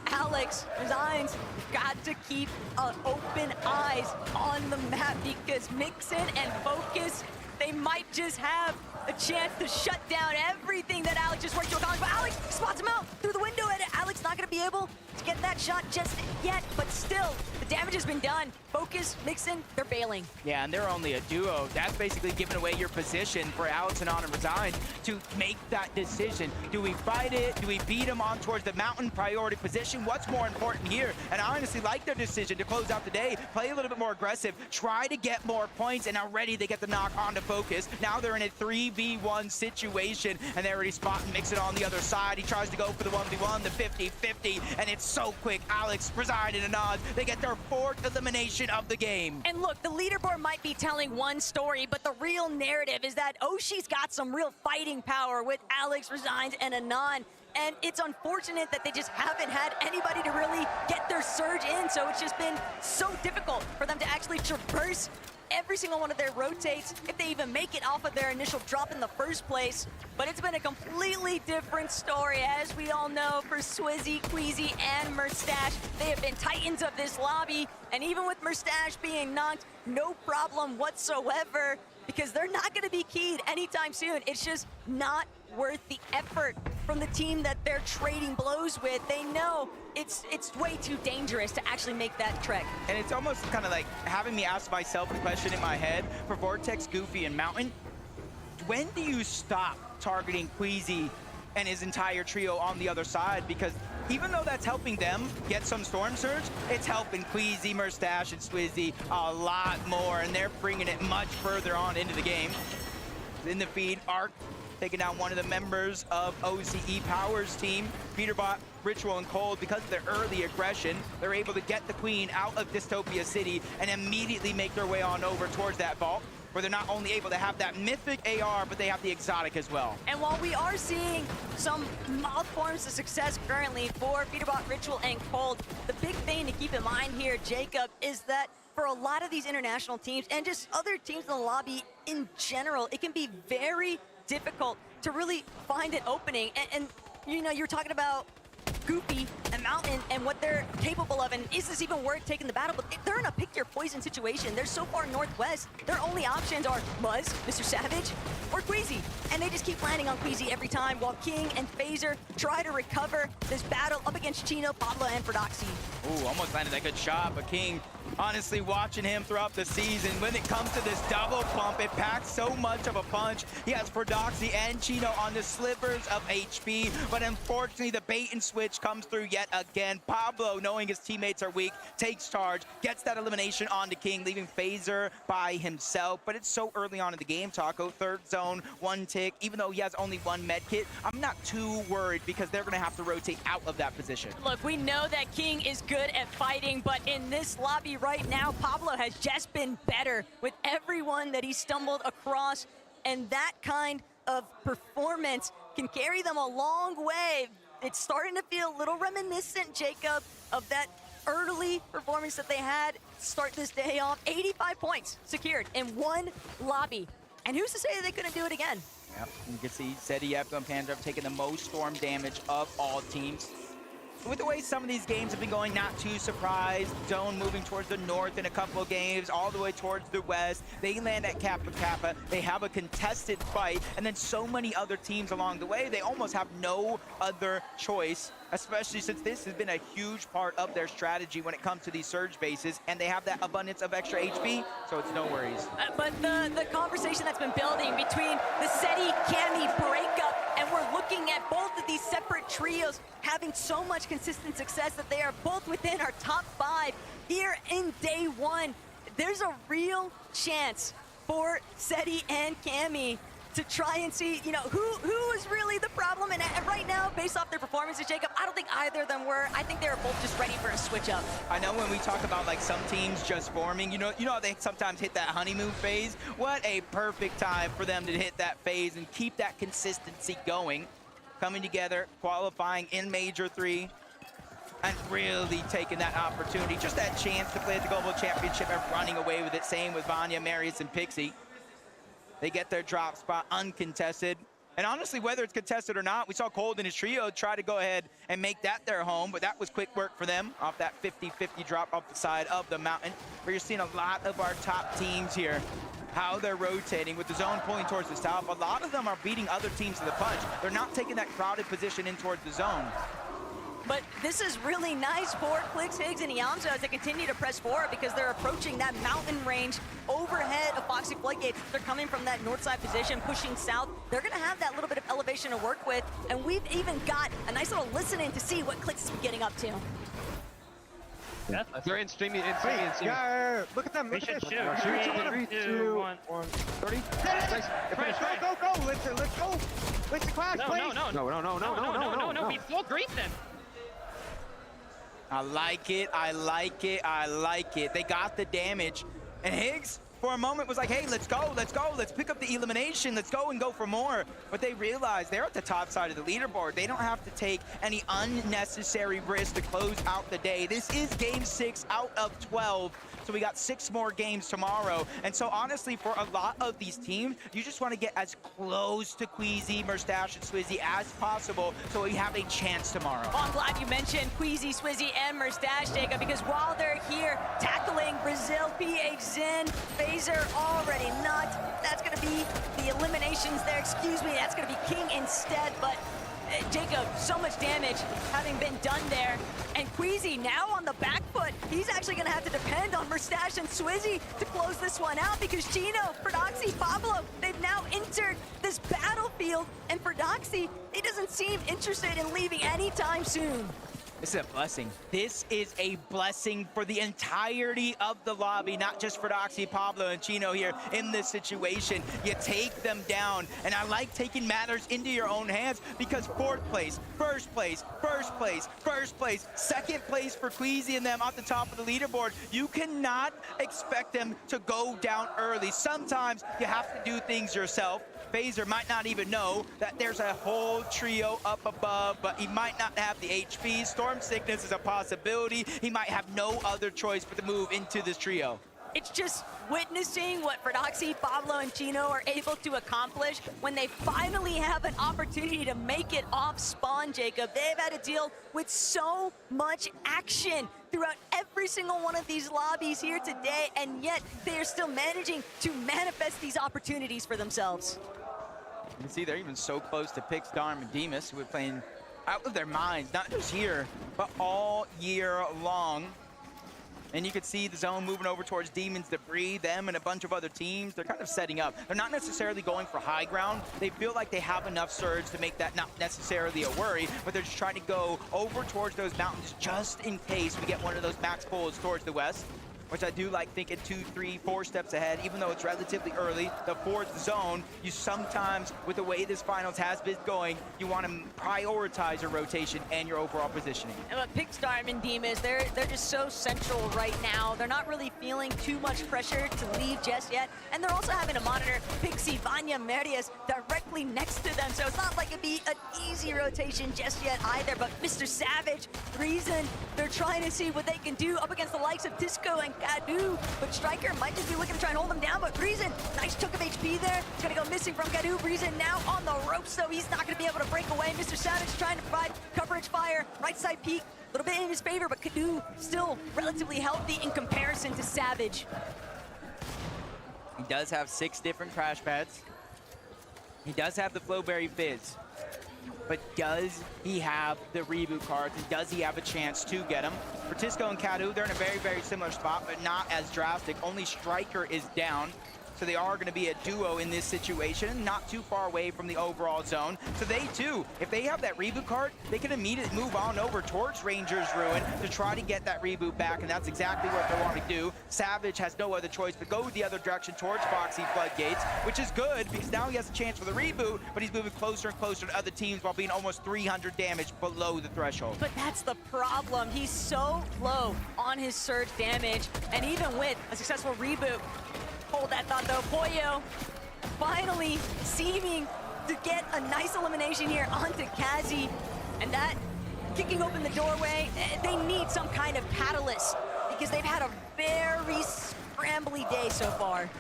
Alex, Resigns, got to keep open eyes on the map, because Mixin and Focus, they might just have a chance to shut down everything that Alex just worked to accomplish. But Alex spots him out through the window, and Alex not going to be able to get that shot just yet, but still, the damage has been done. Focus, Mixin, they're bailing. Yeah, and they're only a duo. That's basically giving away your position for Alex and On and Resign to make that decision. Do we fight it? Do we beat them on towards the mountain priority position? What's more important here? And I honestly like their decision to close out the day, play a little bit more aggressive, try to get more points, and already they get the knock onto Focus. Now they're in a 3v1 situation, and they're already spotting Mixin on the other side. He tries to go for the 1v1, the 50-50, and it's so quick. Alex, Resign, and Anand, they get their 4th elimination of the game. And look, the leaderboard might be telling one story, but the real narrative is that Oshi's got some real fighting power with Alex, Resigns, and Anand. And it's unfortunate that they just haven't had anybody to really get their surge in, so it's just been so difficult for them to actually traverse every single one of their rotates, if they even make it off of their initial drop in the first place. But it's been a completely different story, as we all know, for Swizzy, Queasy, and Merstache. They have been titans of this lobby, and even with Merstache being knocked, no problem whatsoever, because they're not going to be keyed anytime soon. It's just not worth the effort from the team that they're trading blows with. They know it's way too dangerous to actually make that trek. And it's almost kind of like having me ask myself a question in my head for Vortex, Goofy, and Mountain. When do you stop targeting Queasy and his entire trio on the other side? Because even though that's helping them get some Storm Surge, it's helping Queasy, Merstache, and Swizzy a lot more, and they're bringing it much further on into the game. In the feed, Arc taking down one of the members of OCE Power's team. Peterbot, Ritual, and Cold, because of their early aggression, they're able to get the Queen out of Dystopia City and immediately make their way on over towards that vault, where they're not only able to have that mythic AR, but they have the exotic as well. And while we are seeing some mild forms of success currently for Peterbot, Ritual, and Cold, the big thing to keep in mind here, Jacob, is that for a lot of these international teams and just other teams in the lobby in general, it can be very difficult to really find an opening. And you know, you're talking about Goofy and Mountain and what they're capable of, and is this even worth taking the battle? But they're in a pick your poison situation. They're so far northwest, their only options are Muzz, Mr. Savage, or Queasy. And they just keep landing on Queasy every time, while King and Phaser try to recover this battle up against Chino, Pablo, and Fordoxy. Ooh, almost landed that good shot, but King Honestly, watching him throughout the season, when it comes to this double pump, it packs so much of a punch. He has Fordoxy and Chino on the slivers of HP, but unfortunately, the bait and switch comes through yet again. Pablo, knowing his teammates are weak, takes charge, gets that elimination onto King, leaving FaZe by himself. But it's so early on in the game, Taco. Third zone, 1 tick. Even though he has only 1 med kit, I'm not too worried because they're going to have to rotate out of that position. Look, we know that King is good at fighting, but in this lobby right now, Pablo has just been better with everyone that he stumbled across, and that kind of performance can carry them a long way. It's starting to feel a little reminiscent, Jacob, of that early performance that they had start this day off. 85 points secured in 1 lobby. And who's to say they couldn't do it again? Yep, you can see Zeddy, Epto, and Panzer have taken the most storm damage of all teams. With the way some of these games have been going, not too surprised. Zone moving towards the north in a couple of games, all the way towards the west. They land at Kappa Kappa. They have a contested fight, and then so many other teams along the way, they almost have no other choice, especially since this has been a huge part of their strategy when it comes to these surge bases, and they have that abundance of extra HP, so it's no worries. But the conversation that's been building between the SETI-Cammy breakup, and we're looking at both of these separate trios having so much consistent success that they are both within our top 5 here in day 1. There's a real chance for SETI and Cammy to try and see, you know, who is really the problem. And right now, based off their performances, Jacob, I don't think either of them were. I think they were both just ready for a switch up. I know when we talk about like some teams just forming, you know how they sometimes hit that honeymoon phase? What a perfect time for them to hit that phase and keep that consistency going. Coming together, qualifying in Major 3, and really taking that opportunity, just that chance to play at the Global Championship and running away with it. Same with Vanya, Marius, and Pixie. They get their drop spot uncontested. And honestly, whether it's contested or not, we saw Cold and his trio try to go ahead and make that their home, but that was quick work for them off that 50-50 drop off the side of the mountain, where you're seeing a lot of our top teams here, how they're rotating with the zone pulling towards the south. A lot of them are beating other teams to the punch. They're not taking that crowded position in towards the zone. But this is really nice for Clix, Higgs, and Yamza as they continue to press forward because they're approaching that mountain range overhead of Foxy Floodgates. They're coming from that north side position, pushing south. They're going to have that little bit of elevation to work with, and we've even got a nice little listening to see what Clix is getting up to. Yeah, they're in streaming. Yeah, look at them. Look at this. Shoot. 3, 2, 1. 30. Nice. Go. Let's go. Let's class, please. No. We full greet them. I like it. They got the damage. And Higgs, for a moment, was like, hey, let's go. Let's pick up the elimination. Let's go and go for more. But they realized they're at the top side of the leaderboard. They don't have to take any unnecessary risk to close out the day. This is game 6 out of 12. So we got 6 more games tomorrow. And so honestly, for a lot of these teams, you just want to get as close to Queasy, Merstash, and Swizzy as possible so we have a chance tomorrow. Well, I'm glad you mentioned Queasy, Swizzy, and Merstash, Jacob, because while they're here tackling Brazil, PH, Zen, Phaser already not. That's going to be the eliminations there. Excuse me, that's going to be King instead, but Jacob, so much damage having been done there. And Queasy now on the back foot. He's actually going to have to depend on Merstash and Swizzy to close this one out because Chino, Fordoxy, Pablo, they've now entered this battlefield. And Fordoxy, he doesn't seem interested in leaving anytime soon. This is a blessing. This is a blessing for the entirety of the lobby, not just for Doxy, Pablo, and Chino here in this situation. You take them down, and I like taking matters into your own hands because 4th place, 1st place, 1st place, 1st place, 2nd place for Queasy and them at the top of the leaderboard. You cannot expect them to go down early. Sometimes you have to do things yourself. Phaser might not even know that there's a whole trio up above, but he might not have the HP. Storm Sickness is a possibility. He might have no other choice but to move into this trio. It's just witnessing what Fordoxy, Pablo, and Chino are able to accomplish when they finally have an opportunity to make it off spawn, Jacob. They've had to deal with so much action throughout every single one of these lobbies here today, and yet they are still managing to manifest these opportunities for themselves. You can see they're even so close to Pix, Darm, and Demus, who are playing out of their minds, not just here, but all year long. And you could see the zone moving over towards Demon's Debris, them and a bunch of other teams. They're kind of setting up. They're not necessarily going for high ground. They feel like they have enough surge to make that not necessarily a worry, but they're just trying to go over towards those mountains just in case we get one of those max pulls towards the west, which I do like thinking 2, 3, 4 steps ahead, even though it's relatively early. The fourth zone, you sometimes, with the way this finals has been going, you want to prioritize your rotation and your overall positioning. And what Pigstar and Demas, they're just so central right now. They're not really feeling too much pressure to leave just yet. And they're also having to monitor Pixie, Vanya, Marius directly next to them. So it's not like it'd be an easy rotation just yet either. But Mr. Savage, Reason, they're trying to see what they can do up against the likes of Disco and Kadu, but Striker might just be looking to try and hold him down, but Reason, nice chunk of HP there. It's gonna go missing from Kadu. Reason now on the ropes, so he's not gonna be able to break away. Mr. Savage trying to provide coverage fire. Right side peek, a little bit in his favor, but Kadu still relatively healthy in comparison to Savage. He does have 6 different crash pads. He does have the Flowberry Fizz. But does he have the reboot cards, and does he have a chance to get them? For Tisco and Kadu, they're in a very, very similar spot, but not as drastic. Only Striker is down, so they are going to be a duo in this situation, not too far away from the overall zone. So they too, if they have that reboot card, they can immediately move on over towards Ranger's Ruin to try to get that reboot back, and that's exactly what they want to do. Savage has no other choice but go the other direction towards Foxy Floodgates, which is good because now he has a chance for the reboot, but he's moving closer and closer to other teams while being almost 300 damage below the threshold. But that's the problem. He's so low on his surge damage, and even with a successful reboot, hold that thought though, Pollo finally seeming to get a nice elimination here onto Kazi, and that kicking open the doorway. They need some kind of catalyst because they've had a very scrambly day so far.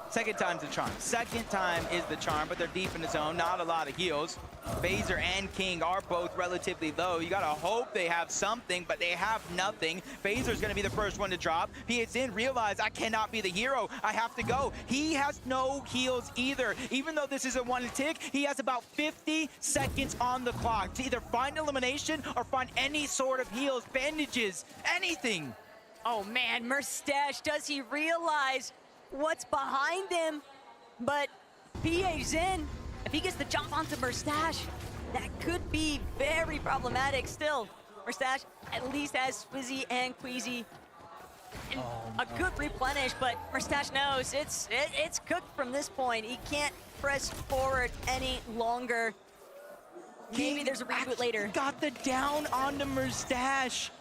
Second time's the charm. Second time is the charm, but they're deep in the zone, not a lot of heals. Phaser and King are both relatively low. You gotta hope they have something, but they have nothing. Phaser's gonna be the first one to drop. PHN realized, I cannot be the hero. I have to go. He has no heals either. Even though this is a one tick, he has about 50 seconds on the clock to either find elimination or find any sort of heals, bandages, anything. Oh man, Merstash, does he realize what's behind him? But PA Zin, if he gets the jump onto Merstash, that could be very problematic still. Merstash at least has Swizzy and Queasy and a good replenish, but Merstash knows it's cooked from this point. He can't press forward any longer. Maybe there's a reboot later. Got the down onto Merstash.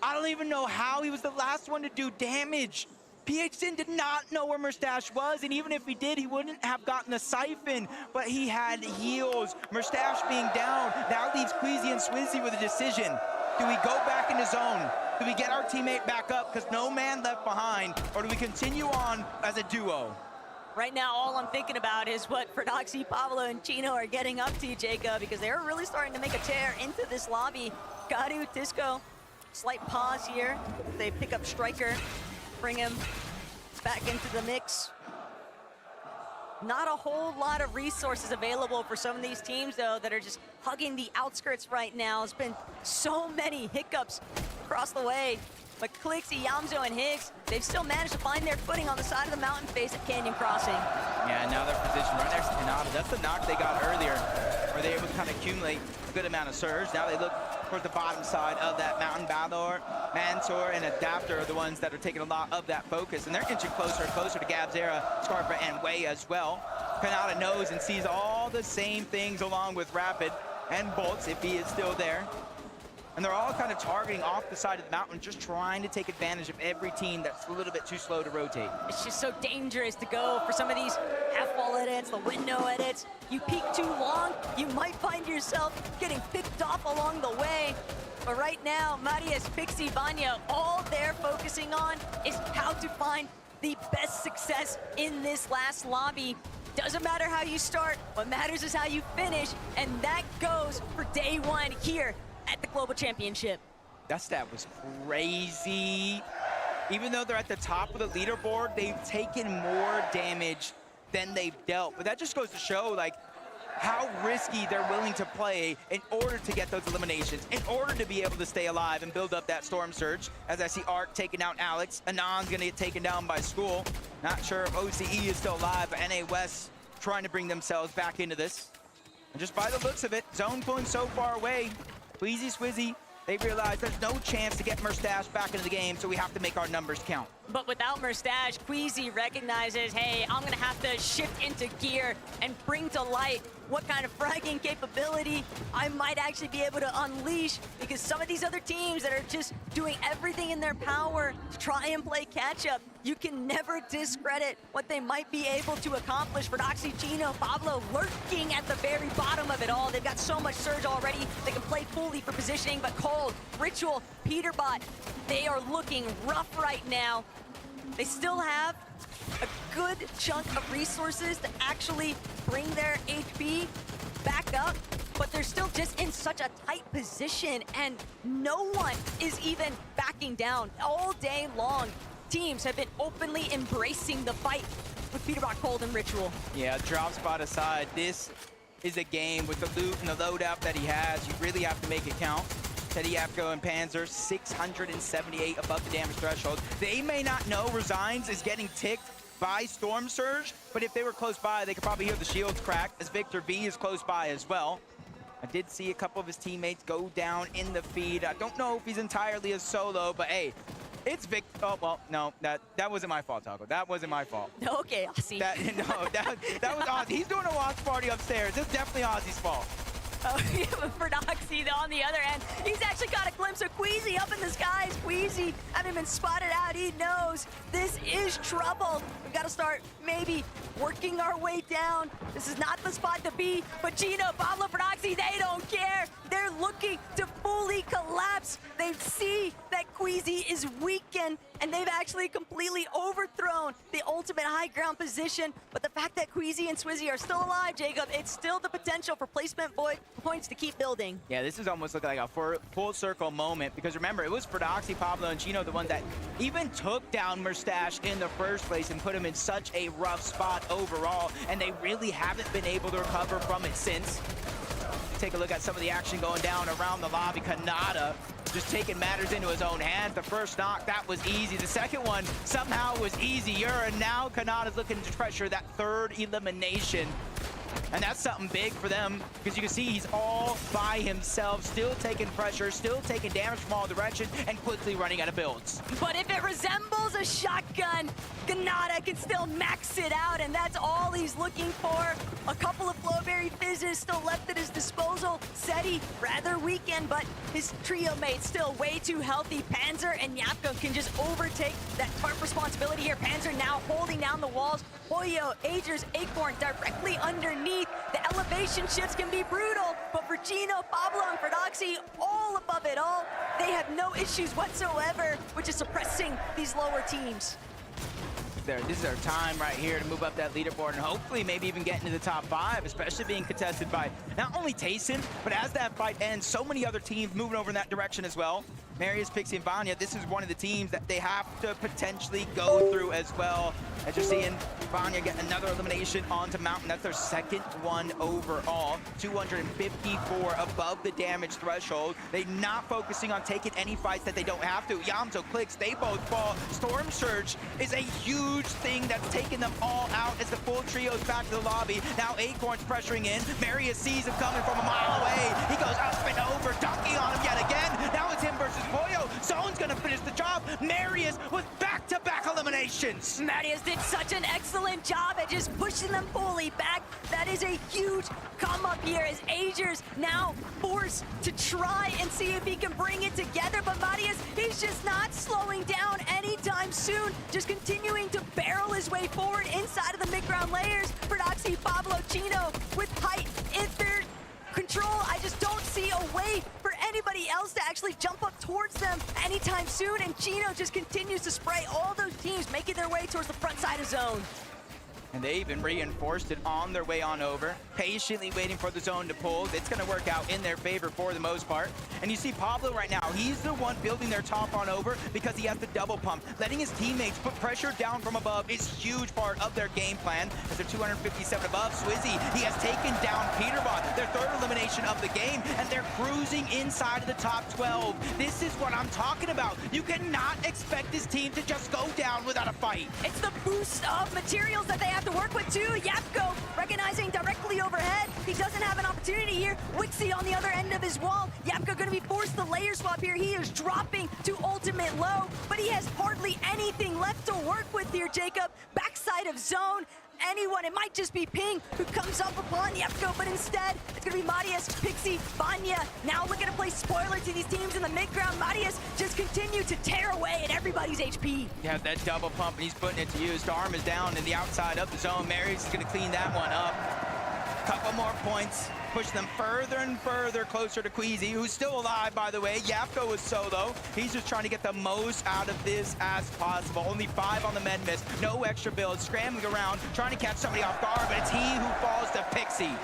I don't even know how he was the last one to do damage. PHN did not know where Merstash was, and even if he did, he wouldn't have gotten a siphon, but he had heals. Merstash being down now leaves Queasy and Swizzy with a decision. Do we go back into zone? Do we get our teammate back up because no man left behind, or do we continue on as a duo? Right now, all I'm thinking about is what Ferdoxy, Pablo, and Chino are getting up to, Jacob, because they're really starting to make a tear into this lobby. Kadu, Tisco, slight pause here. They pick up Striker, bring him back into the mix. Not a whole lot of resources available for some of these teams, though, that are just hugging the outskirts right now. There's been so many hiccups across the way. But Clixie, Yamzo, and Higgs, they've still managed to find their footing on the side of the mountain face at Canyon Crossing. Yeah, now they're positioned right next to Kanata. That's the knock they got earlier, where they were able to kind of accumulate a good amount of surge. Now they look towards the bottom side of that mountain. Balor, Mansour, and Adapter are the ones that are taking a lot of that focus, and they're inching closer and closer to Gabzera, Scarpa, and Way as well. Kanata knows and sees all the same things along with Rapid and Bolts, if he is still there. And they're all kind of targeting off the side of the mountain, just trying to take advantage of every team that's a little bit too slow to rotate. It's just so dangerous to go for some of these half-wall edits, the window edits. You peek too long, you might find yourself getting picked off along the way. But right now, Marius, Pixie, Vanya, all they're focusing on is how to find the best success in this last lobby. Doesn't matter how you start, what matters is how you finish, and that goes for day one here at the Global Championship. That stat was crazy. Even though they're at the top of the leaderboard, they've taken more damage than they've dealt. But that just goes to show, like, how risky they're willing to play in order to get those eliminations, in order to be able to stay alive and build up that Storm Surge. As I see Arc taking out Alex, Anon's gonna get taken down by School. Not sure if OCE is still alive, but NA West trying to bring themselves back into this. And just by the looks of it, Zone pulling so far away. Queasy Swizzy, they realize there's no chance to get Merstache back into the game, so we have to make our numbers count. But without Merstache, Queasy recognizes, hey, I'm gonna have to shift into gear and bring to light what kind of fragging capability I might actually be able to unleash, because some of these other teams that are just doing everything in their power to try and play catch up, you can never discredit what they might be able to accomplish. For Doxy, Gino, Pablo lurking at the very bottom of it all. They've got so much surge already. They can play fully for positioning, but Cold, Ritual, Peterbot, they are looking rough right now. They still have a good chunk of resources to actually bring their HP back up, but they're still just in such a tight position, and no one is even backing down. All day long, teams have been openly embracing the fight with Peterbot, Cold, and Ritual. Yeah, drop spot aside, this is a game with the loot and the loadout that he has. You really have to make it count. Teddy Apko and Panzer, 678 above the damage threshold. They may not know Resigns is getting ticked by Storm Surge, but if they were close by, they could probably hear the shields crack, as Victor V is close by as well. I did see a couple of his teammates go down in the feed. I don't know if he's entirely a solo, but hey, it's Vic. Oh, well, no, that wasn't my fault, Taco. That wasn't my fault. Okay, Ozzy. That was Ozzy. He's doing a watch party upstairs. It's definitely Ozzy's fault. Oh, yeah, but for Doxy, on the other end, he's actually got a glimpse of Queasy up in the skies. Queasy having been spotted out, he knows this is trouble. We've got to start maybe working our way down. This is not the spot to be, but Gino, Pablo, for Doxy, they don't care. They're looking to fully collapse. They see that Queasy is weakened, and they've actually completely overthrown the ultimate high ground position. But the fact that Queasy and Swizzy are still alive, Jacob, it's still the potential for placement points to keep building. Yeah, this is almost looking like a full circle moment, because remember, it was Fordoxy, Pablo, and Gino the one that even took down Merstache in the first place and put him in such a rough spot overall, and they really haven't been able to recover from it since. Take a look at some of the action going down around the lobby. Kanata just taking matters into his own hands. The first knock, that was easy. The second one somehow was easier, and now Kanata's looking to pressure that third elimination. And that's something big for them, because you can see he's all by himself, still taking pressure, still taking damage from all directions, and quickly running out of builds. But if it resembles a shotgun, Ganada can still max it out, and that's all he's looking for. A couple of Flowberry Fizzes still left at his disposal. Seti, rather weakened, but his trio mates still way too healthy. Panzer and Yapko can just overtake that tarp responsibility here. Panzer now holding down the walls. Hoyo, Agers, Acorn directly underneath. The elevation shifts can be brutal, but for Gino, Pablo, and Fordoxy, all above it all, they have no issues whatsoever, which is suppressing these lower teams. This is their time right here to move up that leaderboard and hopefully maybe even get into the top 5, especially being contested by not only Tayson, but as that fight ends, so many other teams moving over in that direction as well. Marius, Pixie, and Vanya, this is one of the teams that they have to potentially go through as well. As you're seeing, Vanya get another elimination onto Mountain. That's their second one overall. 254 above the damage threshold. They're not focusing on taking any fights that they don't have to. Yamzo clicks, they both fall. Storm Surge is a huge thing that's taken them all out as the full trio's back to the lobby. Now Acorn's pressuring in. Marius sees him coming from a mile away. He goes up and over, dunking on him yet again. Now it's him versus Pollo. Zone's gonna finish the job. Marius with back-to-back eliminations. Marius did such an excellent job at just pushing them fully back. That is a huge come up here as Agers now forced to try and see if he can bring it together. But Marius, he's just not slowing down anytime soon. Just continuing to barrel his way forward inside of the mid-ground layers. Fordoxy, Pablo, Chino with height in their control. I just don't see a way for anybody else to actually jump up towards them anytime soon, and Chino just continues to spray all those teams making their way towards the front side of zone. And they even reinforced it on their way on over, patiently waiting for the zone to pull. It's going to work out in their favor for the most part. And you see Pablo right now, he's the one building their top on over because he has the double pump. Letting his teammates put pressure down from above is a huge part of their game plan. As they're 257 above, Swizzy, he has taken down Peterbot, their third elimination of the game, and they're cruising inside of the top 12. This is what I'm talking about. You cannot expect this team to just go down without a fight. It's the boost of materials that they have to work with too. Yapko recognizing directly overhead. He doesn't have an opportunity here. Wixie on the other end of his wall. Yapko going to be forced to layer swap here. He is dropping to ultimate low, but he has hardly anything left to work with here, Jacob. Backside of zone. Anyone, it might just be Ping who comes up upon Yapko, but instead it's gonna be Marius, Pixie, Vanya. Now looking to play spoiler to these teams in the mid-ground. Marius just continue to tear away at everybody's HP. Yeah, that double pump, and he's putting it to use. Arm is down in the outside of the zone. Marius is gonna clean that one up. Couple more points, push them further and further closer to Queasy, who's still alive, by the way. Yapko is solo. He's just trying to get the most out of this as possible. Only 5 on the med miss, no extra builds, scrambling around, trying to catch somebody off guard, but it's he who falls to Pixie.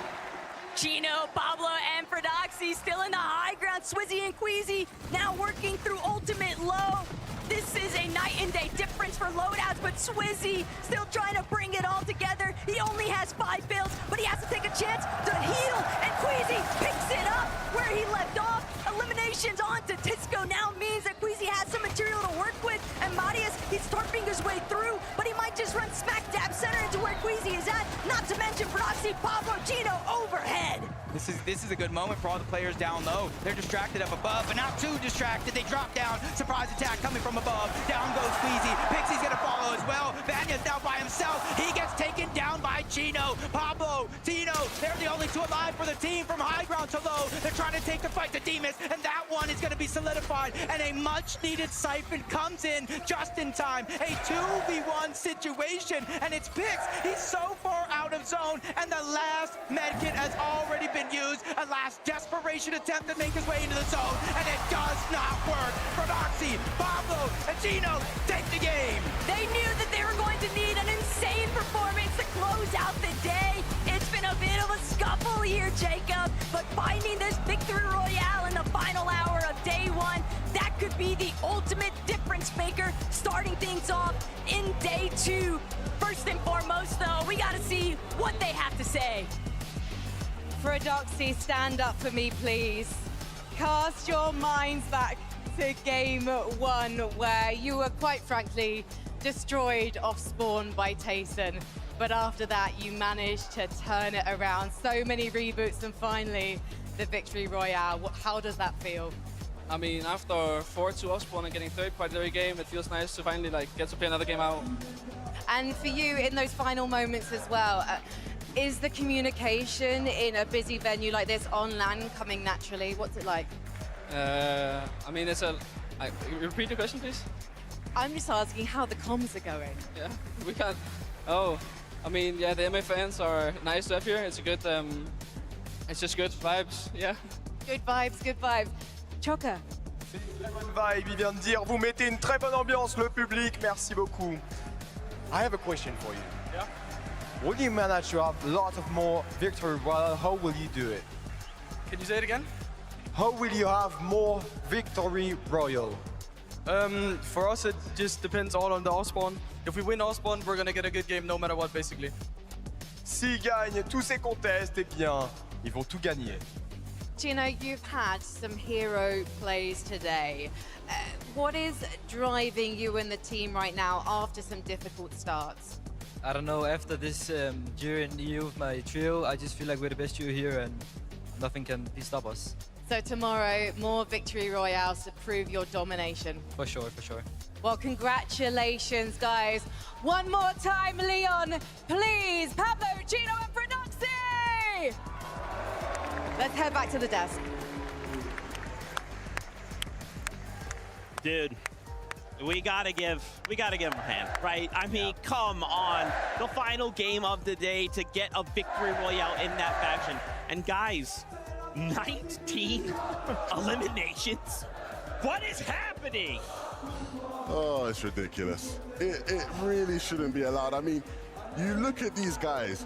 Chino, Pablo, and Fredoxy still in the high ground. Swizzy and Queasy now working through ultimate low. This is a night and day difference for loadouts, but Swizzy still trying to bring it all together. He only has 5 builds, but he has to take a chance to heal, and Queasy picks it up where he left off. Eliminations onto Tisco now means that Queasy has some material to work with, and Marius, he's tarping his way through, but he might just run smack dab center into where Queasy is at, not to mention Proxy, Pablo, Gino overhead. This is a good moment for all the players down low. They're distracted up above, but not too distracted. They drop down. Surprise attack coming from above. Down goes Queasy. Pixie's gonna follow as well. Vanya's now by himself. He gets taken down by Chino. Pablo, Tino, they're the only 2 alive for the team from high ground to low. They're trying to take the fight to Demas, and that one is gonna be solidified. And a much needed siphon comes in just in time. A 2v1 situation, and it's Pix. He's so far out of zone, and the last medkit has already been used. A last desperation attempt to make his way into the zone, and it does not work. Prodoxy, Pablo, and Gino take the game. They knew that they were going to need an insane performance to close out the day. It's been a bit of a scuffle here, Jacob, but finding this victory royale in the final hour of day 1, that could be the ultimate difference maker, starting things off in day 2. First and foremost, though, we gotta see what they have to say. Fredoxy, stand up for me, please. Cast your minds back to game 1, where you were quite frankly destroyed off spawn by Tayson. But after that, you managed to turn it around. So many reboots, and finally, the victory royale. How does that feel? I mean, after 4-2 off spawn and getting 3rd part of every game, it feels nice to finally get to play another game out. And for you, in those final moments as well, is the communication in a busy venue like this on LAN coming naturally? What's it like? I mean, repeat the question, please? I'm just asking how the comms are going. Yeah, we can't. Oh, I mean, yeah, the MA fans are nice to have here. It's a good, it's just good vibes, yeah. Good vibes, good vibes. Choka. Très bonne vibe, il vient de dire, vous mettez une très bonne ambiance, le public, merci beaucoup. I have a question for you. Yeah? Will you manage to have lots of more victory royale? How will you do it? Can you say it again? How will you have more victory royale? For us, it just depends all on the off spawn. If we win off spawn, we're gonna get a good game no matter what, basically. S'ils gagnent tous ces contests, eh bien, ils vont tout gagner. Gino, you've had some hero plays today. What is driving you and the team right now after some difficult starts? I don't know, after this year in EU with my trio, I just feel like we're the best trio here and nothing can stop us. So tomorrow, more victory royales to prove your domination. For sure, for sure. Well, congratulations, guys. One more time, Leon, please. Pablo, Gino, and Fredoxy! Let's head back to the desk. Dude, we gotta give him a hand, right? I mean, come on. The final game of the day to get a victory royale in that fashion. And guys, 19 eliminations? What is happening? Oh, it's ridiculous. It really shouldn't be allowed. I mean, you look at these guys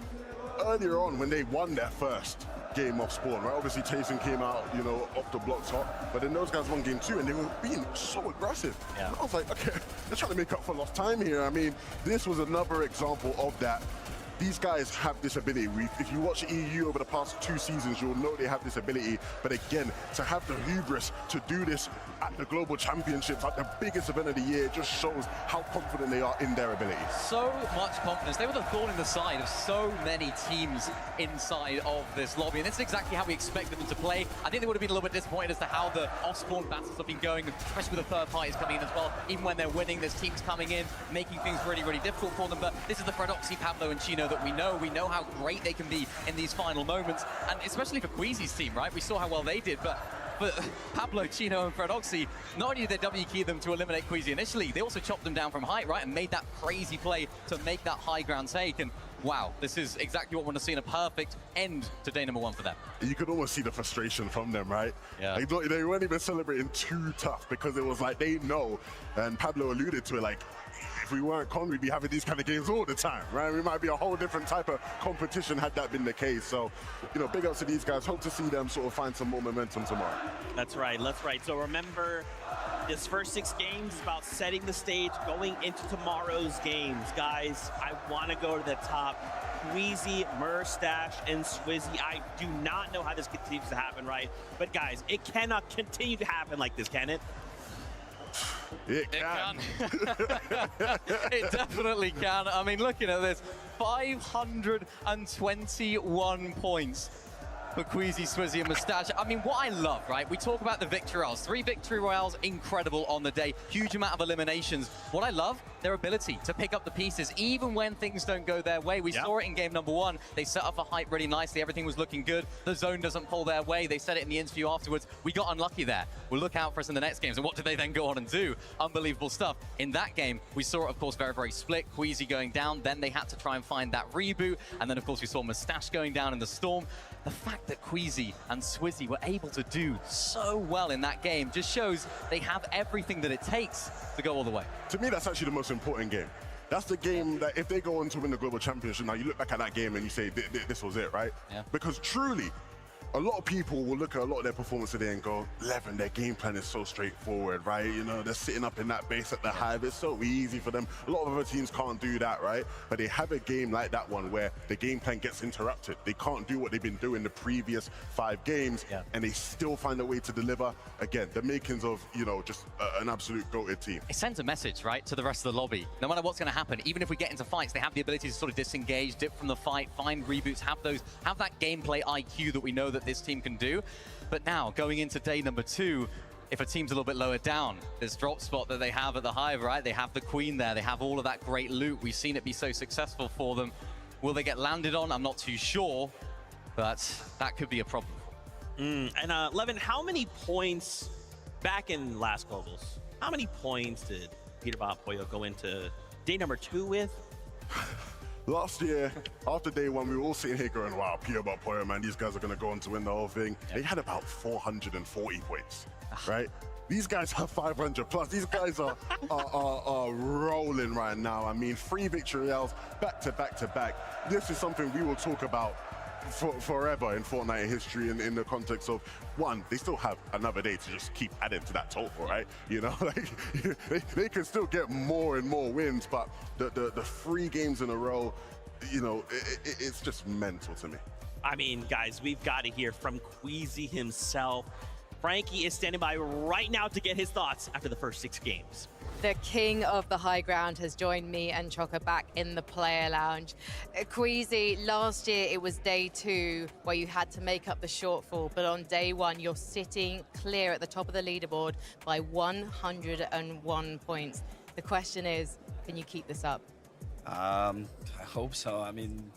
earlier on when they won their first game off spawn, right? Obviously, Tayson came out, you know, off the blocks hot, but then those guys won game 2 and they were being so aggressive. Yeah. And I was like, okay, they're trying to make up for lost time here. I mean, this was another example of that. These guys have this ability. If you watch EU over the past 2 seasons, you'll know they have this ability. But again, to have the hubris to do this at the Global Championships, at the biggest event of the year, it just shows how confident they are in their ability. So much confidence. They were the thorn in the side of so many teams inside of this lobby, and this is exactly how we expected them to play. I think they would have been a little bit disappointed as to how the off-spawn battles have been going, especially with the third parties coming in as well. Even when they're winning, there's teams coming in, making things really, really difficult for them. But this is the Fredoxy, Pablo, and Chino that we know. We know how great they can be in these final moments, and especially for Queasy's team, right? We saw how well they did, but for Pablo, Chino, and Fredoxy, not only did they W key them to eliminate Queasy initially, they also chopped them down from height, right? And made that crazy play to make that high ground take. And wow, this is exactly what we want to see in a perfect end to day number 1 for them. You could almost see the frustration from them, right? Yeah. Like, they weren't even celebrating too tough because it was like they know, and Pablo alluded to it, like, if we weren't Con, we'd be having these kind of games all the time, right? We might be a whole different type of competition had that been the case. So, you know, big ups to these guys. Hope to see them sort of find some more momentum tomorrow. That's right. So remember, this first 6 games is about setting the stage going into tomorrow's games. Guys, I want to go to the top. Queasy, Murstache, and Swizzy. I do not know how this continues to happen, right? But guys, it cannot continue to happen like this, can it? It can. It definitely can. I mean, looking at this, 521 points for Queasy, Swizzy, and Moustache. I mean, what I love, right? We talk about the victory royales. 3 victory royales, incredible on the day. Huge amount of eliminations. What I love, their ability to pick up the pieces, even when things don't go their way. We saw it in game number 1. They set up a hype really nicely. Everything was looking good. The zone doesn't pull their way. They said it in the interview afterwards. We got unlucky there. We'll look out for us in the next games. And what did they then go on and do? Unbelievable stuff. In that game, we saw it, of course, very, very split. Queasy going down. Then they had to try and find that reboot. And then, of course, we saw Moustache going down in the storm. The fact that Queasy and Swizzy were able to do so well in that game just shows they have everything that it takes to go all the way. To me, that's actually the most important game. That's the game that if they go on to win the Global Championship, now you look back at that game and you say, this was it, right? Yeah. Because truly, a lot of people will look at a lot of their performance today and go, Levin, their game plan is so straightforward, right? You know, they're sitting up in that base at the hive. It's so easy for them. A lot of other teams can't do that, right? But they have a game like that one where the game plan gets interrupted. They can't do what they've been doing the previous 5 games, and they still find a way to deliver. Again, the makings of, you know, just an absolute goated team. It sends a message, right, to the rest of the lobby. No matter what's going to happen, even if we get into fights, they have the ability to sort of disengage, dip from the fight, find reboots, have that gameplay IQ that we know that this team can do. But now, going into day number 2, if a team's a little bit lower down, this drop spot that they have at the Hive, right? They have the Queen there. They have all of that great loot. We've seen it be so successful for them. Will they get landed on? I'm not too sure, but that could be a problem. And Levin, how many points back in last Globals? How many points did Peter Bob Pollo go into day number 2 with? Last year, after day 1, we were all sitting here going, wow, Peter Bob Pollo, man, these guys are going to go on to win the whole thing. They had about 440 points, right? These guys have 500 plus. These guys are rolling right now. I mean, 3 victory royales back to back to back. This is something we will talk about forever in Fortnite history in the context of, one, they still have another day to just keep adding to that total, right? You know, like they can still get more and more wins, but the 3 games in a row, you know, it's just mental to me. I mean, guys, we've got to hear from Queasy himself. Frankie is standing by right now to get his thoughts after the first 6 games. The king of the high ground has joined me and Choco back in the player lounge. Queasy, last year it was day 2 where you had to make up the shortfall, but on day 1 you're sitting clear at the top of the leaderboard by 101 points. The question is, can you keep this up? I hope so. I mean,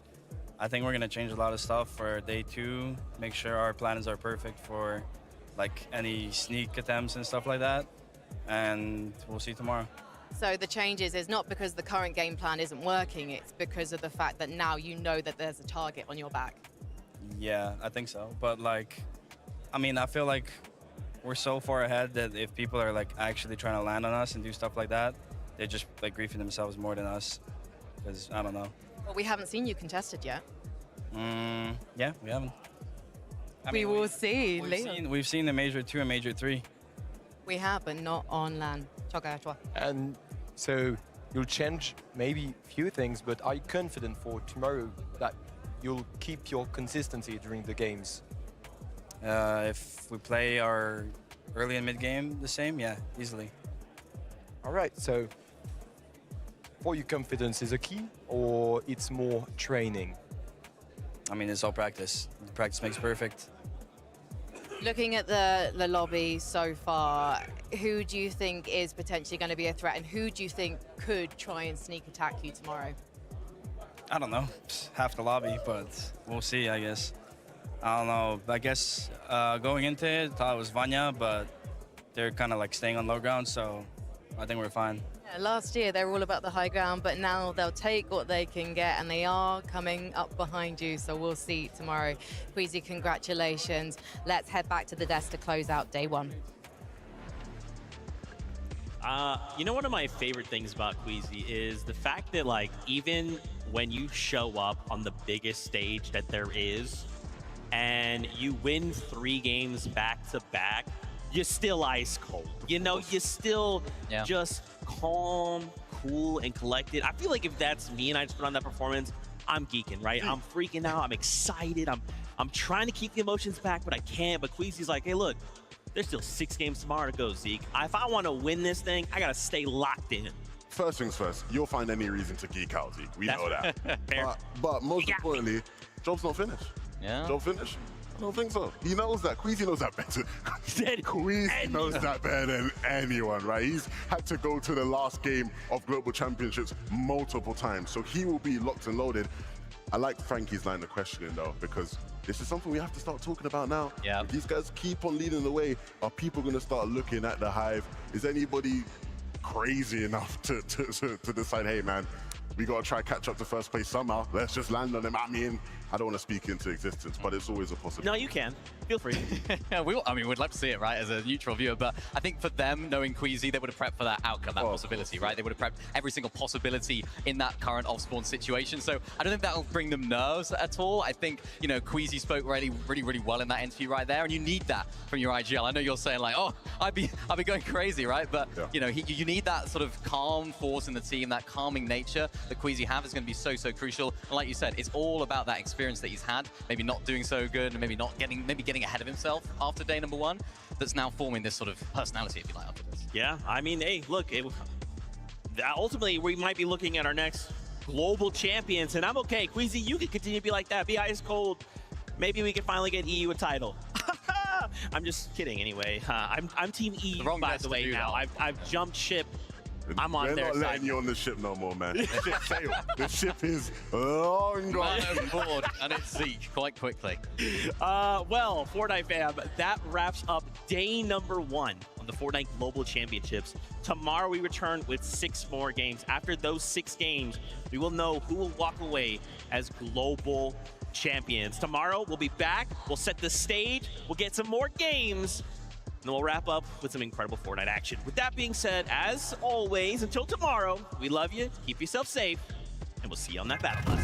I think we're gonna change a lot of stuff for day 2, make sure our plans are perfect for like any sneak attempts and stuff like that. And we'll see tomorrow. So the changes is not because the current game plan isn't working, it's because of the fact that now you know that there's a target on your back. Yeah, I think so. But like, I mean, I feel like we're so far ahead that if people are like actually trying to land on us and do stuff like that, they're just like griefing themselves more than us. Because I don't know. Well, we haven't seen you contested yet. Yeah, we haven't. We will see, We've seen the Major 2 and Major 3. We have, but not on LAN. And so you'll change maybe few things, but are you confident for tomorrow that you'll keep your consistency during the games? If we play our early and mid game the same, yeah, easily. All right, so for you, confidence is a key, or it's more training? I mean, it's all practice. Practice makes perfect. Looking at the lobby so far, who do you think is potentially going to be a threat, and who do you think could try and sneak attack you tomorrow? I don't know, half the lobby, but we'll see, I guess. I don't know. I guess going into it, I thought it was Vanya, but they're kind of like staying on low ground, so I think we're fine. Yeah, last year they were all about the high ground, but now they'll take what they can get, and they are coming up behind you, so we'll see tomorrow. Queasy, congratulations. Let's head back to the desk to close out day one. You know, one of my favorite things about Queasy is the fact that, like, even when you show up on the biggest stage that there is and you win 3 games back to back, you're still ice cold. You know, you're still just calm, cool, and collected. I feel like if that's me and I just put on that performance, I'm geeking, right? I'm freaking out. I'm excited. I'm trying to keep the emotions back, but I can't. But Queasy's like, hey, look, there's still 6 games tomorrow to go, Zeke. If I want to win this thing, I got to stay locked in. First things first, you'll find any reason to geek out, Zeke. We know that. Fair. But most importantly, job's not finished. Yeah. Job finished? I don't think so. He knows that. Queasy knows that better. Queasy knows that better than anyone, right? He's had to go to the last game of Global Championships multiple times, so he will be locked and loaded. I like Frankie's line of questioning, though, because this is something we have to start talking about now. Yeah. If these guys keep on leading the way, are people going to start looking at the Hive? Is anybody crazy enough to decide, hey, man, we got to try catch up to first place somehow. Let's just land on them. I mean, I don't want to speak into existence, but it's always a possibility. No, you can. Feel free. I mean, we'd love to see it, right, as a neutral viewer, but I think for them, knowing Queasy, they would have prepped for that outcome, that possibility, right? They would have prepped every single possibility in that current off-spawn situation. So I don't think that'll bring them nerves at all. I think, you know, Queasy spoke really well in that interview right there, and you need that from your IGL. I know you're saying like, oh, I'd be going crazy, right? But, you know, you need that sort of calm force in the team, that calming nature that Queasy have is going to be so crucial. And like you said, it's all about that experience that he's had, maybe not doing so good, and maybe getting ahead of himself after day number 1, that's now forming this sort of personality, if you like, after this. Yeah, I mean, hey, look, ultimately we might be looking at our next global champions, and I'm okay. Queasy, you can continue to be like that, be ice cold. Maybe we can finally get EU a title. I'm just kidding anyway. I'm Team EU, by the way, now. I've jumped ship. I'm on their side. They're not letting you on the ship no more, man. The ship sailed. The ship is long gone. Man overboard, and it's Zeke quite quickly. Well, Fortnite fam, that wraps up day number 1 on the Fortnite Global Championships. Tomorrow we return with 6 more games. After those 6 games, we will know who will walk away as global champions. Tomorrow we'll be back. We'll set the stage. We'll get some more games. And we'll wrap up with some incredible Fortnite action. With that being said, as always, until tomorrow, we love you, keep yourself safe, and we'll see you on that battle bus.